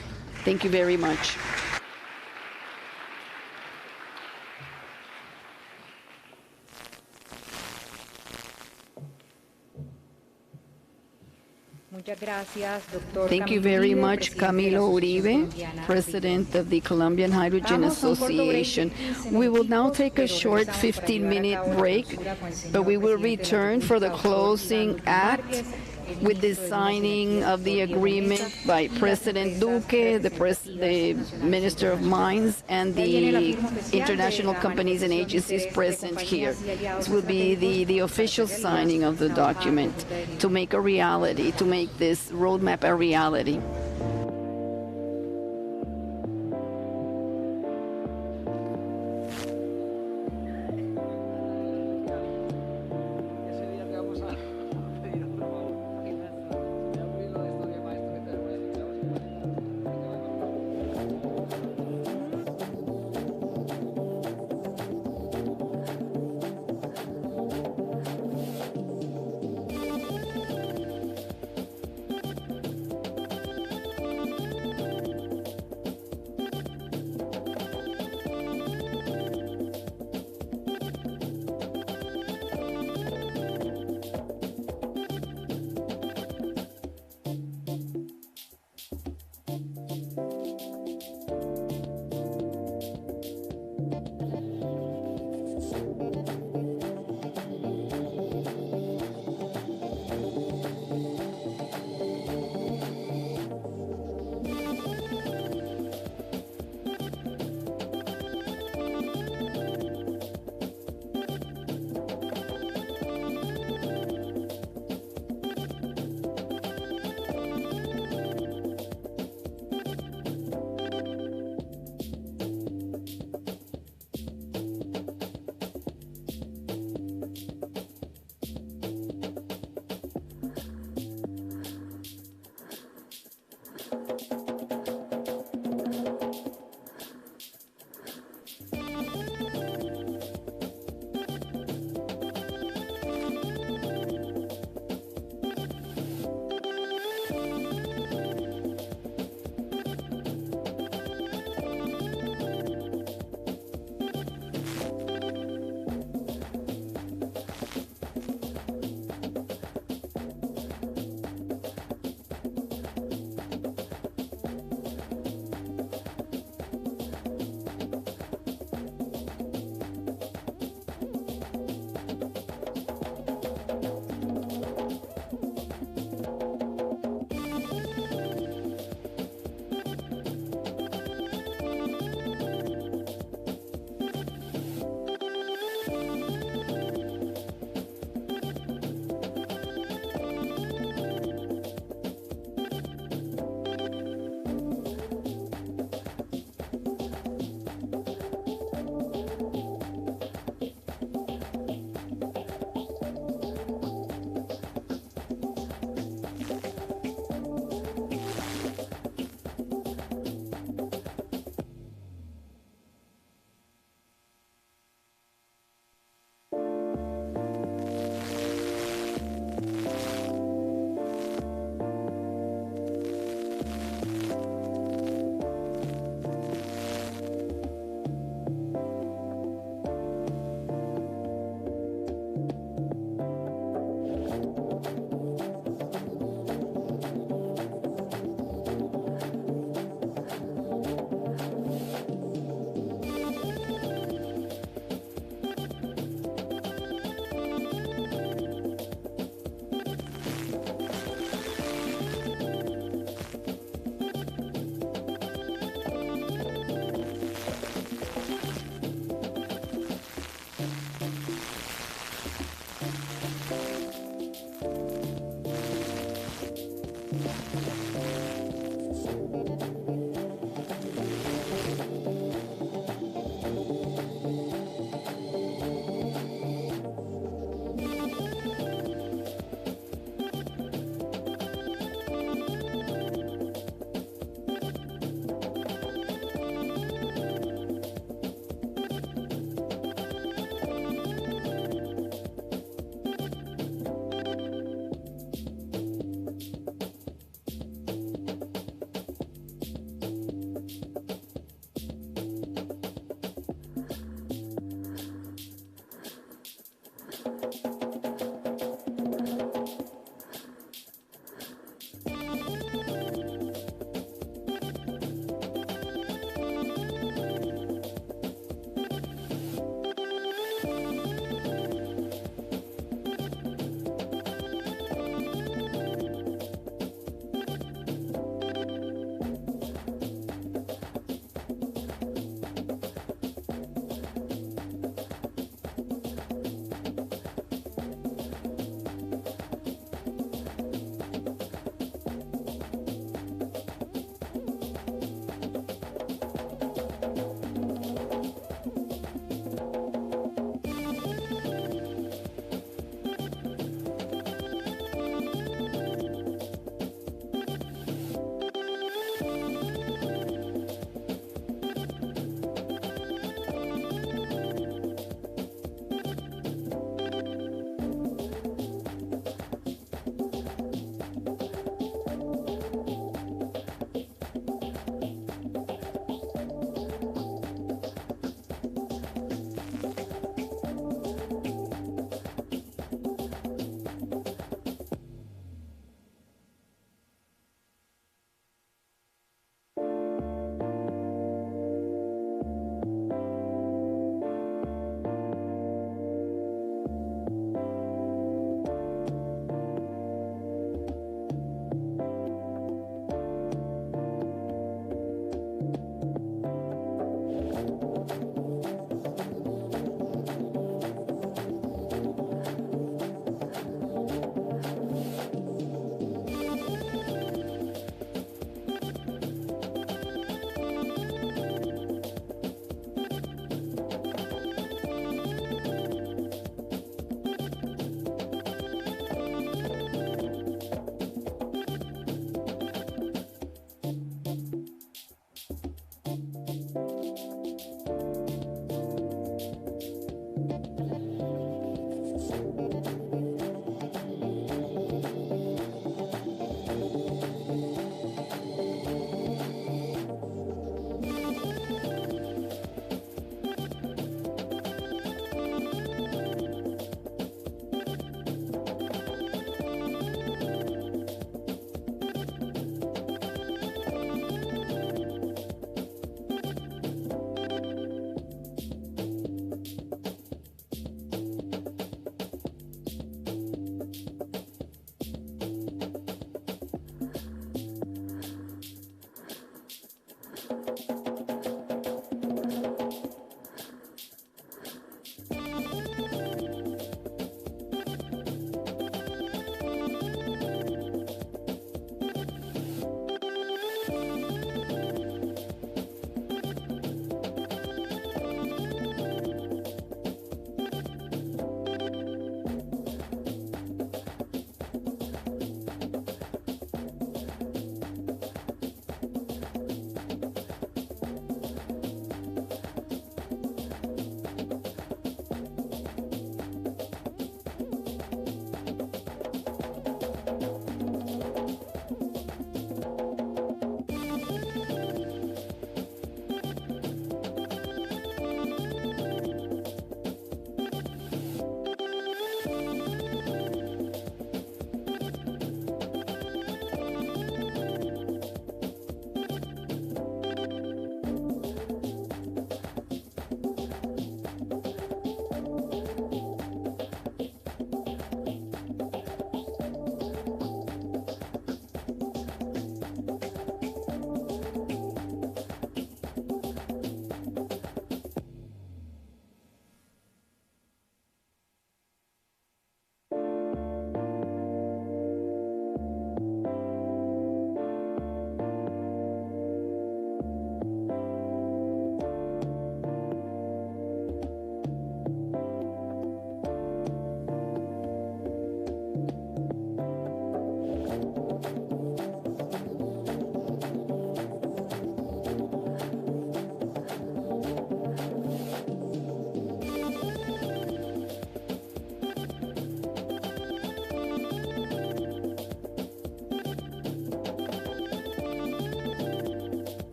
Thank you very much. Muchas gracias, doctor. Thank you very much, Camilo Uribe, President of the Colombian Hydrogen Association. We will now take a short 15-minute break, but we will return for the closing act with the signing of the agreement by President Duque, the Minister of Mines, and the international companies and agencies present here. This will be the official signing of the document to make a reality, to make this roadmap a reality.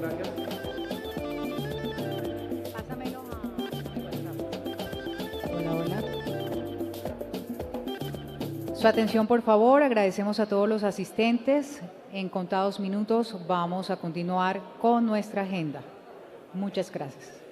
gracias. Pásamelo a mi WhatsApp. Hola, hola. Su atención, por favor. Agradecemos a todos los asistentes. En contados minutos vamos a continuar con nuestra agenda. Muchas gracias.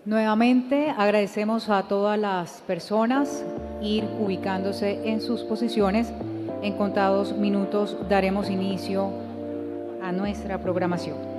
Nuevamente agradecemos a todas las personas ir ubicándose en sus posiciones. En contados minutos daremos inicio a nuestra programación.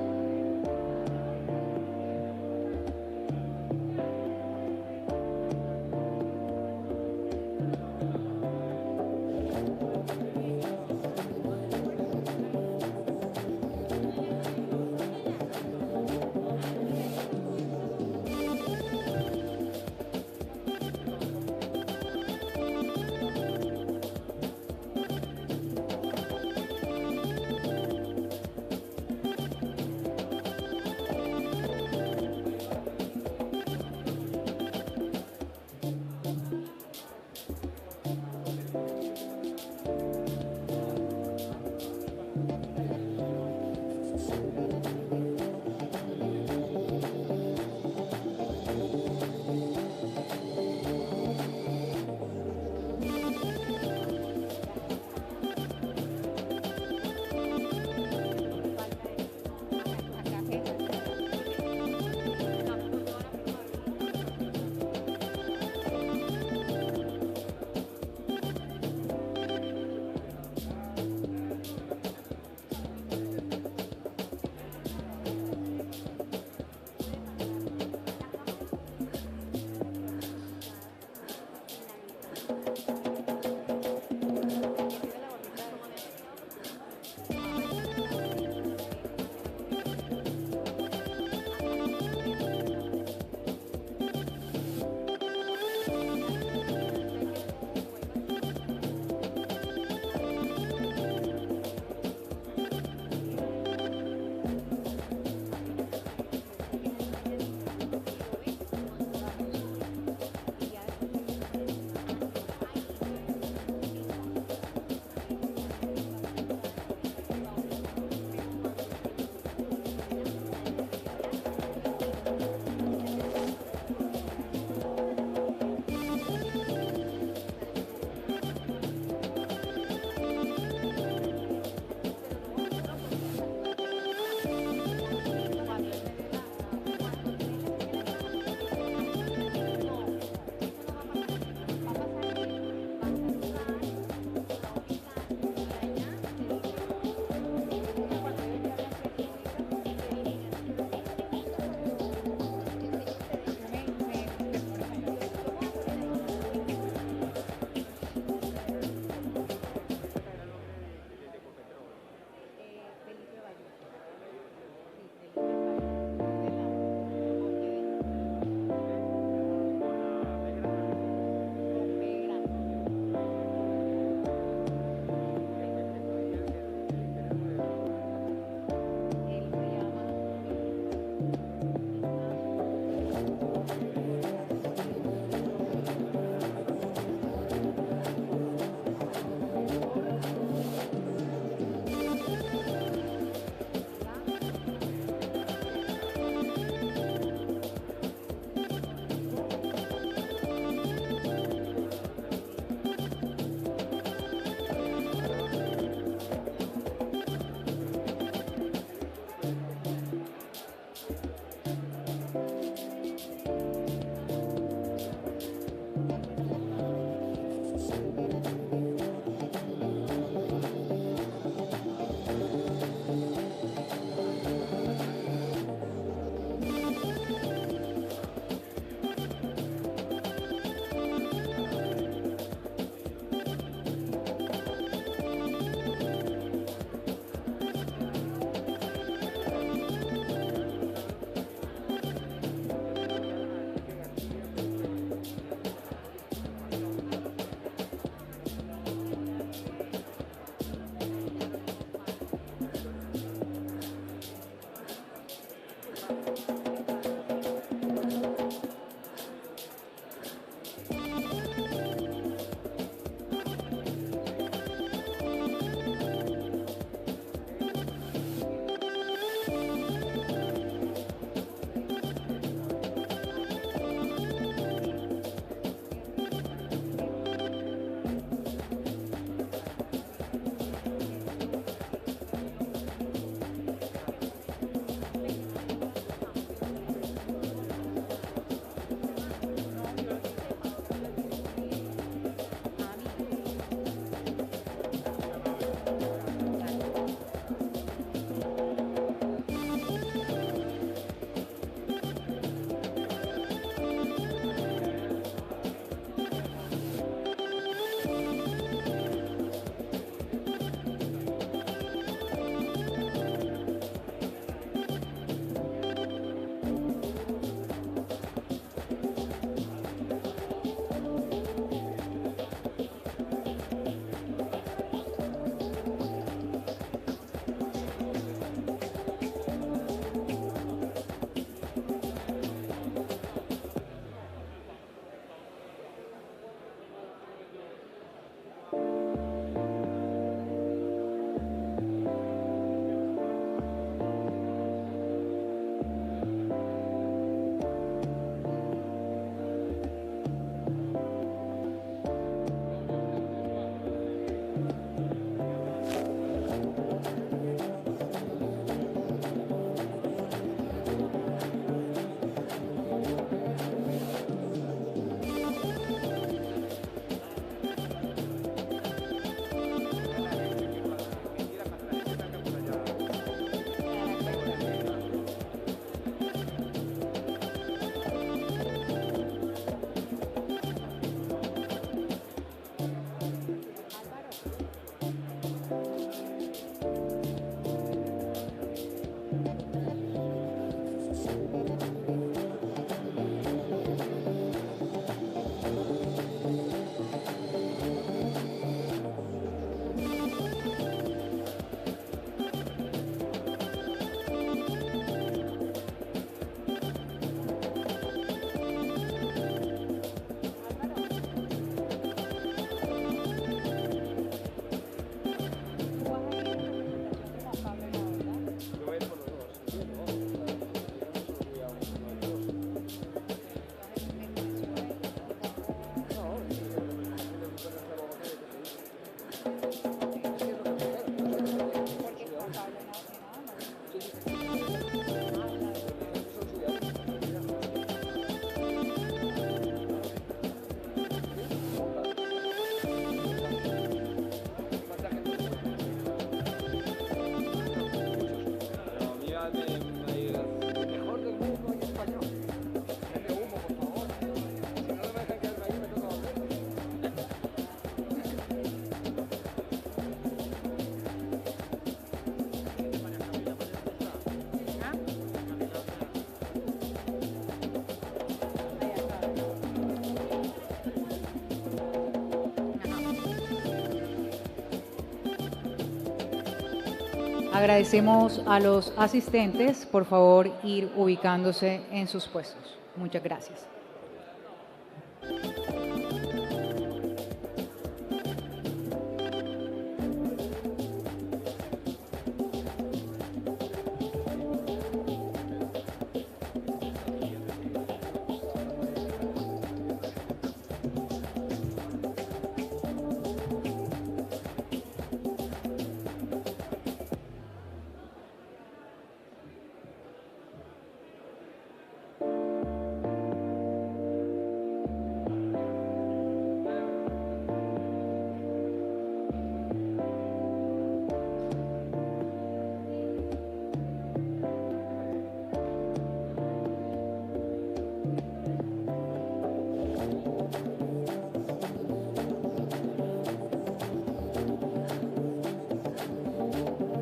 Agradecemos a los asistentes, por favor, ir ubicándose en sus puestos. Muchas gracias.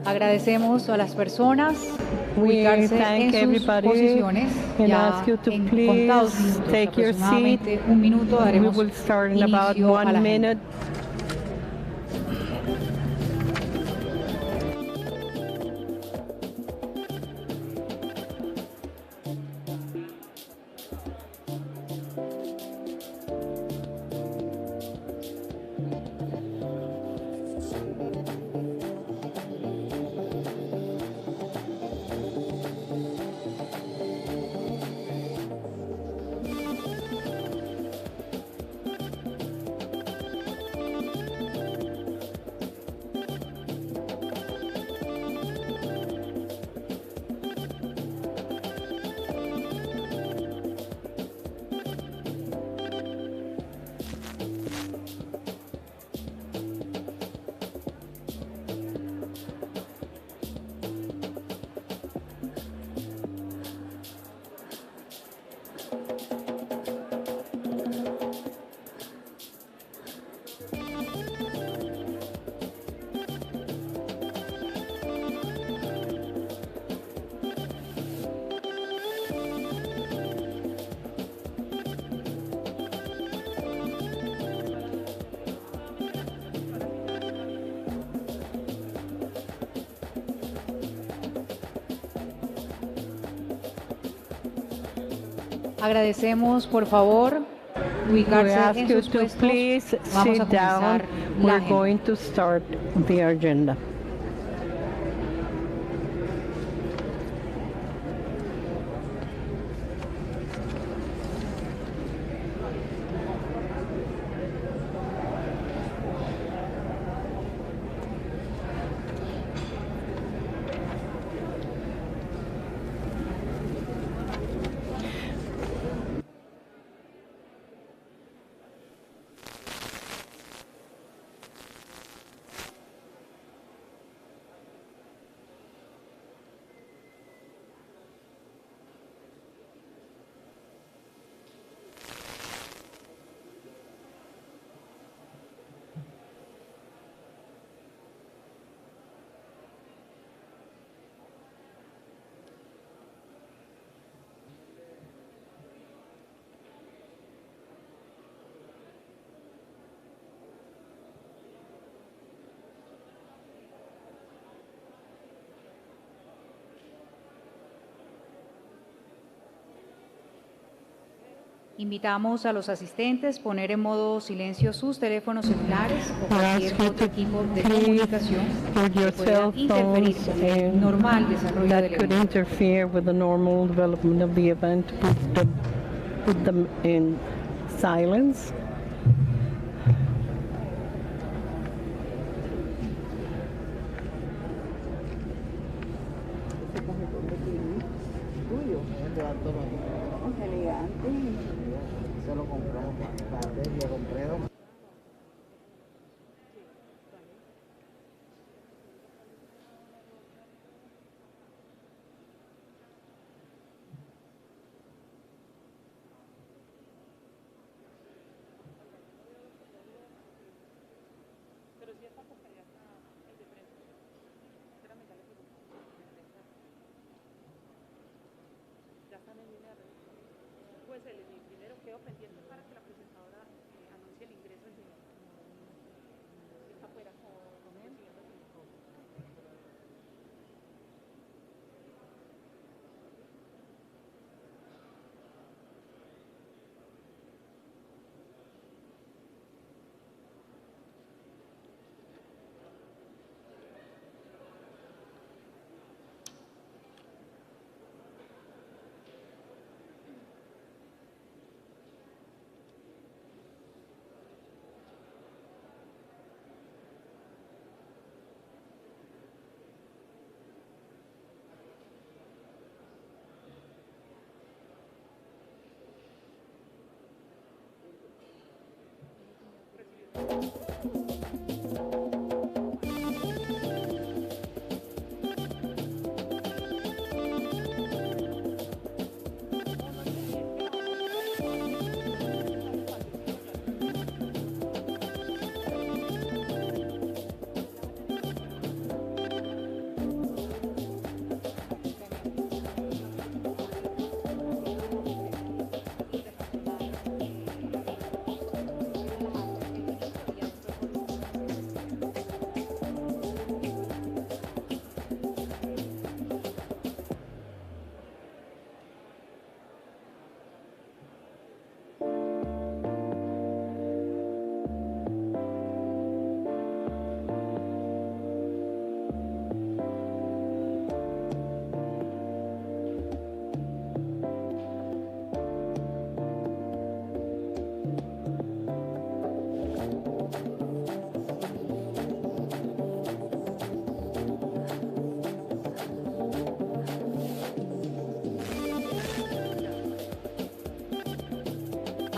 Agradecemos a las personas ubicarse en sus posiciones. Ya en contados minutos, aproximadamente un minuto, daremos inicio a la agenda. Agradecemos, por favor, ubicarse en sus puestos. Vamos a comenzar la agenda. We're going to start the agenda. Invitamos a los asistentes a poner en modo silencio sus teléfonos celulares o cualquier otro equipo de comunicación que pueda interferir con el normal desarrollo del evento. Interfere with the normal development of the event. Put them in silence.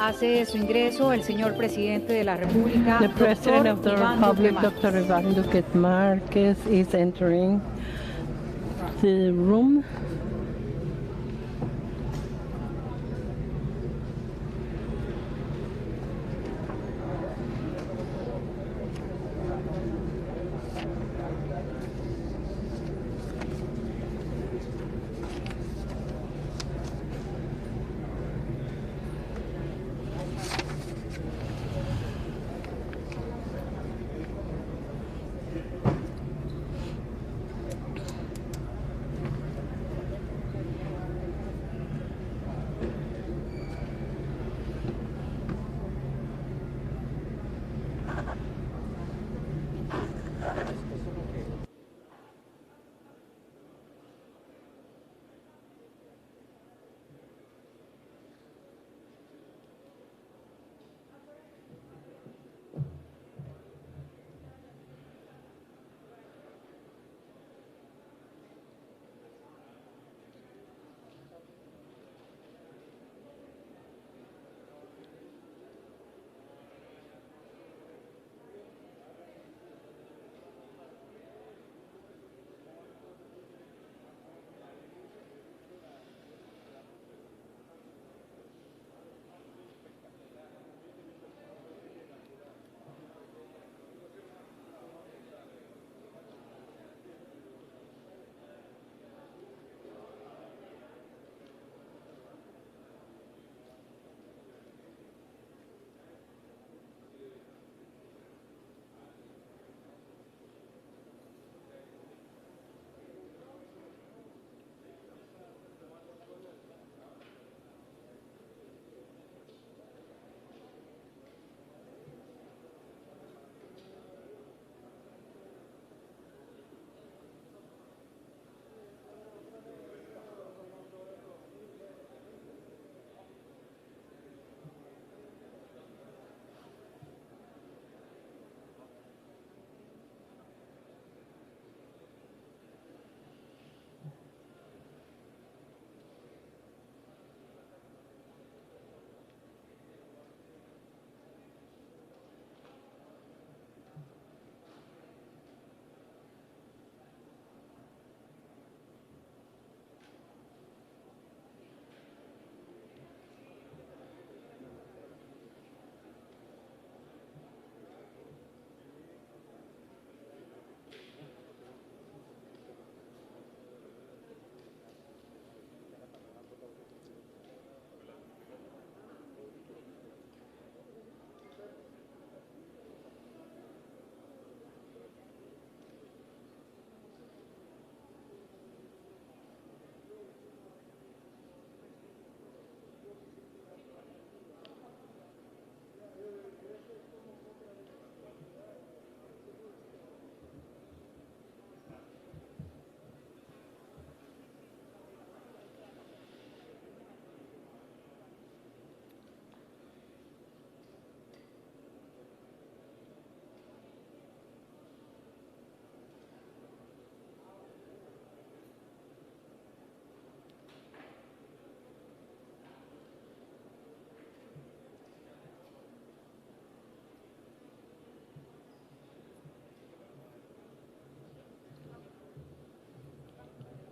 Hace su ingreso el señor presidente de la República, The President of the Iván Republic, Duque Márquez. Dr. Iván Duque Márquez, is entering the room.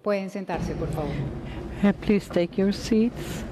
Pueden sentarse, por favor. Please take your seats.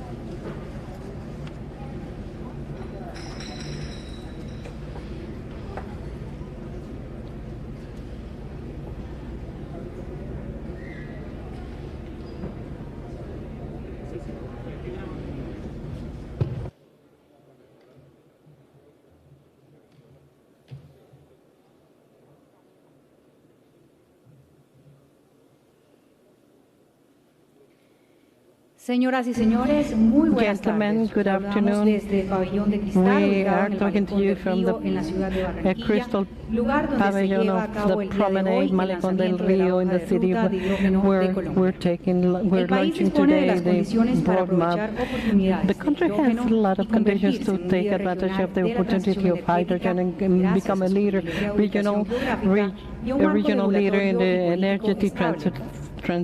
Señoras y señores, muy buenas tardes. Good afternoon. Desde el pabellón de cristal, We ubicado are en el talking to Malecón you del from Río, en la ciudad de the Barranquilla, crystal lugar donde se pavilion lleva a of cabo the el día de hoy promenade el Malecón del lanzamiento de la Río in hoja the de city ruta de hidrógeno de where Colombia. we're El país launching dispone de today las condiciones the para roadmap. aprovechar oportunidades The de country has hidrógeno a lot y of conditions convertirse to en un take líder advantage regional of the de la opportunity transición of hydrogen energética and gracias become a a su leader, privilegiada ubicación geográfica y un a marco regional leader in regulatorio the y político energy estable,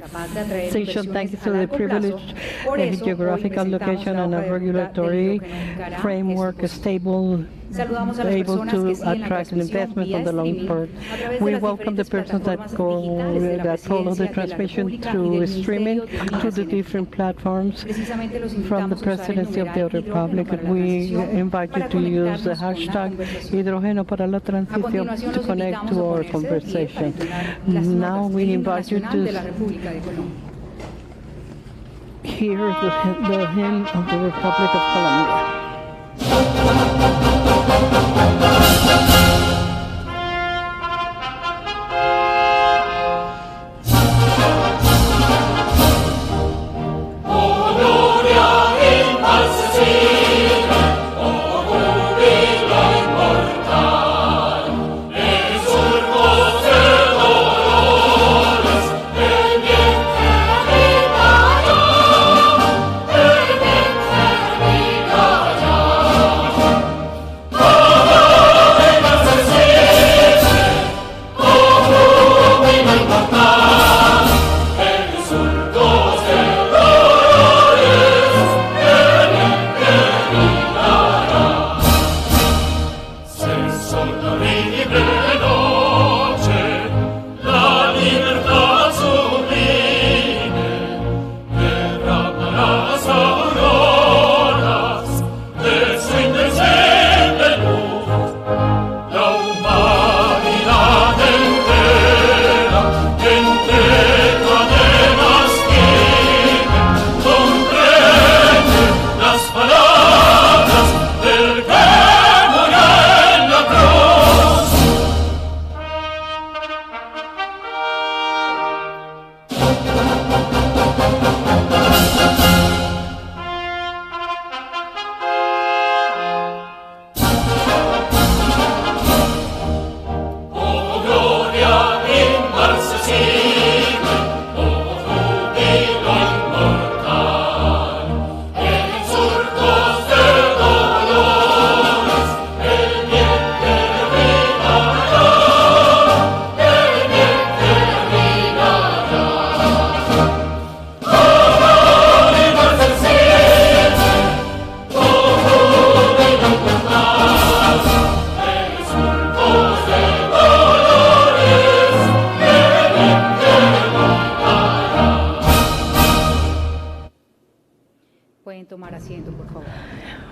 capaz de atraer transition thanks inversiones a to the largo plazo. privileged Por eso, hoy geographical presentamos location la and hoja a de ruta del regulatory hidrógeno que hará framework esto posible. stable, Saludamos a las able personas que to siguen la attract transmisión investment vía on the long streaming term. a través de We las welcome the diferentes persons that plataformas digitales de la that follow the Presidencia de la transmission República y through del streaming Ministerio de to Minas the y Energía. different platforms Precisamente los from the invitamos a usar el presidency of the numeral hidrógeno Republic. para la We transición invite you para to use the conectarnos con la hashtag conversación. hidrógeno para la A transición continuación, to los connect invitamos to a our ponerse de pie para conversation. entonar las Now notas we del himno invite you nacional de la to República de Colombia. hear the hymn of the Republic of Colombia.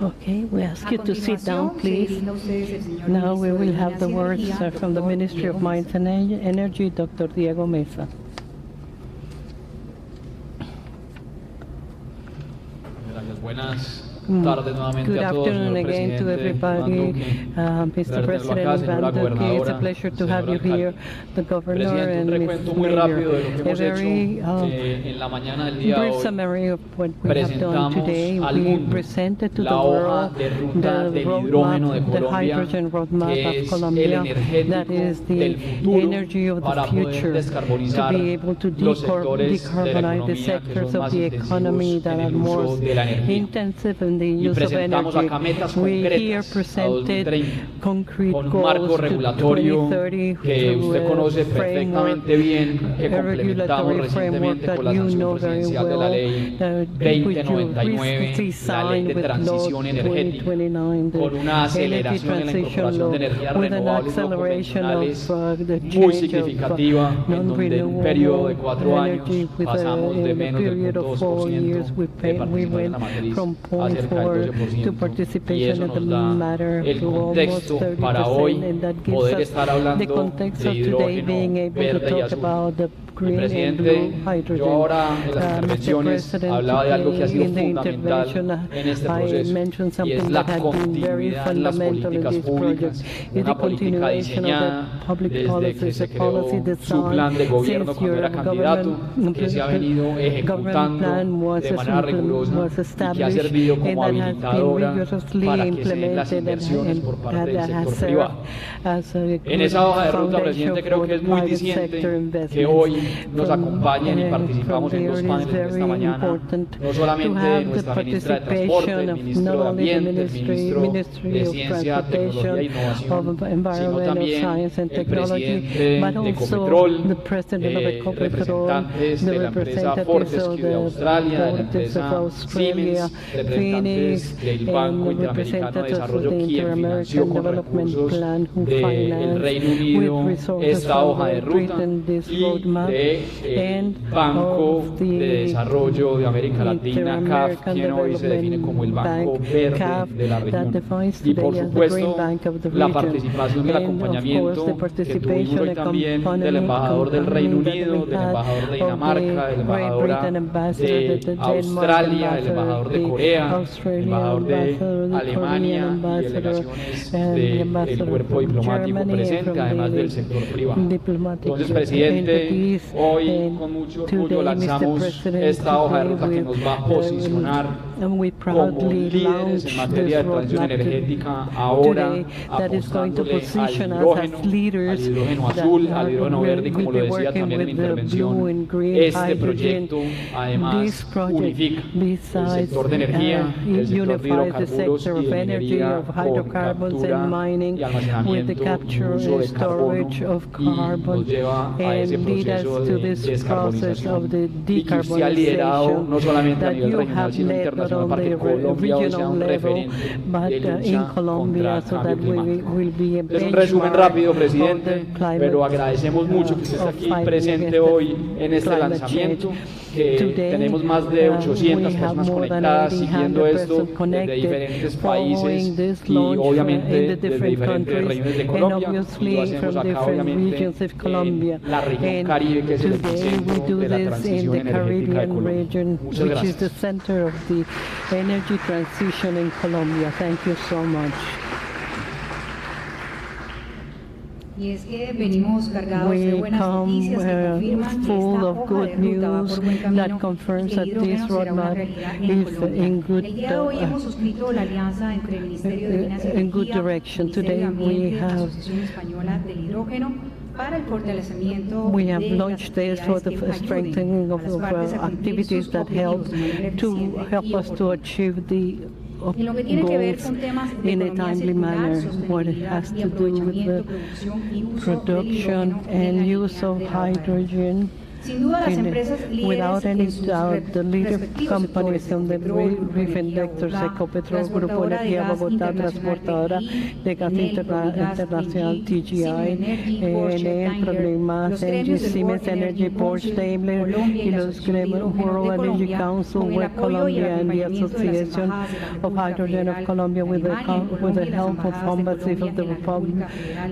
Okay, we ask you to sit down, please. Now we will have the words from the Ministry of Mines and Energy, Dr. Diego Mesa. Gracias, buenas tardes nuevamente a todos, afternoon señor again to presidente everybody, Mr. President Iván Duque. It's a pleasure to have you here, the governor and Mr. Mayor. A very brief summary of what we have done today. We presented to the world the roadmap, the hydrogen roadmap of Colombia, that is the energy of the future, to be able to decarbonize the sectors of the economy that are more intensive and in the y use of presentamos energy. acá metas We here concretas a presented 2030 concrete con un marco goals to regulatorio 2030 que usted through a conoce framework, perfectamente bien, que a complementamos regulatory framework recientemente that con la you sanción know very presidencial de la well, ley which you 2099, recently la ley signed de with Law transición energética, 2029, the con una Energy aceleración en la Transition incorporación Law, de energías with an renovables no acceleration convencionales of the muy change of significativa, en donde en un periodo de 4 años energy with pasamos de in a menos del period of 4 years 0.2% we de participación en went la matriz from a cerca del 0.4 to 12%, y participation eso in the nos da matter el to almost contexto 30%, para hoy and that gives poder us estar the hablando context de of today being hidrógeno able to verde y talk azul. about the Y green and presidente, blue hydrogen. yo ahora en las Mr. intervenciones President, hablaba de algo que ha sido in the fundamental intervention, en este I proceso, mentioned y es something la that had been very continuidad en las fundamental in políticas this project, públicas, is the una política continuation of diseñada the public desde que policies, se the policy creó su design plan de gobierno since cuando your era candidato, que se ha venido government ejecutando plan de manera rigurosa was y que ha established servido and como that has been habilitadora rigorously para que se den las implemented inversiones por parte del that has sector served privado. as a En esa hoja de ruta, foundation presidente, creo for que es muy private sector diciente que investments. hoy nos From, acompañen y participamos from en there los it is paneles de esta very mañana, important no to solamente de have the nuestra ministra de Transporte, el participation of ministro not de only the Ambiente, el ministro Ministry de of Ciencia, Tecnología e Transportation, Innovación, of sino Environment, of también Science and el Technology, presidente but de also Ecopetrol, the president of Ecopetrol, representantes the de la empresa representatives Fortescue of de the Australia, de la Fortis of empresa Australia, Siemens, representantes del Banco and Interamericano de representatives of Desarrollo, the quien financió Inter-American con Development recursos Plan who del financed Reino Unido with resources esta from hoja de Great ruta Britain this y roadmap, del and Banco of the de Desarrollo de América Latina, CAF, Inter-American quien hoy se define como el Banco Bank, Verde CAF, de la that región. defines Y por today as the Green supuesto, Bank of the la region. participación y el And of course, acompañamiento the que participation tuvimos hoy and también del embajador del Reino Unido, del embajador de Dinamarca, del embajador de Australia, el embajador de Corea, el embajador de Alemania y delegaciones del cuerpo diplomático presente, además del sector privado. Entonces, presidente, hoy con mucho orgullo lanzamos esta hoja de ruta que nos va a posicionar como líderes en materia de transición energética, ahora apostándole al hidrógeno azul, al hidrógeno verde, y como lo decía también en mi intervención, este proyecto además unifica el sector de energía, el sector de hidrocarburos y de minería con captura y almacenamiento y uso de carbono, y nos lleva a ese proceso de descarbonización, y que usted ha liderado no solamente a nivel regional sino internacional para que Colombia hoy sea un referente de lucha contra el cambio climático. Es un resumen rápido, presidente, pero agradecemos mucho que usted esté aquí presente hoy en este lanzamiento, que tenemos más de 800 personas conectadas siguiendo esto desde diferentes países y obviamente desde diferentes regiones de Colombia, y lo hacemos acá obviamente en la región Caribe, que es el epicentro de la transición energética de Colombia. Muchas gracias. Thank you so much. Y es que venimos cargados de We buenas noticias que confirman que full esta of hoja good de ruta va news por buen that camino confirms y that que el this hidrógeno será una roadmap realidad en is Colombia. in good, El día de hoy hemos suscrito la alianza entre el Ministerio de Minas y in good Energía, direction. Ministerio Today de Ambiente, we la have Asociación Española del Hidrógeno, para el fortalecimiento We have de las launched this for actividades the que strengthening ayuden of a las partes a cumplir activities sus that help objetivos de manera to eficiente help y us to oportuna. achieve the En lo que tiene que ver goals con temas de in a economía timely circular, manner, what it sostenibilidad has y to do with aprovechamiento, the producción y uso del production hidrógeno en la and línea use of de la hoja de ruta. hydrogen. Sin duda, las empresas Without líderes any en sus doubt, the leader respectivos companies sectores, in the Ecopetrol, different Energía sectors, Bogotá, Ecopetrol, Grupo transportadora de Energía gas Bogotá, internacional transportadora de gas internacional TGI, Enel, Problemas, Engie, Siemens Energy, Porsche, Daimler y los gremios World Energy Council, with Colombia and the Association of Hydrogen of Colombia with the help of Embassy of the Republic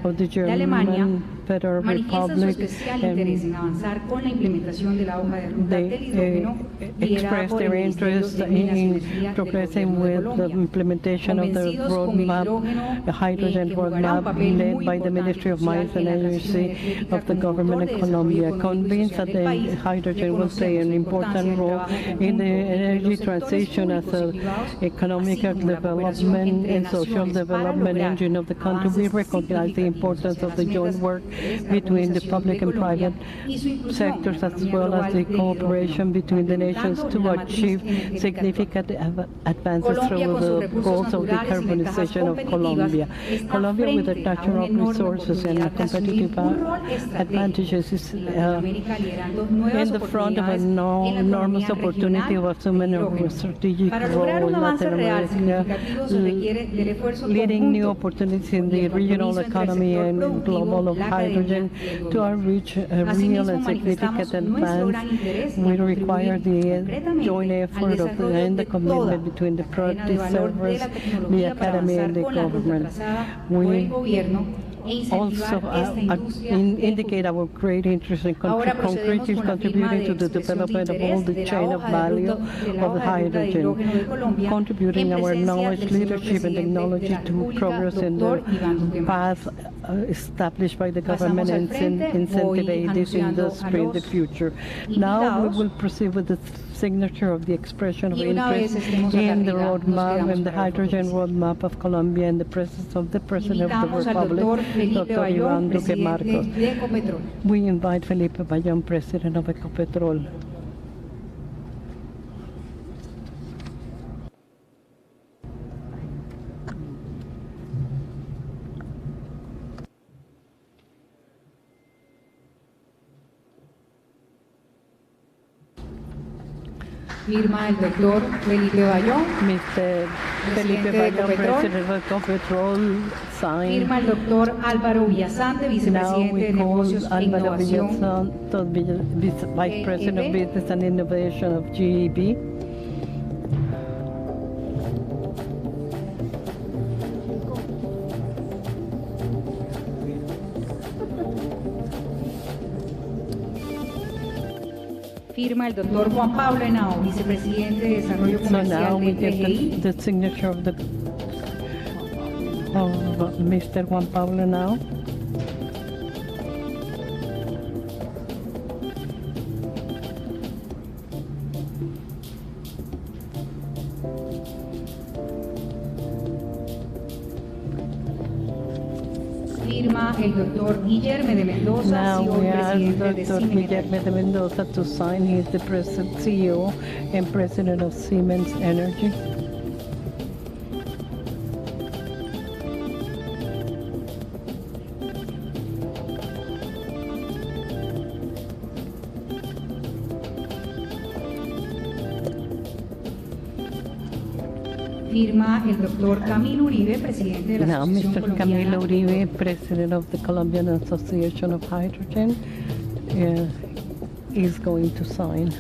of the German Federal manifiesta su Republic, especial interés en avanzar con la implementación de la hoja de ruta del hidrógeno liderada expressed por their el Ministerio interest de Minas y in Energía del progressing Gobierno de with the Colombia. implementation of the Convencidos con roadmap, hidrógeno, the hydrogen que jugará un roadmap papel led muy by the importante Ministry of social Mines and en la transición Energy energética of the como government motor of de Colombia, desarrollo económico y convinced social that del the país. hydrogen will play an important role in the energy transition as an economic development and social development engine of the country. We recognize the importance of the joint work between the public and private sectors sectors as well as the cooperation between the nations to achieve significant advances through the goals of decarbonization of Colombia. Colombia, with the natural resources and competitive advantages, is in the front of an enormous opportunity of assuming a strategic role in Latin America, leading new opportunities in the regional economy and global of hydrogen. To reach a real and significant advance, we require the joint effort and the commitment between the practice servers, the academy, and the government. We also indicate our great interest in concretely contributing to the development of all the chain of value of hydrogen, contributing our knowledge, leadership, and technology to progress in the path established by the government and incentivize this industry in the future. Now we will proceed with the signature of the expression of interest in the roadmap and the hydrogen roadmap of Colombia in the presence of the President of the Republic, Dr. Iván Duque Marcos. We invite Felipe Bayón, President of Ecopetrol. Firma el doctor Felipe Bayón. Mr. Felipe Bayón, President of Ecopetrol, signed. Firma el doctor Álvaro Villasante, vicepresidente de Negocios e Innovación, Vice President of Business and Innovation of GEB. Firma el doctor Juan Pablo Henao, vicepresidente de Desarrollo Comercial de PGI. The signature of Mr. Juan Pablo Henao. Firma el doctor Guillermo de Mendoza, Now we ask presidente de Dr. Guillermo de Mendoza to sign. He is the CEO and President of Siemens Energy. Firma el doctor Camilo Uribe, presidente de la Now, Asociación Mr. Colombiana. Camilo Uribe, President of the Colombian Association of Hydrogen, is going to sign.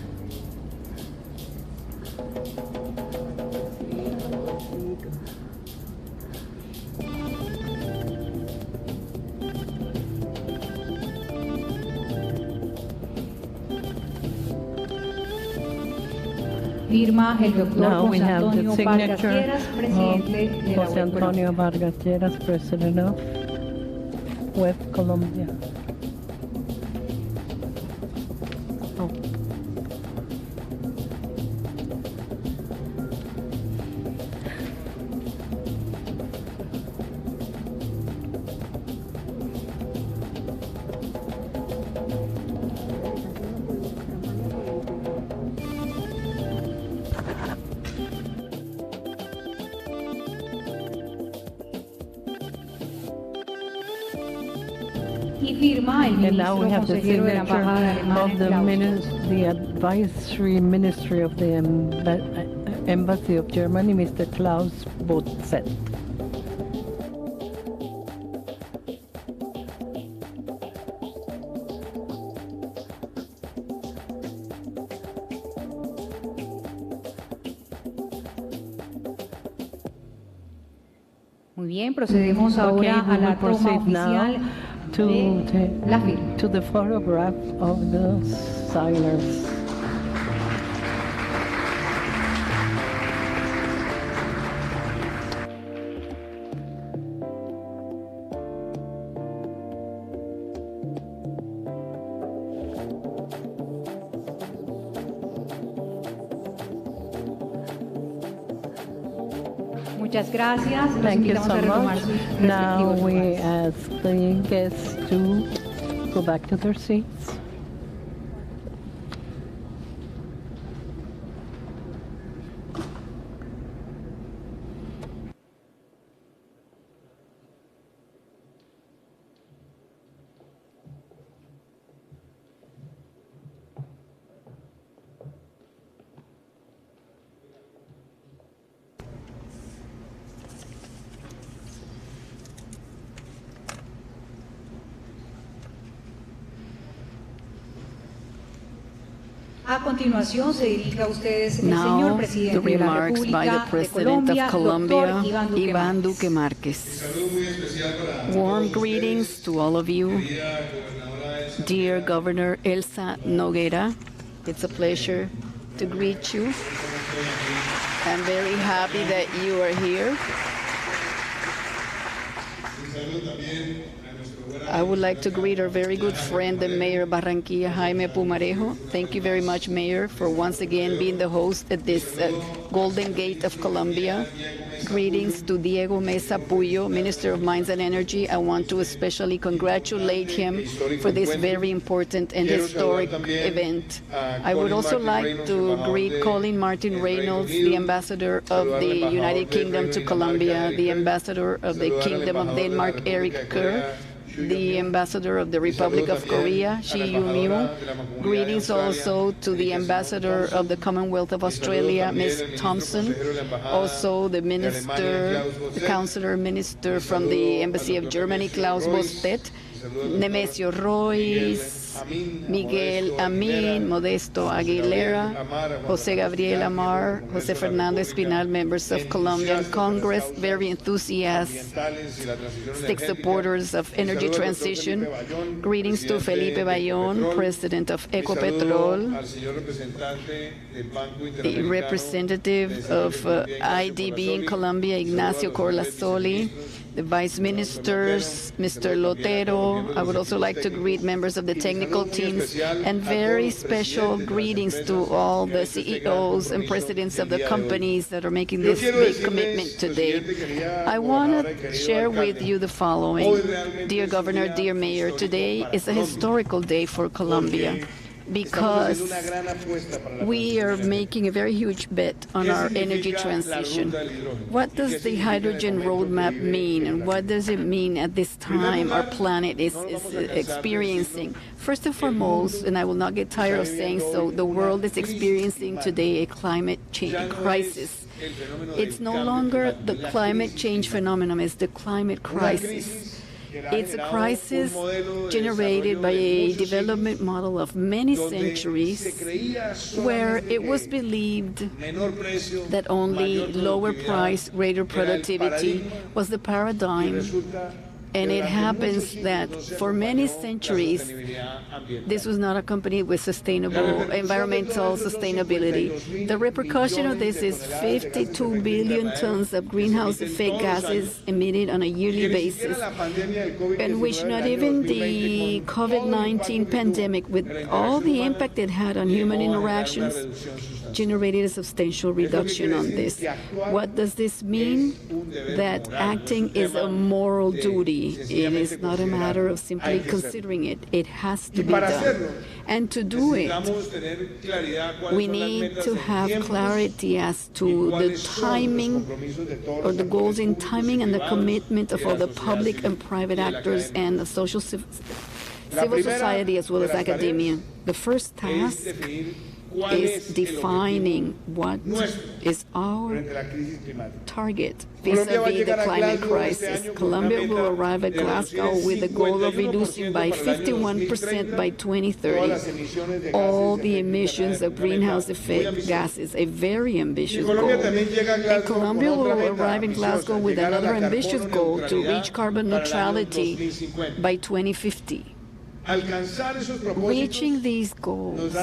Firma el doctor Now we José have the Antonio Vargas signature Lleras, presidente de of la José Web Colombia. Antonio Vargas Lleras, President of Web Colombia. Oh. Y firma el And now ministro we have the consejero de la signature Embajada Alemana of en the, Klausthal. the advisory ministry of the Embassy of Germany, Mr. Klaus Botzet. Muy bien, procedemos ahora a la toma oficial de la firma. To the photograph of the signers. Muchas gracias. Los Thank you invitamos so a retomar much. sus Now respectivos we lugares. ask the guests to go back to their seats. A continuación se dirige a ustedes el Now, señor the presidente de la remarks by the República de President of Colombia, Colombia, doctor Iván Duque Márquez. Warm greetings to all of you. Dear Governor Elsa Noguera, it's a pleasure to greet you. I'm very happy that you are here. I would like to greet our very good friend, the Mayor of Barranquilla, Jaime Pumarejo. Thank you very much, Mayor, for once again being the host at this Golden Gate of Colombia. Greetings to Diego Mesa Puyo, Minister of Mines and Energy. I want to especially congratulate him for this very important and historic event. I would also like to greet Colin Martin Reynolds, the Ambassador of the United Kingdom to Colombia, the Ambassador of the Kingdom of Denmark, Eric Kerr, the Ambassador of the Republic of Korea, Shi Yu-Miu. Greetings also to the Ambassador of the Commonwealth of Australia, Ms. Thompson. Also the Minister, the Counselor Minister from the Embassy of Germany, Klaus Bostedt, Nemesio Royce, Miguel Amin, Modesto Aguilera, Jose Gabriel Amar, Jose Fernando Espinal, members of Colombian Congress, very enthusiastic supporters of energy transition. Greetings to Felipe Bayón, President of Ecopetrol, the representative of IDB in Colombia, Ignacio Corlasoli, the Vice Ministers, Mr. Lotero. I would also like to greet members of the technical teams, and very special greetings to all the CEOs and presidents of the companies that are making this big commitment today. I want to share with you the following. Dear Governor, dear Mayor, today is a historical day for Colombia, because we are making a very huge bet on our energy transition. What does the hydrogen roadmap mean, and what does it mean at this time our planet is experiencing? First and foremost, and I will not get tired of saying so, the world is experiencing today a climate change crisis. It's no longer the climate change phenomenon, it's the climate crisis. It's a crisis generated by a development model of many centuries, where it was believed that only lower price, greater productivity was the paradigm. And it happens that for many centuries, this was not accompanied with sustainable environmental sustainability. The repercussion of this is 52 billion tons of greenhouse effect gases emitted on a yearly basis, in which not even the COVID-19 pandemic, with all the impact it had on human interactions, generated a substantial reduction on this. What does this mean? That acting is a moral duty. It is not a matter of simply considering it. It has to be done. And to do it, we need to have clarity as to the timing, or the goals in timing, and the commitment of all the public and private actors and the civil society, as well as academia. The first task is defining what is our target vis-a-vis the climate crisis. Colombia will arrive at Glasgow with the goal of reducing by 51% by 2030 all the emissions of greenhouse effect gases, a very ambitious goal. And Colombia will arrive in Glasgow with another ambitious goal to reach carbon neutrality by 2050. Reaching these goals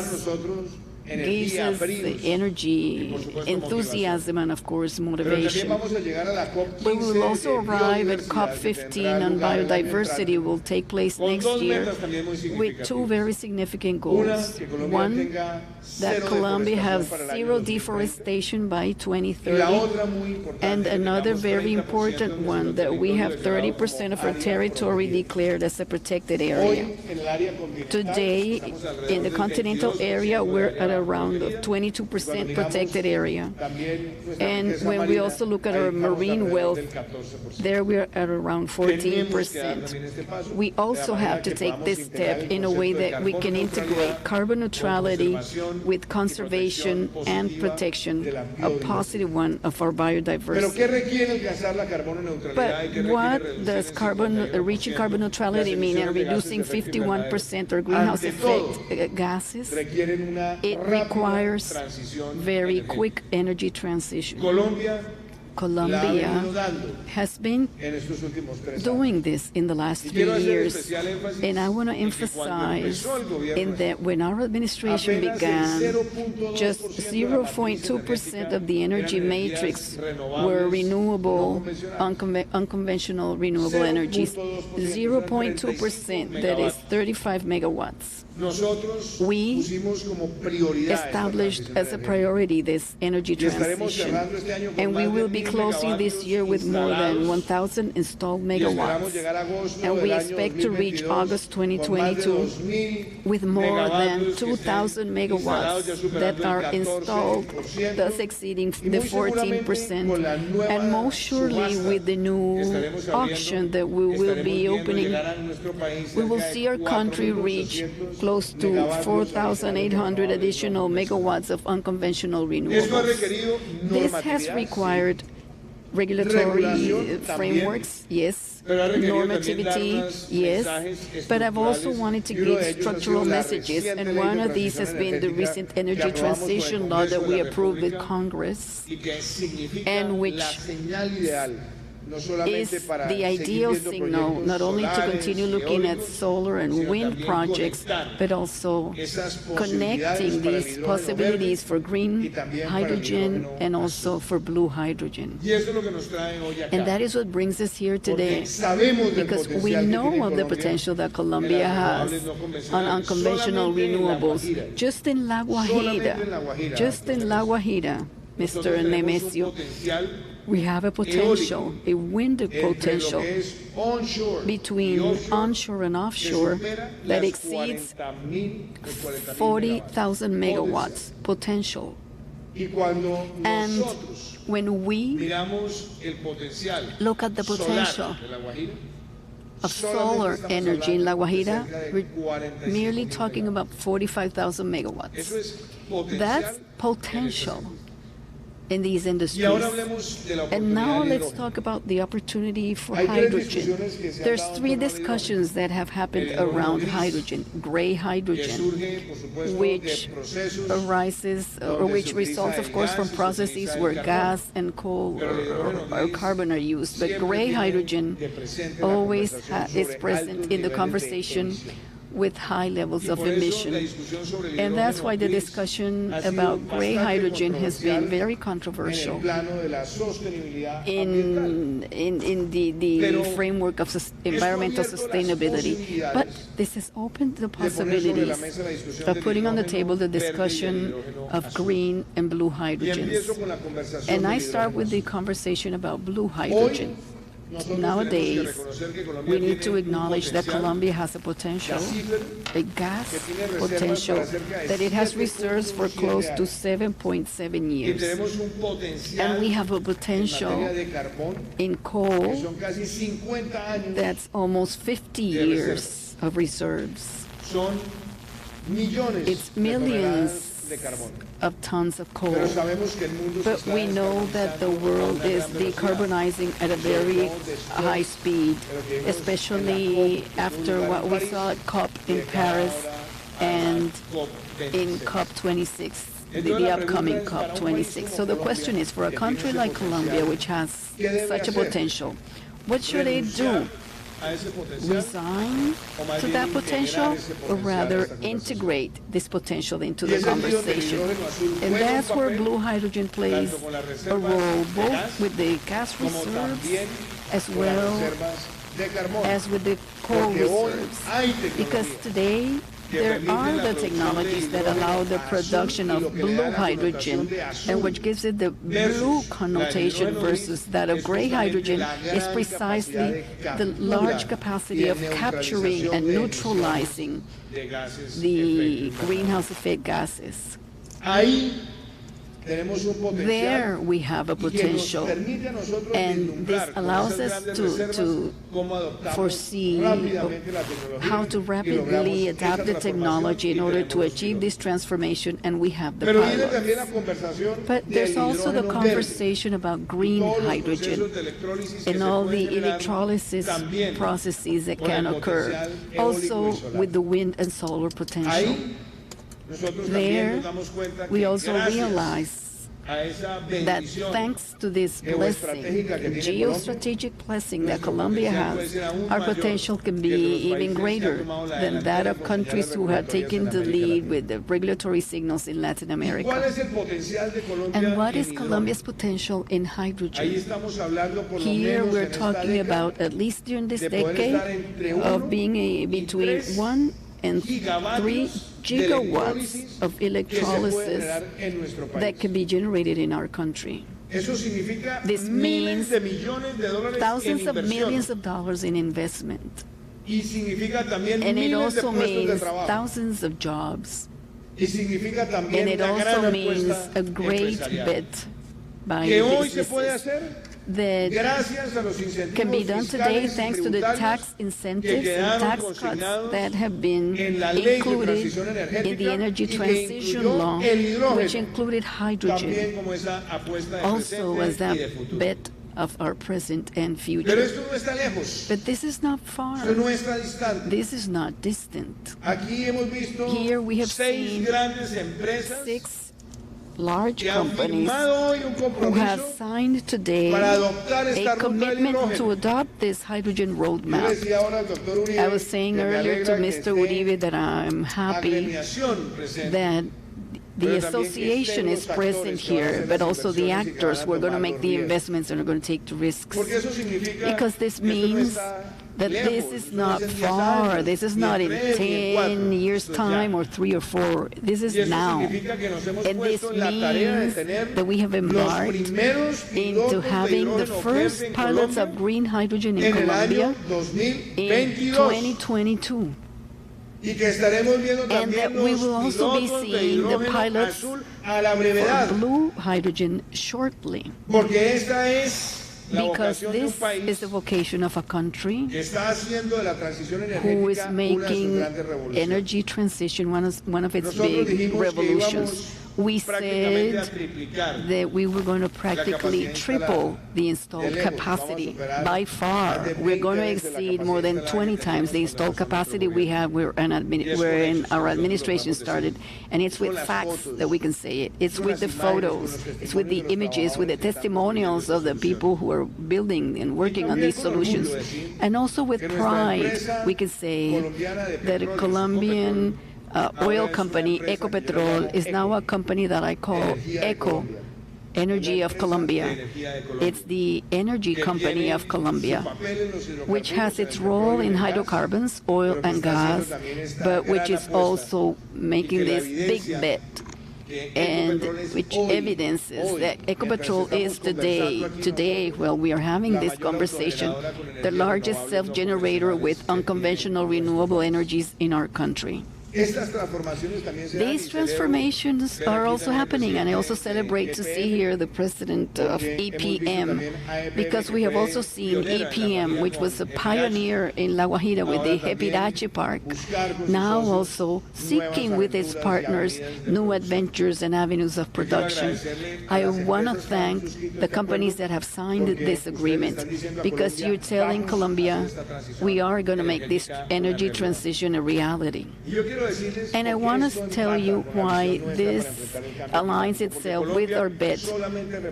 gives us the energy, enthusiasm, and of course motivation. We will also arrive at COP15 on biodiversity, will take place next year, with two very significant goals. One, that Colombia has zero deforestation by 2030, and another very important one, that we have 30% of our territory declared as a protected area. Today, in the continental area, we're at around 22% protected area. And when we also look at our marine wealth, there we're at around 14%. We also have to take this step in a way that we can integrate carbon neutrality with conservation and protection, a positive one of our biodiversity. But what does reaching carbon neutrality mean, and reducing 51% or greenhouse effect gases? It requires very quick energy transition. Colombia has been doing this in the last 3 years, and I want to emphasize in that when our administration began, just 0.2% of the energy matrix were renewable, unconventional renewable energies. 0.2%, that is 35 megawatts. We established as a priority this energy transition, and we will be closing this year with more than 1,000 installed megawatts, and we expect to reach August 2022 with more than 2,000 megawatts that are installed, thus exceeding the 14%, and most surely with the new auction that we will be opening, we will see our country reach close to 4,800 additional megawatts of unconventional renewables. This has required regulatory frameworks, yes, normativity, yes, but I've also wanted to give structural messages, and one of these has been the recent energy transition law that we approved with Congress, and which is the ideal signal not only to continue looking at solar and wind projects, but also connecting these possibilities for green hydrogen and also for blue hydrogen. And that is what brings us here today, because we know of the potential that Colombia has on unconventional renewables. Just in La Guajira, Mr. Nemesio, we have a potential, a wind potential between onshore and offshore that exceeds 40,000 megawatts potential. And when we look at the potential of solar energy in La Guajira, we're merely talking about 45,000 megawatts. That's potential in these industries. And now let's talk about the opportunity for hydrogen. There's 3 discussions that have happened around hydrogen. Gray hydrogen, which arises, or which results, of course, from processes where gas and coal or carbon are used. But gray hydrogen always is present in the conversation with high levels of emission. And that's why the discussion about gray hydrogen has been very controversial in the framework of environmental sustainability. But this has opened the possibilities of putting on the table the discussion of green and blue hydrogens. And I start with the conversation about blue hydrogen. Nowadays, we need to acknowledge that Colombia has a potential, a gas potential, that it has reserves for close to 7.7 years. And we have a potential in coal that's almost 50 years of reserves. It's millions of tons of coal. But we know that the world is decarbonizing at a very high speed, especially after what we saw at COP in Paris and in COP26, the upcoming COP26. So the question is, for a country like Colombia, which has such a potential, what should it do? Resign to that potential, or rather integrate this potential into the conversation? And that's where blue hydrogen plays a role, both with the gas reserves as well as with the coal reserves. Because today, there are the technologies that allow the production of blue hydrogen, and which gives it the blue connotation versus that of gray hydrogen is precisely the large capacity of capturing and neutralizing the greenhouse effect gases. There we have a potential, and this allows us to foresee how to rapidly adapt the technology in order to achieve this transformation, and we have the pilots. But there's also the conversation about green hydrogen and all the electrolysis processes that can occur, also with the wind and solar potential. There, we also realize that thanks to this blessing, geostrategic blessing that Colombia has, our potential can be even greater than that of countries who have taken the lead with the regulatory signals in Latin America. And what is Colombia's potential in hydrogen? Here we're talking about, at least during this decade, of being between 1 and 3 gigawatts of electrolysis that can be generated in our country. This means thousands of millions of dollars in investment. And it also means thousands of jobs. And it also means a great bet by businesses that can be done today thanks to the tax incentives and tax cuts that have been included in the energy transition law, which included hydrogen, also as a bet of our present and future. But this is not far. This is not distant. Here we have seen 6 large companies who have signed today a commitment to adopt this hydrogen roadmap. I was saying earlier to Mr. Uribe that I'm happy that the association is present here, but also the actors who are going to make the investments and are going to take the risks. Because this means that this is not far, this is not in 10 years' time or 3 or 4, this is now. And this means that we have embarked into having the first pilots of green hydrogen in Colombia in 2022. And that we will also be seeing the pilots for blue hydrogen shortly. Because this is the vocation of a country who is making energy transition one of its big revolutions. We said that we were going to practically triple the installed capacity by far. We're going to exceed more than 20 times the installed capacity we have where our administration started. And it's with facts that we can say it. It's with the photos, it's with the images, with the testimonials of the people who are building and working on these solutions. And also with pride, we can say that a Colombian oil company, Ecopetrol, is now a company that I call Eco, Energy of Colombia. It's the energy company of Colombia, which has its role in hydrocarbons, oil and gas, but which is also making this big bet, and which evidences that Ecopetrol is today, while we are having this conversation, the largest self-generator with unconventional renewable energies in our country. These transformations are also happening, and I also celebrate to see here the president of EPM, because we have also seen EPM, which was a pioneer in La Guajira with the Jepidache Park, now also seeking with its partners new adventures and avenues of production. I want to thank the companies that have signed this agreement, because you're telling Colombia we are going to make this energy transition a reality. And I want to tell you why this aligns itself with our bet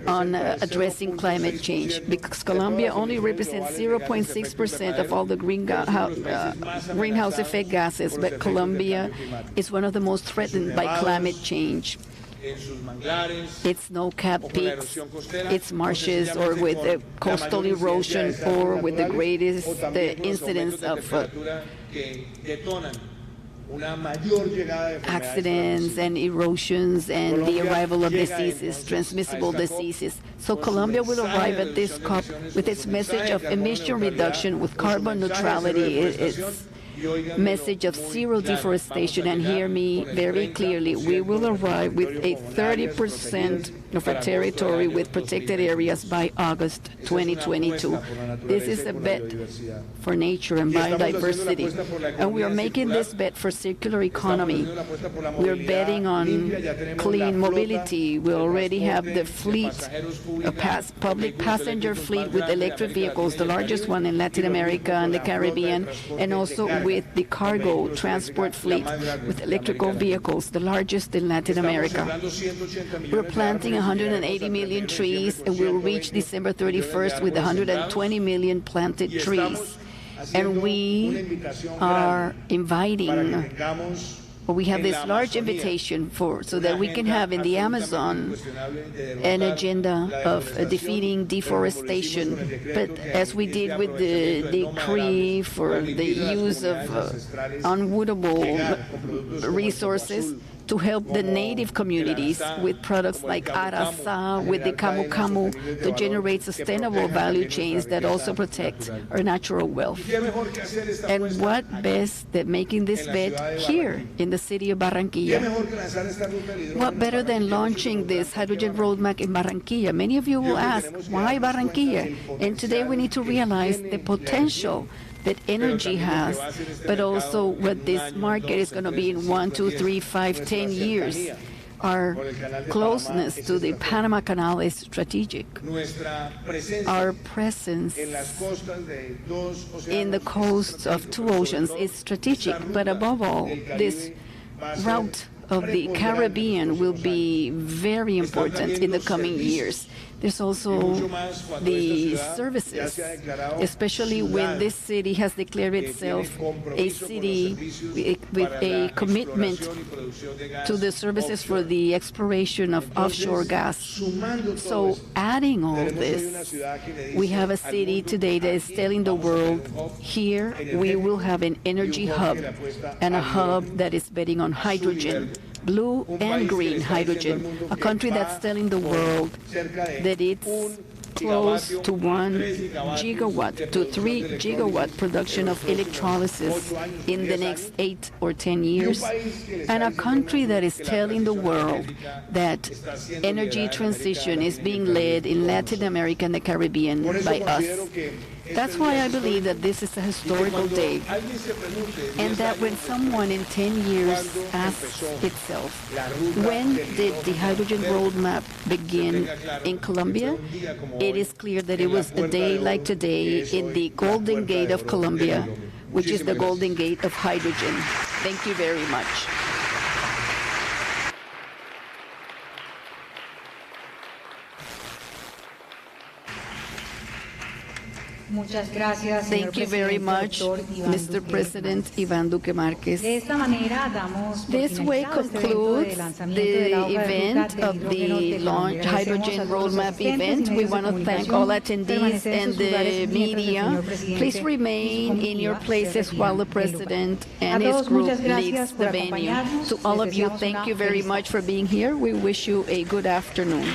on addressing climate change, because Colombia only represents 0.6% of all the greenhouse effect gases, but Colombia is one of the most threatened by climate change. Its snow-capped peaks, its marshes, or with the coastal erosion, or with the greatest incidence of accidents and erosions and the arrival of diseases, transmissible diseases. So Colombia will arrive at this COP with its message of emission reduction, with carbon neutrality, its message of zero deforestation, and hear me very clearly, we will arrive with a 30% of a territory with protected areas by August 2022. This is a bet for nature and biodiversity, and we are making this bet for circular economy. We are betting on clean mobility. We already have the fleet, a public passenger fleet with electric vehicles, the largest one in Latin America and the Caribbean, and also with the cargo transport fleet with electrical vehicles, the largest in Latin America. We're planting 180 million trees, and we'll reach December 31st with 120 million planted trees. And we are inviting, we have this large invitation so that we can have in the Amazon an agenda of defeating deforestation. But as we did with the decree for the use of unwoodable resources, to help the native communities with products like arasa, with the camu camu, to generate sustainable value chains that also protect our natural wealth. And what best than making this bet here in the city of Barranquilla? What better than launching this hydrogen roadmap in Barranquilla? Many of you will ask, why Barranquilla? And today we need to realize the potential that energy has, but also what this market is going to be in 1, 2, 3, 5, 10 years. Our closeness to the Panama Canal is strategic. Our presence in the coasts of two oceans is strategic, but above all, this route of the Caribbean will be very important in the coming years. There's also the services, especially when this city has declared itself a city with a commitment to the services for the exploration of offshore gas. So adding all this, we have a city today that is telling the world, here we will have an energy hub, and a hub that is betting on hydrogen, blue and green hydrogen, a country that's telling the world that it's close to 1 gigawatt to 3 gigawatt production of electrolysis in the next 8 or 10 years, and a country that is telling the world that energy transition is being led in Latin America and the Caribbean by us. That's why I believe that this is a historical day, and that when someone in 10 years asks itself, when did the hydrogen roadmap begin in Colombia, it is clear that it was a day like today in the Golden Gate of Colombia, which is the Golden Gate of hydrogen. Thank you very much. Thank you very much, Mr. President Iván Duque Márquez. This way concludes the event of the launch hydrogen roadmap event. We want to thank all attendees and the media. Please remain in your places while the President and his group leads the venue. To all of you, thank you very much for being here. We wish you a good afternoon.